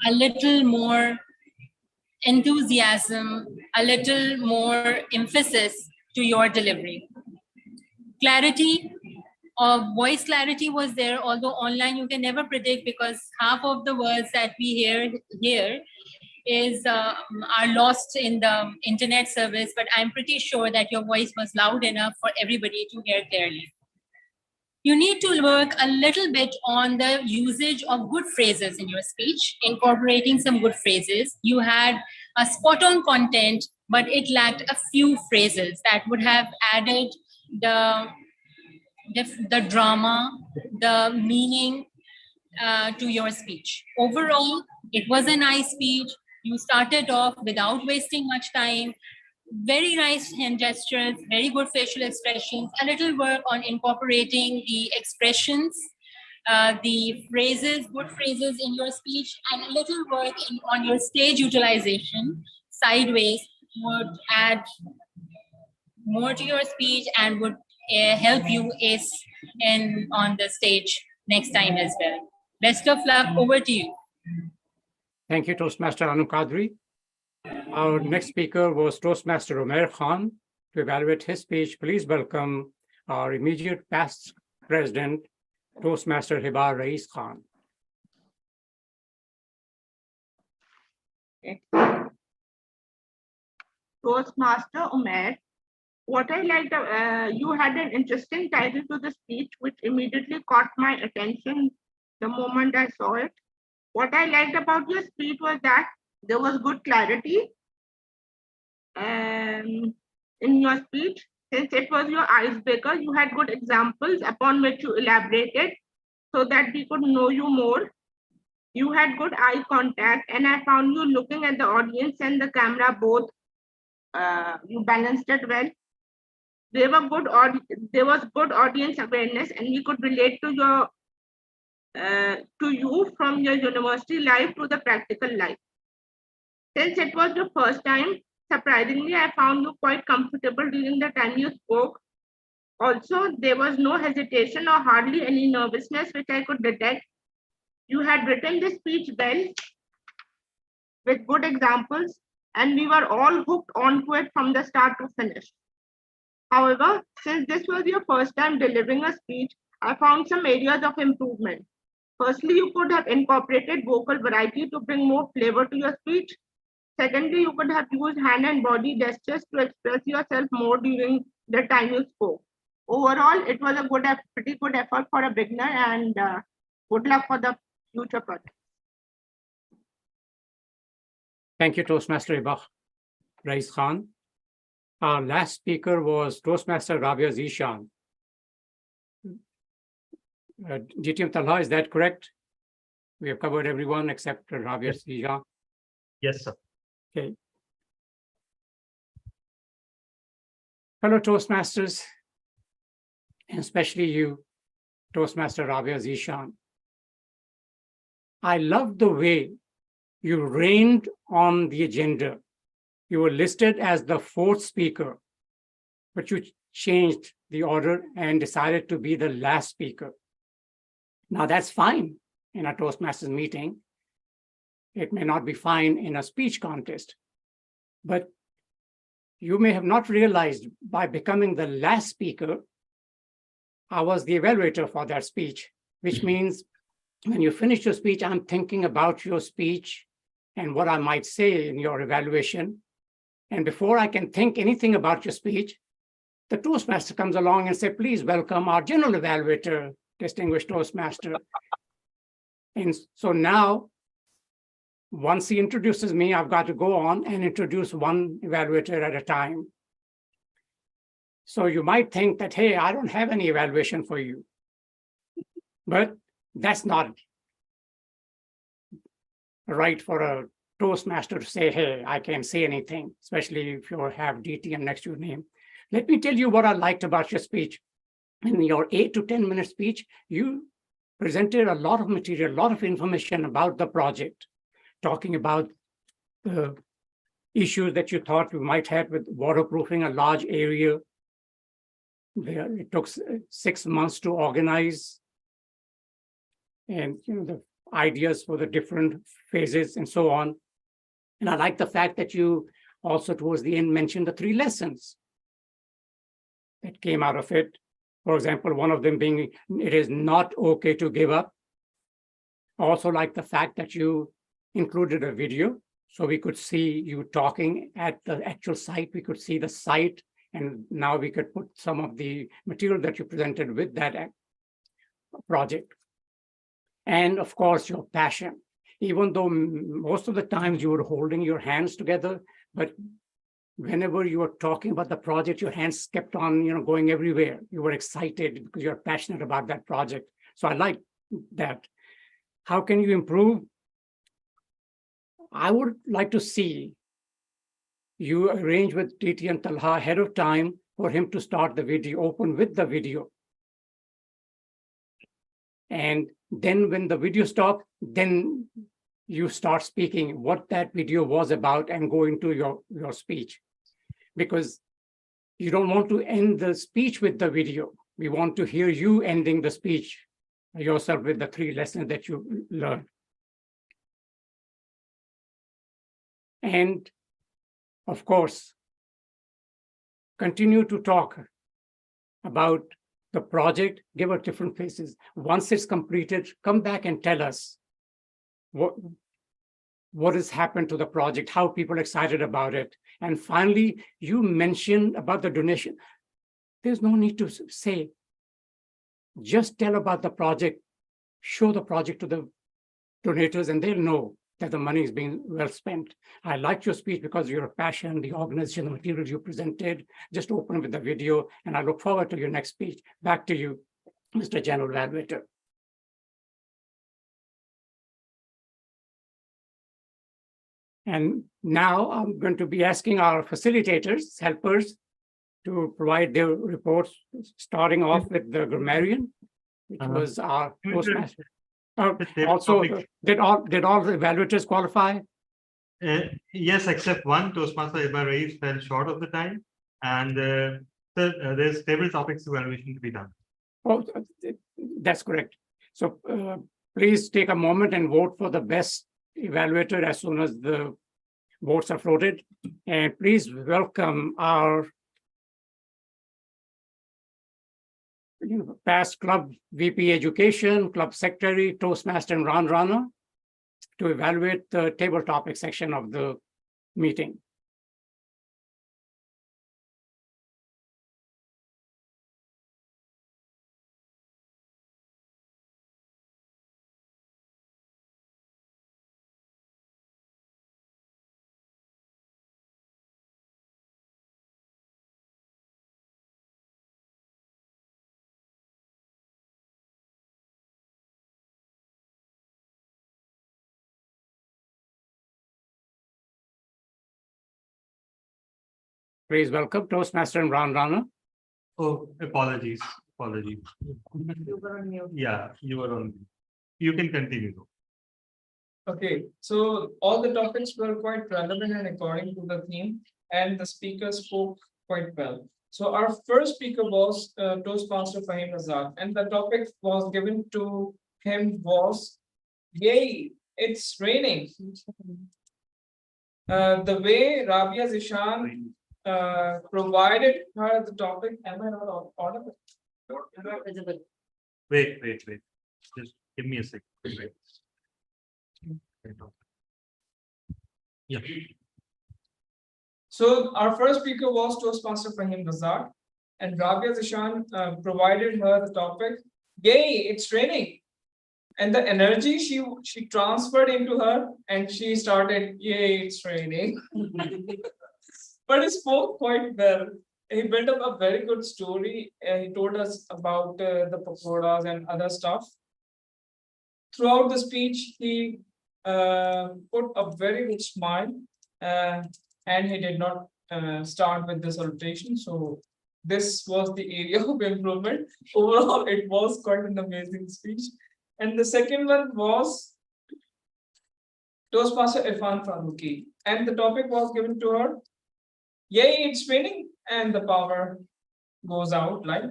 Speaker 13: a little more enthusiasm, a little more emphasis to your delivery. Clarity of voice clarity was there, although online you can never predict because half of the words that we hear here are lost in the internet service, but I'm pretty sure that your voice was loud enough for everybody to hear clearly. You need to work a little bit on the usage of good phrases in your speech, incorporating some good phrases. You had a spot-on content, but it lacked a few phrases that would have added the drama, the meaning to your speech. Overall, it was a nice speech. You started off without wasting much time. Very nice hand gestures, very good facial expressions, a little work on incorporating the expressions, the phrases, good phrases in your speech, and a little work on your stage utilization sideways would add more to your speech and would help you ace on the stage next time as well. Best of luck. Over to you.
Speaker 3: Thank you, Toastmaster Anu Qadri. Our next speaker was Toastmaster Umair Khan. To evaluate his speech, please welcome our immediate past president, Toastmaster Hibar Rais Khan.
Speaker 7: Toastmaster Umair, what I liked, you had an interesting title to the speech, which immediately caught my attention the moment I saw it. What I liked about your speech was that there was good clarity in your speech. Since it was your icebreaker, you had good examples upon which you elaborated so that we could know you more. You had good eye contact, and I found you looking at the audience and the camera both. You balanced it well. There was good audience awareness, and we could relate to you from your university life to the practical life. Since it was your first time, surprisingly, I found you quite comfortable during the time you spoke. Also, there was no hesitation or hardly any nervousness which I could detect. You had written the speech well with good examples, and we were all hooked onto it from the start to finish. However, since this was your first time delivering a speech, I found some areas of improvement. Firstly, you could have incorporated vocal variety to bring more flavor to your speech. Secondly, you could have used hand and body gestures to express yourself more during the time you spoke. Overall, it was a pretty good effort for a beginner, and good luck for the future project.
Speaker 3: Thank you, Toastmaster Hibar Rais Khan. Our last speaker was Toastmaster Rabia Zishan. GTM Talha, is that correct? We have covered everyone except Rabia Zishan.
Speaker 6: Yes, sir.
Speaker 3: Okay. Fellow Toastmasters, and especially you, Toastmaster Rabia Zishan, I love the way you reigned on the agenda. You were listed as the fourth speaker, but you changed the order and decided to be the last speaker. Now that's fine in a Toastmasters meeting. It may not be fine in a speech contest, but you may have not realized by becoming the last speaker, I was the evaluator for that speech, which means when you finish your speech, I'm thinking about your speech and what I might say in your evaluation. And before I can think anything about your speech, the Toastmaster comes along and says, please welcome our general evaluator, distinguished Toastmaster. And so now, once he introduces me, I've got to go on and introduce one evaluator at a time. So you might think that, hey, I don't have any evaluation for you. But that's not right for a Toastmaster to say, hey, I can't say anything, especially if you have DTM next to your name. Let me tell you what I liked about your speech. In your 8 to 10 minute speech, you presented a lot of material, a lot of information about the project, talking about the issues that you thought you might have with waterproofing a large area. It took 6 months to organize, and the ideas for the different phases and so on. And I like the fact that you also towards the end mentioned the 3 lessons that came out of it. For example, one of them being, it is not okay to give up. I also like the fact that you included a video so we could see you talking at the actual site. We could see the site, and now we could put some of the material that you presented with that project. And of course, your passion. Even though most of the times you were holding your hands together, but whenever you were talking about the project, your hands kept on, going everywhere. You were excited because you're passionate about that project. So I like that. How can you improve? I would like to see you arrange with DT and Talha ahead of time for him to start the video, open with the video. And then when the video stops, then you start speaking what that video was about and go into your speech. Because you don't want to end the speech with the video. We want to hear you ending the speech yourself with the 3 lessons that you learned. And of course, continue to talk about the project, give us different phases. Once it's completed, come back and tell us what has happened to the project, how people are excited about it. And finally, you mentioned about the donation. There's no need to say, just tell about the project, show the project to the donators, and they'll know that the money is being well spent. I liked your speech because of your passion, the organization, the materials you presented. Just open with the video, and I look forward to your next speech. Back to you, Mr. General Evaluator. And now I'm going to be asking our facilitators, helpers, to provide their reports, starting off with the grammarian, which was our Toastmaster. Also, did all the evaluators qualify?
Speaker 1: Yes, except one Toastmaster evaluator fell short of the time, and there's table topics evaluation to be done.
Speaker 3: Oh, that's correct. So please take a moment and vote for the best evaluator as soon as the votes are floated. And please welcome our past club VP Education, Club Secretary, Toastmaster and Round Runner to evaluate the table topic section of the meeting. Please welcome Toastmaster and Round Runner.
Speaker 1: Oh, apologies. Yeah, you were on. You can continue.
Speaker 5: Okay, so all the topics were quite relevant and according to the theme, and the speaker spoke quite well. So our first speaker was Toastmaster Fahim Razak, and the topic was given to him was, yay, it's raining. The way Rabia Zishan provided her the topic. Am I not audible?
Speaker 1: Wait. Just give me a second. Wait. Yeah.
Speaker 5: So our first speaker was Toastmaster Fahim Razak, and Rabia Zishan provided her the topic. Yay, it's raining. And the energy she transferred into her, and she started, yay, it's raining. But he spoke quite well. He built up a very good story. He told us about the pakoras and other stuff. Throughout the speech, he put a very good smile, and he did not start with the salutation. So this was the area of improvement. Overall, it was quite an amazing speech. And the second one was Toastmaster Irfan Farooqi. And the topic was given to her. Yay, it's raining, and the power goes out, like.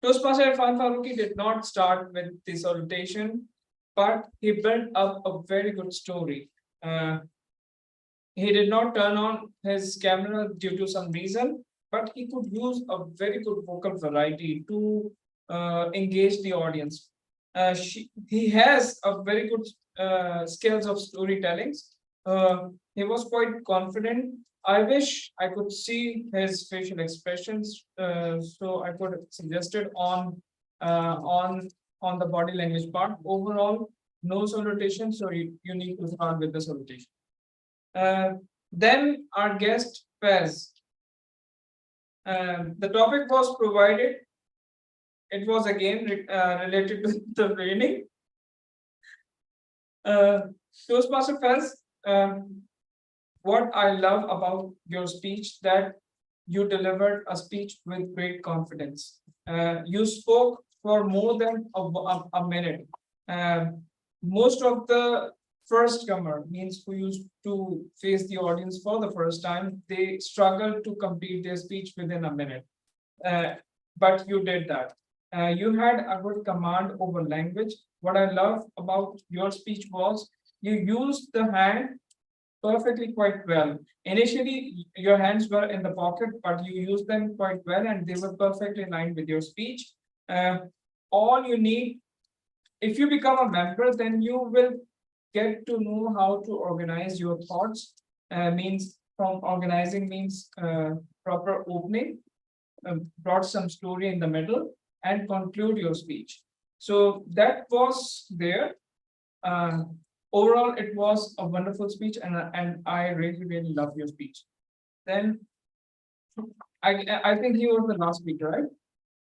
Speaker 5: Toastmaster Irfan Farooqi did not start with the salutation, but he built up a very good story. He did not turn on his camera due to some reason, but he could use a very good vocal variety to engage the audience. He has a very good skills of storytelling. He was quite confident. I wish I could see his facial expressions, so I could have suggested on the body language part. Overall, no salutation, so you need to start with the salutation. Then our guest Fez. The topic was provided. It was again related to the raining. Toastmaster Fez, what I love about your speech, that you delivered a speech with great confidence. You spoke for more than a minute. Most of the first comer, means who used to face the audience for the first time, they struggle to complete their speech within a minute. But you did that. You had a good command over language. What I love about your speech was you used the hand perfectly quite well. Initially, your hands were in the pocket, but you used them quite well, and they were perfectly in line with your speech. All you need, if you become a member, then you will get to know how to organize your thoughts. Means from organizing means proper opening, brought some story in the middle, and conclude your speech. So that was there. Overall, it was a wonderful speech, and I really love your speech. Then I think he was the last speaker, right?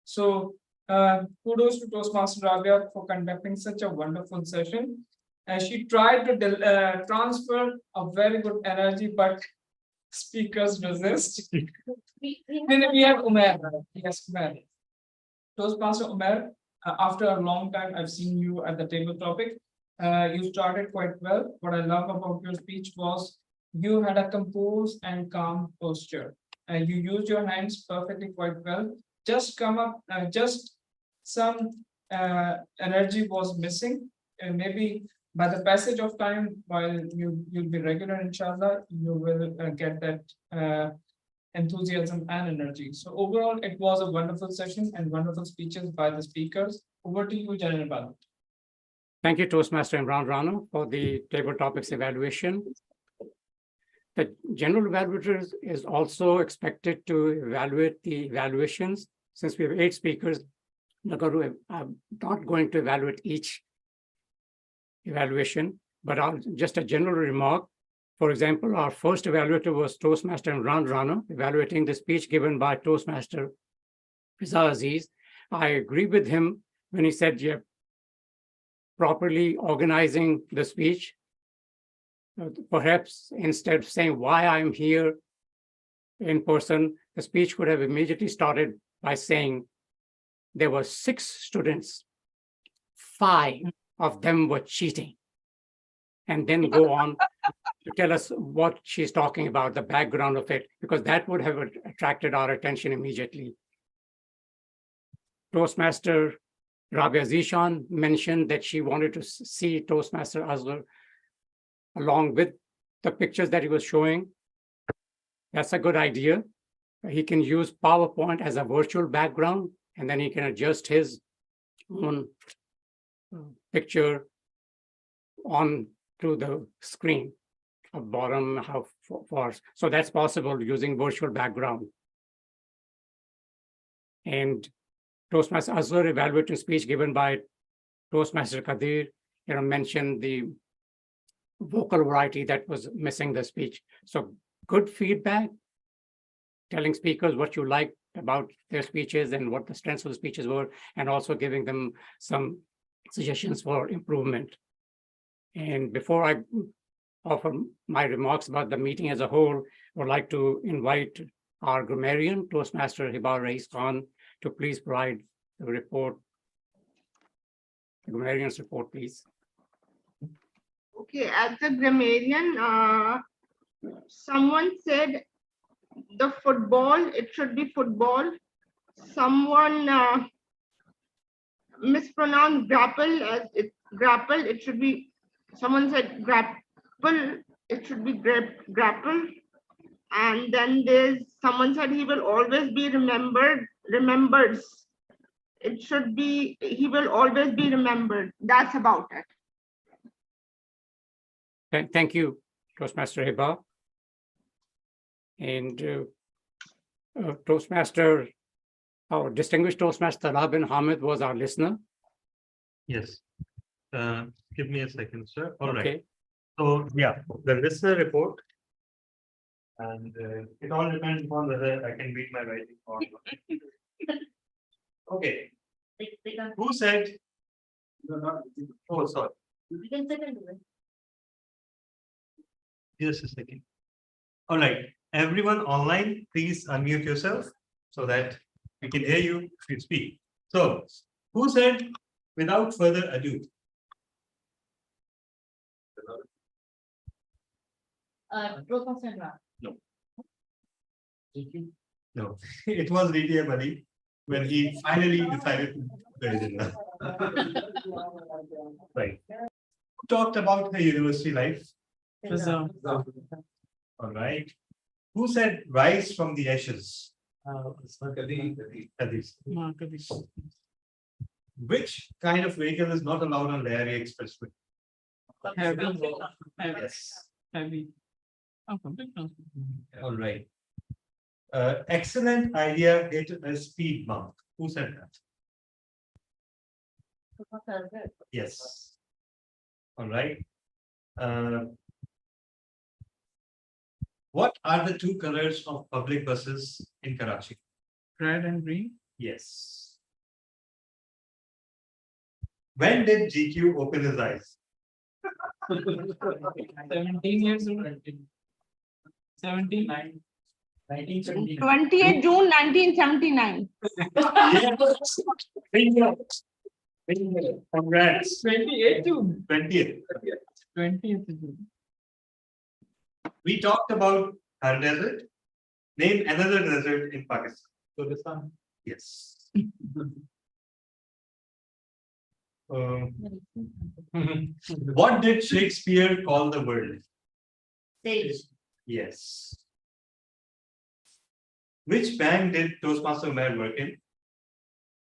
Speaker 5: So kudos to Toastmaster Rabia for conducting such a wonderful session. She tried to transfer a very good energy, but speakers resist. Then we have Umair. Yes, Umair. Toastmaster Umair, after a long time, I've seen you at the table topic. You started quite well. What I love about your speech was you had a composed and calm posture. You used your hands perfectly quite well. Just come up, just some energy was missing. And maybe by the passage of time, while you'll be regular, inshallah, you will get that enthusiasm and energy. So overall, it was a wonderful session and wonderful speeches by the speakers. Over to you, General Balu.
Speaker 3: Thank you, Toastmaster Imran Rana, for the table topics evaluation. The general evaluator is also expected to evaluate the evaluations. Since we have 8 speakers, I'm not going to evaluate each evaluation, but just a general remark. For example, our first evaluator was Toastmaster Imran Rana, evaluating the speech given by Toastmaster Fiza Aziz. I agree with him when he said, yeah, properly organizing the speech. Perhaps instead of saying why I'm here in person, the speech could have immediately started by saying there were 6 students, 5 of them were cheating, and then go on to tell us what she's talking about, the background of it, because that would have attracted our attention immediately. Toastmaster Rabia Zishan mentioned that she wanted to see Toastmaster Azhar along with the pictures that he was showing. That's a good idea. He can use PowerPoint as a virtual background, and then he can adjust his own picture on to the screen, bottom, how far. So that's possible using virtual background. And Toastmaster Azhar evaluating speech given by Toastmaster Kadir, mentioned the vocal variety that was missing the speech. So good feedback, telling speakers what you like about their speeches and what the strengths of the speeches were, and also giving them some suggestions for improvement. And before I offer my remarks about the meeting as a whole, I would like to invite our grammarian, Toastmaster Hiba Rais Khan, to please provide the report, the grammarian's report, please.
Speaker 7: Okay, as a grammarian, someone said the football, it should be football. Someone mispronounced grapple as grapple, it should be, someone said grapple, it should be grapple. And then there's someone said he will always be remembers. It should be, he will always be remembered. That's about it.
Speaker 3: Thank you, Toastmaster Hiba. And Toastmaster, our distinguished Toastmaster Talab bin Hamid was our listener.
Speaker 1: Yes. Give me a second, sir. All right.
Speaker 3: Okay.
Speaker 1: So, yeah, the listener report. And it all depends upon whether I can read my writing or not. Okay. Who said? Oh, sorry. Just a second. All right. Everyone online, please unmute yourself so that we can hear you if you speak. So, who said without further ado? No. No, it was DTM Ali when he finally decided to build it. Right. Who talked about her university life? All right. Who said rise from the ashes? Hadith. Which kind of vehicle is not allowed on Lahari Expressway? Yes. All right. Excellent idea, hit a speed bump. Who said that? Yes. All right. What are the two colors of public buses in Karachi?
Speaker 5: Red and green.
Speaker 1: Yes. When did GQ open his eyes?
Speaker 5: 17 years old. 79. 1979.
Speaker 7: 28 June 1979.
Speaker 1: Congrats.
Speaker 5: 28 June.
Speaker 1: 20th.
Speaker 5: 20th June.
Speaker 1: We talked about our desert. Name another desert in Pakistan.
Speaker 5: Kurdistan.
Speaker 1: Yes. What did Shakespeare call the world?
Speaker 11: Stage.
Speaker 1: Yes. Which bank did Toastmaster Umair work in?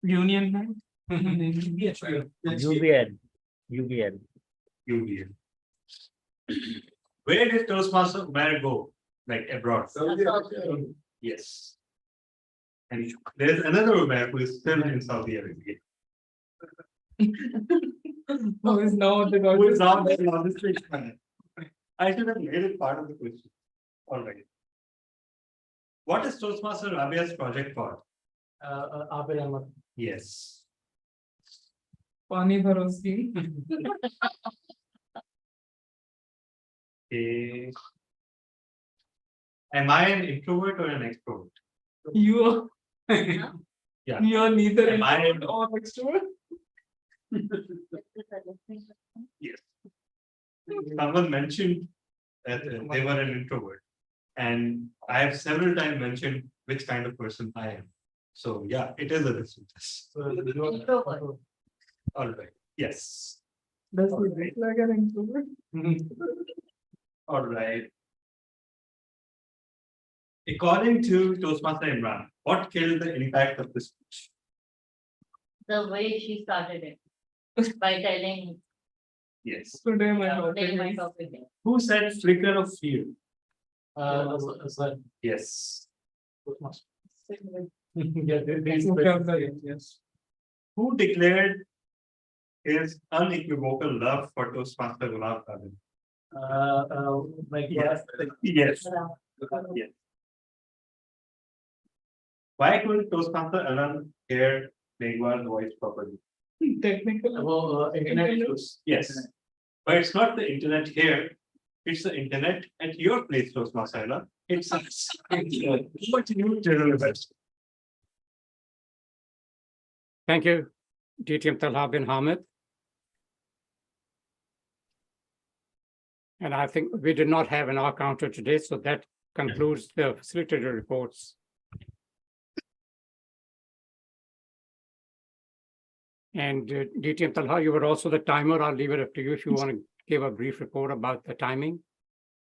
Speaker 5: Union Bank.
Speaker 6: UBL. UBL.
Speaker 1: UBL. Where did Toastmaster Umair go? Like abroad? Yes. And there's another Umair who is still in Saudi Arabia.
Speaker 5: Who is now the
Speaker 1: Who is now the logistics man. I should have made it part of the question. All right. What is Toastmaster Rabia's project for?
Speaker 5: Abir Ahmad.
Speaker 1: Yes.
Speaker 5: Pani Bharoski.
Speaker 1: Okay. Am I an introvert or an extrovert?
Speaker 5: You are.
Speaker 1: Yeah.
Speaker 5: You are neither
Speaker 1: Am I-
Speaker 5: introvert or extrovert.
Speaker 1: Yes. Someone mentioned that they were an introvert. And I have several times mentioned which kind of person I am. So yeah, it is a difference. All right. Yes.
Speaker 5: Does he look like an introvert?
Speaker 1: All right. According to Toastmaster Imran, what killed the impact of the speech?
Speaker 11: The way she started it by telling,
Speaker 1: Yes.
Speaker 5: Today my
Speaker 11: play my
Speaker 5: topic
Speaker 11: topic.
Speaker 1: Who said flicker of fear? Yes.
Speaker 5: is.
Speaker 1: Who declared his unequivocal love for Toastmaster Gulab Khalid? Yes. Yes. Yes. Why couldn't Toastmaster Alan hear Megwar's voice properly?
Speaker 5: Technical.
Speaker 8: Internet issues.
Speaker 1: Yes. But it's not the internet here. It's the internet at your place, Toastmaster Alan. It's what you tell us.
Speaker 3: Thank you, DTM Talha bin Hamid. And I think we did not have an R counter today, so that concludes the facilitator reports. And DTM Talha, you were also the timer. I'll leave it up to you if you want to give a brief report about the timing.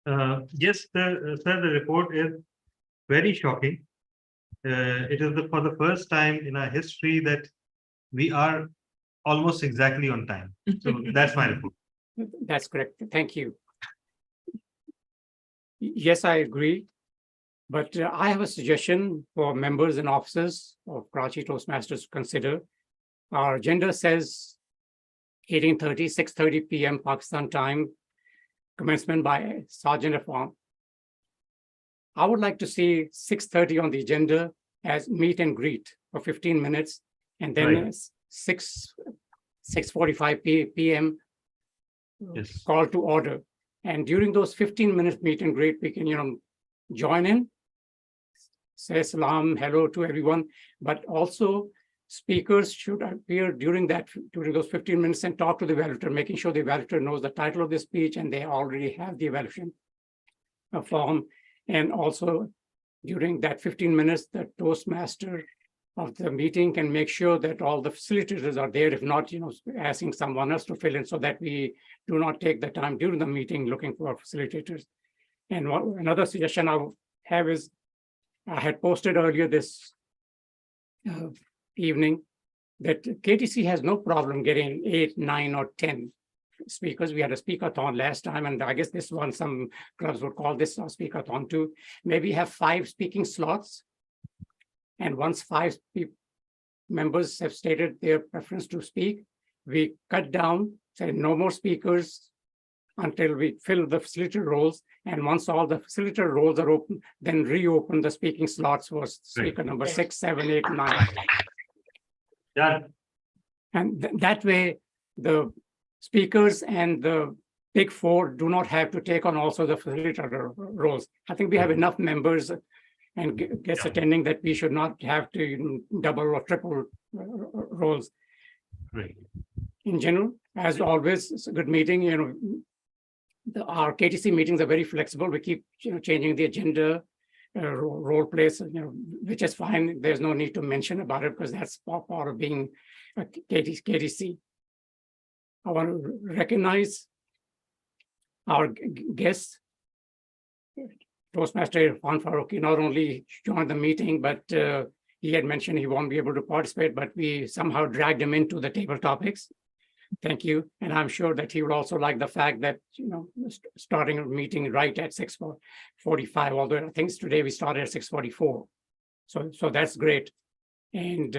Speaker 1: Yes, sir, the report is very shocking. It is for the first time in our history that we are almost exactly on time. So that's my report.
Speaker 3: That's correct. Thank you. Yes, I agree. But I have a suggestion for members and officers of Karachi Toastmasters to consider. Our agenda says 18:30, 6:30 p.m. Pakistan time, commencement by Sergeant Afan. I would like to see 6:30 on the agenda as meet and greet for 15 minutes, and then
Speaker 1: Right.
Speaker 3: 6:45 p.m.
Speaker 1: Yes.
Speaker 3: call to order. And during those 15 minutes meet and greet, we can, join in, say salam, hello to everyone, but also speakers should appear during those 15 minutes and talk to the evaluator, making sure the evaluator knows the title of the speech and they already have the evaluation form. And also during that 15 minutes, the Toastmaster of the meeting can make sure that all the facilitators are there, if not, asking someone else to fill in so that we do not take the time during the meeting looking for facilitators. And another suggestion I have is, I had posted earlier this evening that KTC has no problem getting 8, 9, or 10 speakers. We had a speaker-thon last time, and I guess this one, some clubs would call this a speaker-thon too. Maybe have 5 speaking slots. And once 5 members have stated their preference to speak, we cut down, say no more speakers until we fill the facilitator roles. And once all the facilitator roles are open, then reopen the speaking slots for speaker number 6, 7, 8, 9.
Speaker 1: Done.
Speaker 3: And that way, the speakers and the big 4 do not have to take on also the facilitator roles. I think we have enough members and guests attending that we should not have to double or triple roles.
Speaker 1: Great.
Speaker 3: In general, as always, it's a good meeting. Our KTC meetings are very flexible. We keep changing the agenda, role plays, which is fine. There's no need to mention about it because that's part of being a KTC. I want to recognize our guests. Toastmaster Irfan Farooqi not only joined the meeting, but he had mentioned he won't be able to participate, but we somehow dragged him into the table topics. Thank you. And I'm sure that he would also like the fact that, starting a meeting right at 6:45, although I think today we started at 6:44. So that's great. And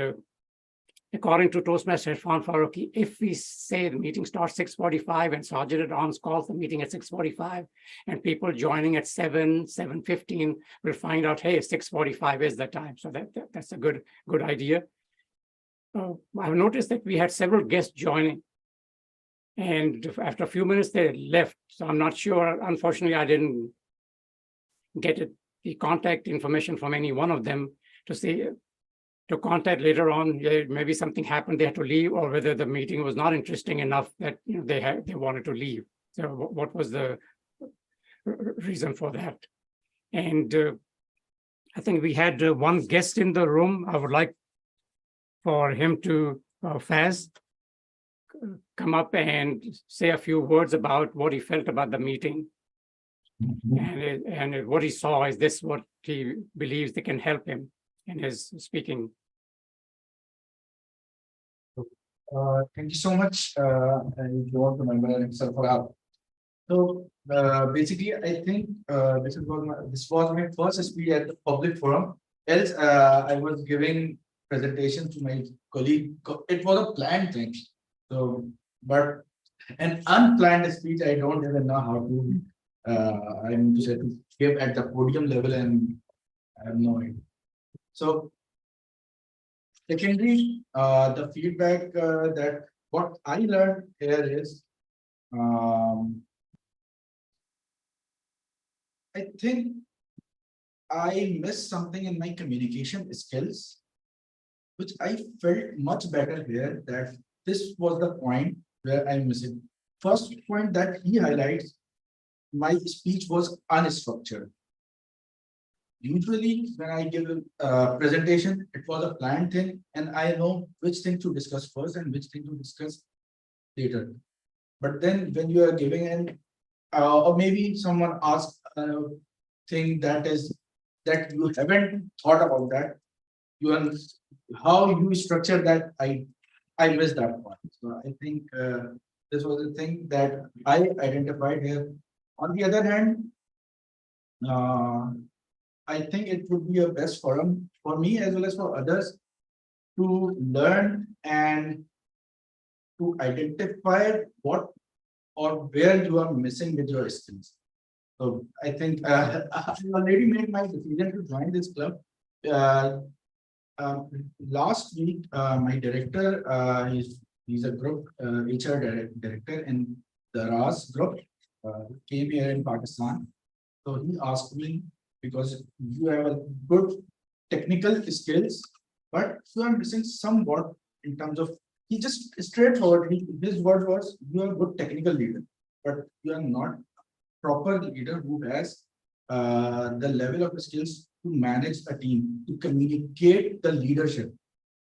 Speaker 3: according to Toastmaster Irfan Farooqi, if we say the meeting starts 6:45 and Sergeant at Arms calls the meeting at 6:45 and people joining at 7:15 will find out, hey, 6:45 is the time. So that's a good idea. I've noticed that we had several guests joining. And after a few minutes, they left. So I'm not sure. Unfortunately, I didn't get the contact information from any one of them to contact later on. Maybe something happened, they had to leave, or whether the meeting was not interesting enough that they wanted to leave. So what was the reason for that? And I think we had one guest in the room. I would like for him to, Faz, come up and say a few words about what he felt about the meeting. And what he saw is this what he believes they can help him in his speaking.
Speaker 4: Thank you so much. I don't remember himself out. So basically, I think this was my first speech at the public forum. Else, I was giving presentation to my colleague. It was a planned thing. So, but an unplanned speech, I don't even know how to. I'm just to give at the podium level, and I have no idea. So secondly, the feedback that what I learned here is, I think I missed something in my communication skills, which I felt much better here that this was the point where I'm missing. First point that he highlights, my speech was unstructured. Usually when I give a presentation, it was a planned thing and I know which thing to discuss first and which thing to discuss later. But then when you are giving an, or maybe someone asks a thing that you haven't thought about that, how you structure that, I missed that part. So I think this was a thing that I identified here. On the other hand, I think it would be a best forum for me as well as for others to learn and to identify what or where you are missing with your skills. So I think I already made my decision to join this club. Last week, my director, he's a group HR director in the RAS group, came here in Pakistan. So he asked me, because you have a good technical skills, but you are missing somewhat in terms of, he just straightforward, his word was, you are a good technical leader, but you are not proper leader who has the level of skills to manage a team, to communicate the leadership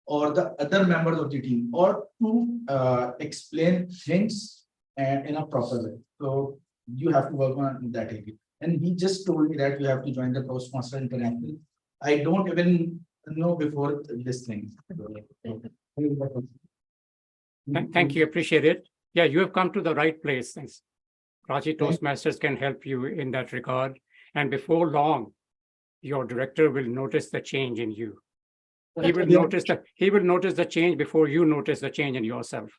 Speaker 4: or the other members of the team, or to explain things in a proper way. So you have to work on that area. And he just told me that you have to join the Toastmaster International. I don't even know before this thing.
Speaker 3: Thank you, appreciate it. Yeah, you have come to the right place. Thanks. Karachi Toastmasters can help you in that regard. And before long, your director will notice the change in you. He will notice the change before you notice the change in yourself.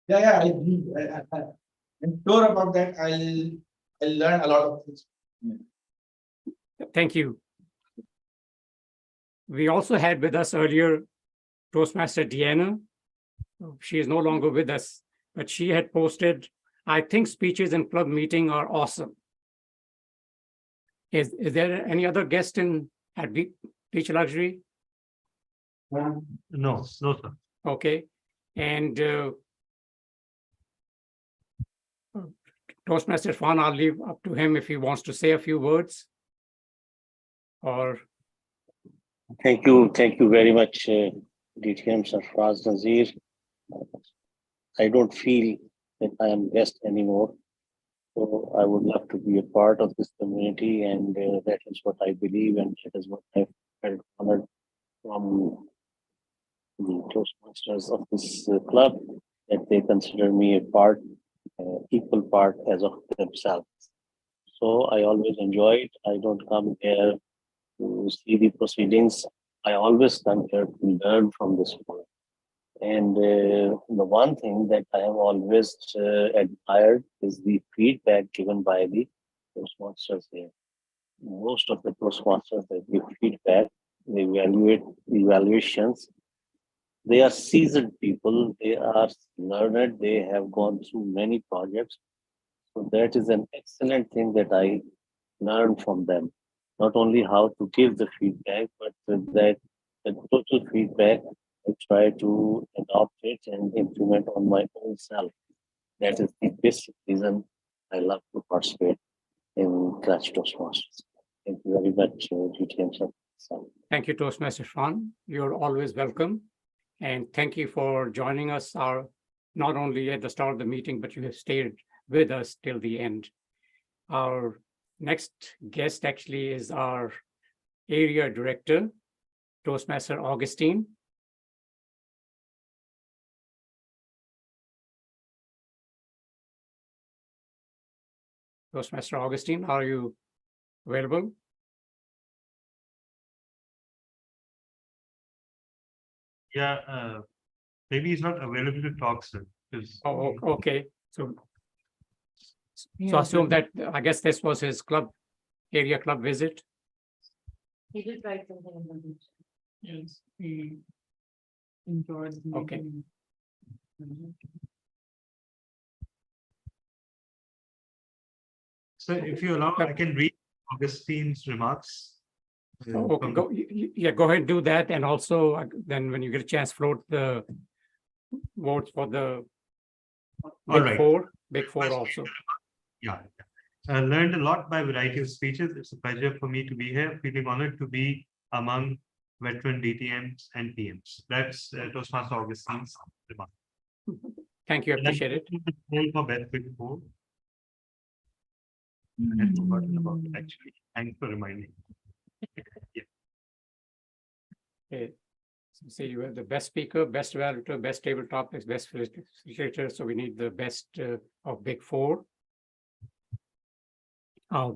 Speaker 4: Yeah, I'm sure about that. I'll learn a lot of things.
Speaker 3: Thank you. We also had with us earlier Toastmaster Deanna. She is no longer with us, but she had posted, I think speeches in club meeting are awesome. Is there any other guest at Beach Luxury?
Speaker 1: No, sir.
Speaker 3: Okay. And Toastmaster Irfan, I'll leave up to him if he wants to say a few words. Or
Speaker 2: Thank you very much, DTM Sarfraz Nazir. I don't feel that I am guest anymore. So I would love to be a part of this community, and that is what I believe, and that is what I felt honored from the Toastmasters of this club, that they consider me a part, equal part as of themselves. So I always enjoy it. I don't come here to see the proceedings. I always come here to learn from this world. And the one thing that I have always admired is the feedback given by the Toastmasters here. Most of the Toastmasters that give feedback, they evaluations. They are seasoned people, they are learned, they have gone through many projects. So that is an excellent thing that I learned from them. Not only how to give the feedback, but that the total feedback, I try to adopt it and implement on my own self. That is the basic reason I love to participate in Karachi Toastmasters. Thank you very much, GTM sir.
Speaker 3: thank you, Toastmaster Irfan. You're always welcome. And thank you for joining us, not only at the start of the meeting, but you have stayed with us till the end. Our next guest actually is our area director, Toastmaster Augustine. Toastmaster Augustine, are you available?
Speaker 1: Yeah, maybe he's not available to talk, sir.
Speaker 3: Oh, okay. So assume that, I guess this was his area club visit.
Speaker 11: He did write something in the group.
Speaker 5: Yes, he enjoyed. the
Speaker 3: Okay.
Speaker 5: meeting.
Speaker 1: So if you allow, I can read Augustine's remarks.
Speaker 3: Okay,
Speaker 1: from
Speaker 3: go ahead and do that. And also then when you get a chance, float the votes for the big four also.
Speaker 1: Yeah. I learned a lot by variety of speeches. It's a pleasure for me to be here, feeling honored to be among veteran DTMs and PMs. That's Toastmaster Augustine's remark.
Speaker 3: Thank you, appreciate it.
Speaker 1: For best big four. I had forgotten about it actually. Thanks for reminding. Yeah.
Speaker 3: Okay. So you have the best speaker, best evaluator, best table topics, best facilitator. So we need the best of big four.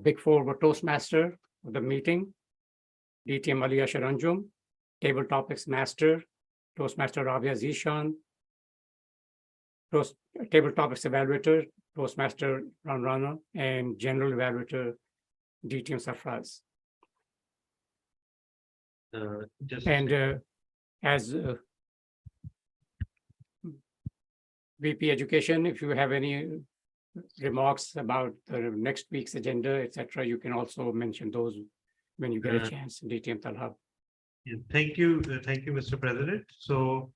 Speaker 3: Big four were Toastmaster of the meeting, DTM Aliya Sharanjum, table topics master, Toastmaster Rabia Zishan, table topics evaluator, Toastmaster Ram Rana, and general evaluator, DTM Safraz. And as VP Education, if you have any remarks about the next week's agenda, etc., you can also mention those when you get a chance. DTM Talhab.
Speaker 1: Yeah, thank you, Mr. President. So,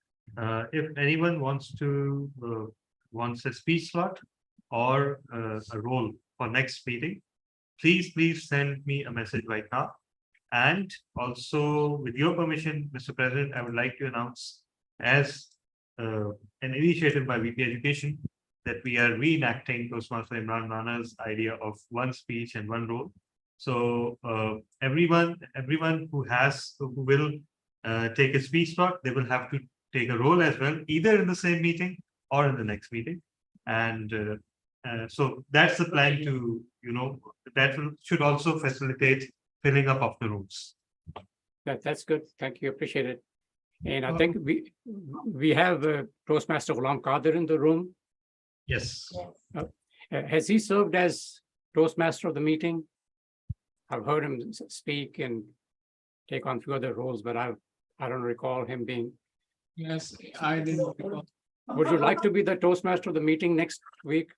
Speaker 1: if anyone wants a speech slot or a role for next meeting, please send me a message right now. And also, with your permission, Mr. President, I would like to announce as an initiative by VP Education that we are reenacting Toastmaster Imran Rana's idea of one speech and one role. So everyone who will take a speech slot, they will have to take a role as well, either in the same meeting or in the next meeting. And so that's the plan to, that should also facilitate filling up of the rooms.
Speaker 3: That's good. Thank you. Appreciate it. And I think we have Toastmaster Ghulam Qadir in the room.
Speaker 1: Yes.
Speaker 3: Has he served as Toastmaster of the meeting? I've heard him speak and take on a few other roles, but I don't recall him being.
Speaker 5: Yes, I didn't recall.
Speaker 3: Would you like to be the Toastmaster of the meeting next week?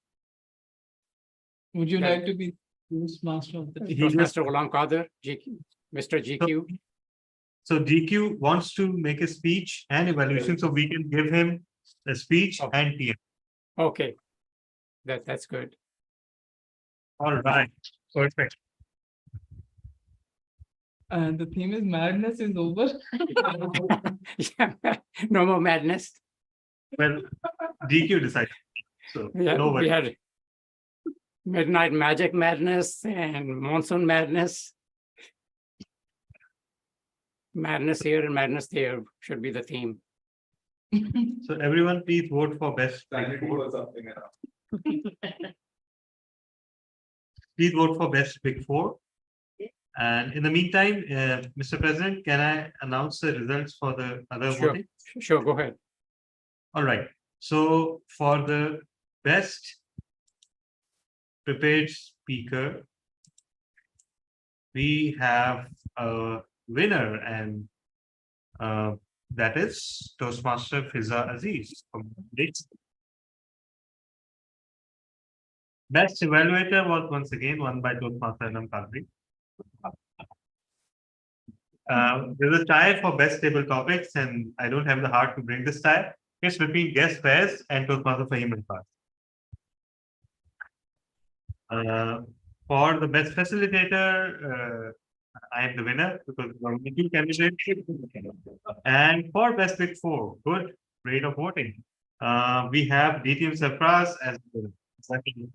Speaker 5: Would you like to be Toastmaster of the
Speaker 3: Toastmaster Ghulam Qadir, GQ, Mr. GQ.
Speaker 1: So GQ wants to make a speech and evaluation, so we can give him a speech and PM.
Speaker 3: Okay, that's good.
Speaker 1: All right, perfect.
Speaker 5: And the theme is madness is over.
Speaker 3: Yeah, no more madness.
Speaker 1: Well, GQ decided. So
Speaker 3: we had Midnight Magic Madness and Monsoon Madness. Madness here and madness there should be the theme.
Speaker 1: So everyone, please vote for best. Please vote for best big four. And in the meantime, Mr. President, can I announce the results for the other voting?
Speaker 3: Sure, go ahead.
Speaker 1: All right. So for the best prepared speaker, we have a winner, and that is Toastmaster Fiza Aziz. Best evaluator was once again won by Toastmaster Anam Kadri. There's a tie for best table topics, and I don't have the heart to bring this tie. It's between Guest Fairs and Toastmaster Fahim Alfaz. For the best facilitator, I am the winner because there are only two candidates. And for best big four, good rate of voting. We have DTM Safraz as the second.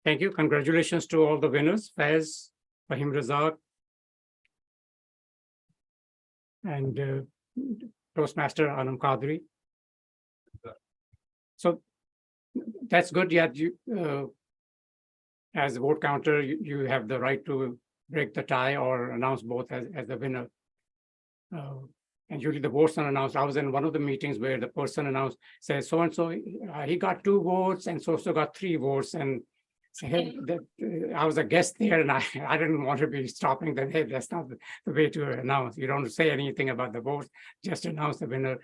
Speaker 3: Thank you. Congratulations to all the winners, Faiz, Fahim Razak, and Toastmaster Anam Qadri. So that's good. Yeah, as a vote counter, you have the right to break the tie or announce both as the winner. And usually the votes are announced. I was in one of the meetings where the person announced, says so-and-so, he got 2 votes and so-so got 3 votes. And hey, I was a guest there and I didn't want to be stopping them. Hey, that's not the way to announce. You don't say anything about the votes, just announce the winner.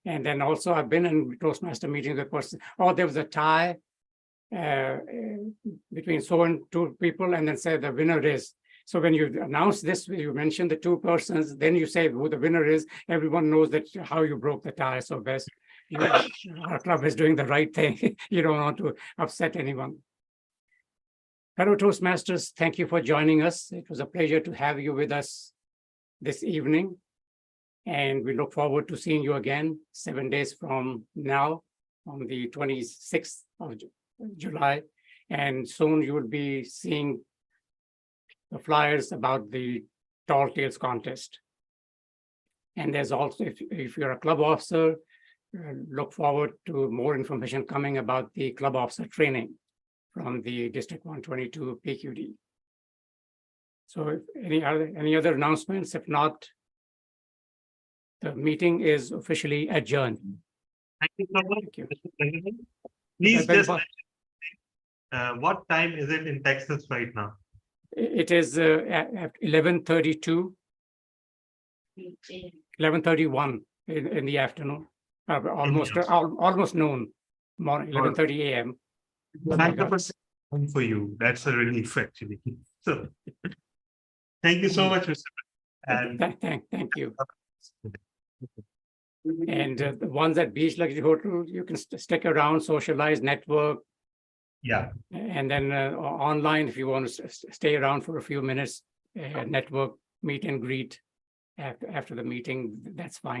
Speaker 3: And then also I've been in Toastmaster meetings with person, oh, there was a tie between so and 2 people, and then say the winner is. So when you announce this, you mention the 2 persons, then you say who the winner is. Everyone knows that how you broke the tie. So best, our club is doing the right thing. You don't want to upset anyone. Fellow Toastmasters, thank you for joining us. It was a pleasure to have you with us this evening. And we look forward to seeing you again 7 days from now on the 26th of July. And soon you will be seeing the flyers about the Tall Tales contest. And there's also, if you're a club officer, look forward to more information coming about the club officer training from the District 122 PQD. So if any other announcements? If not, the meeting is officially adjourned.
Speaker 1: Thank you so much.
Speaker 3: Thank you.
Speaker 1: Mr. President. Please just what time is it in Texas right now?
Speaker 3: It is at 11:32, 11:31 in the afternoon, almost noon, morning, 11:30 a.m.
Speaker 1: For you, that's a relief actually. So, thank you so much, Mr. And
Speaker 3: thank you. And the ones at Beach Luxury Hotel, you can stick around, socialize, network.
Speaker 1: Yeah.
Speaker 3: And then online, if you want to stay around for a few minutes, network, meet and greet after the meeting, that's fine.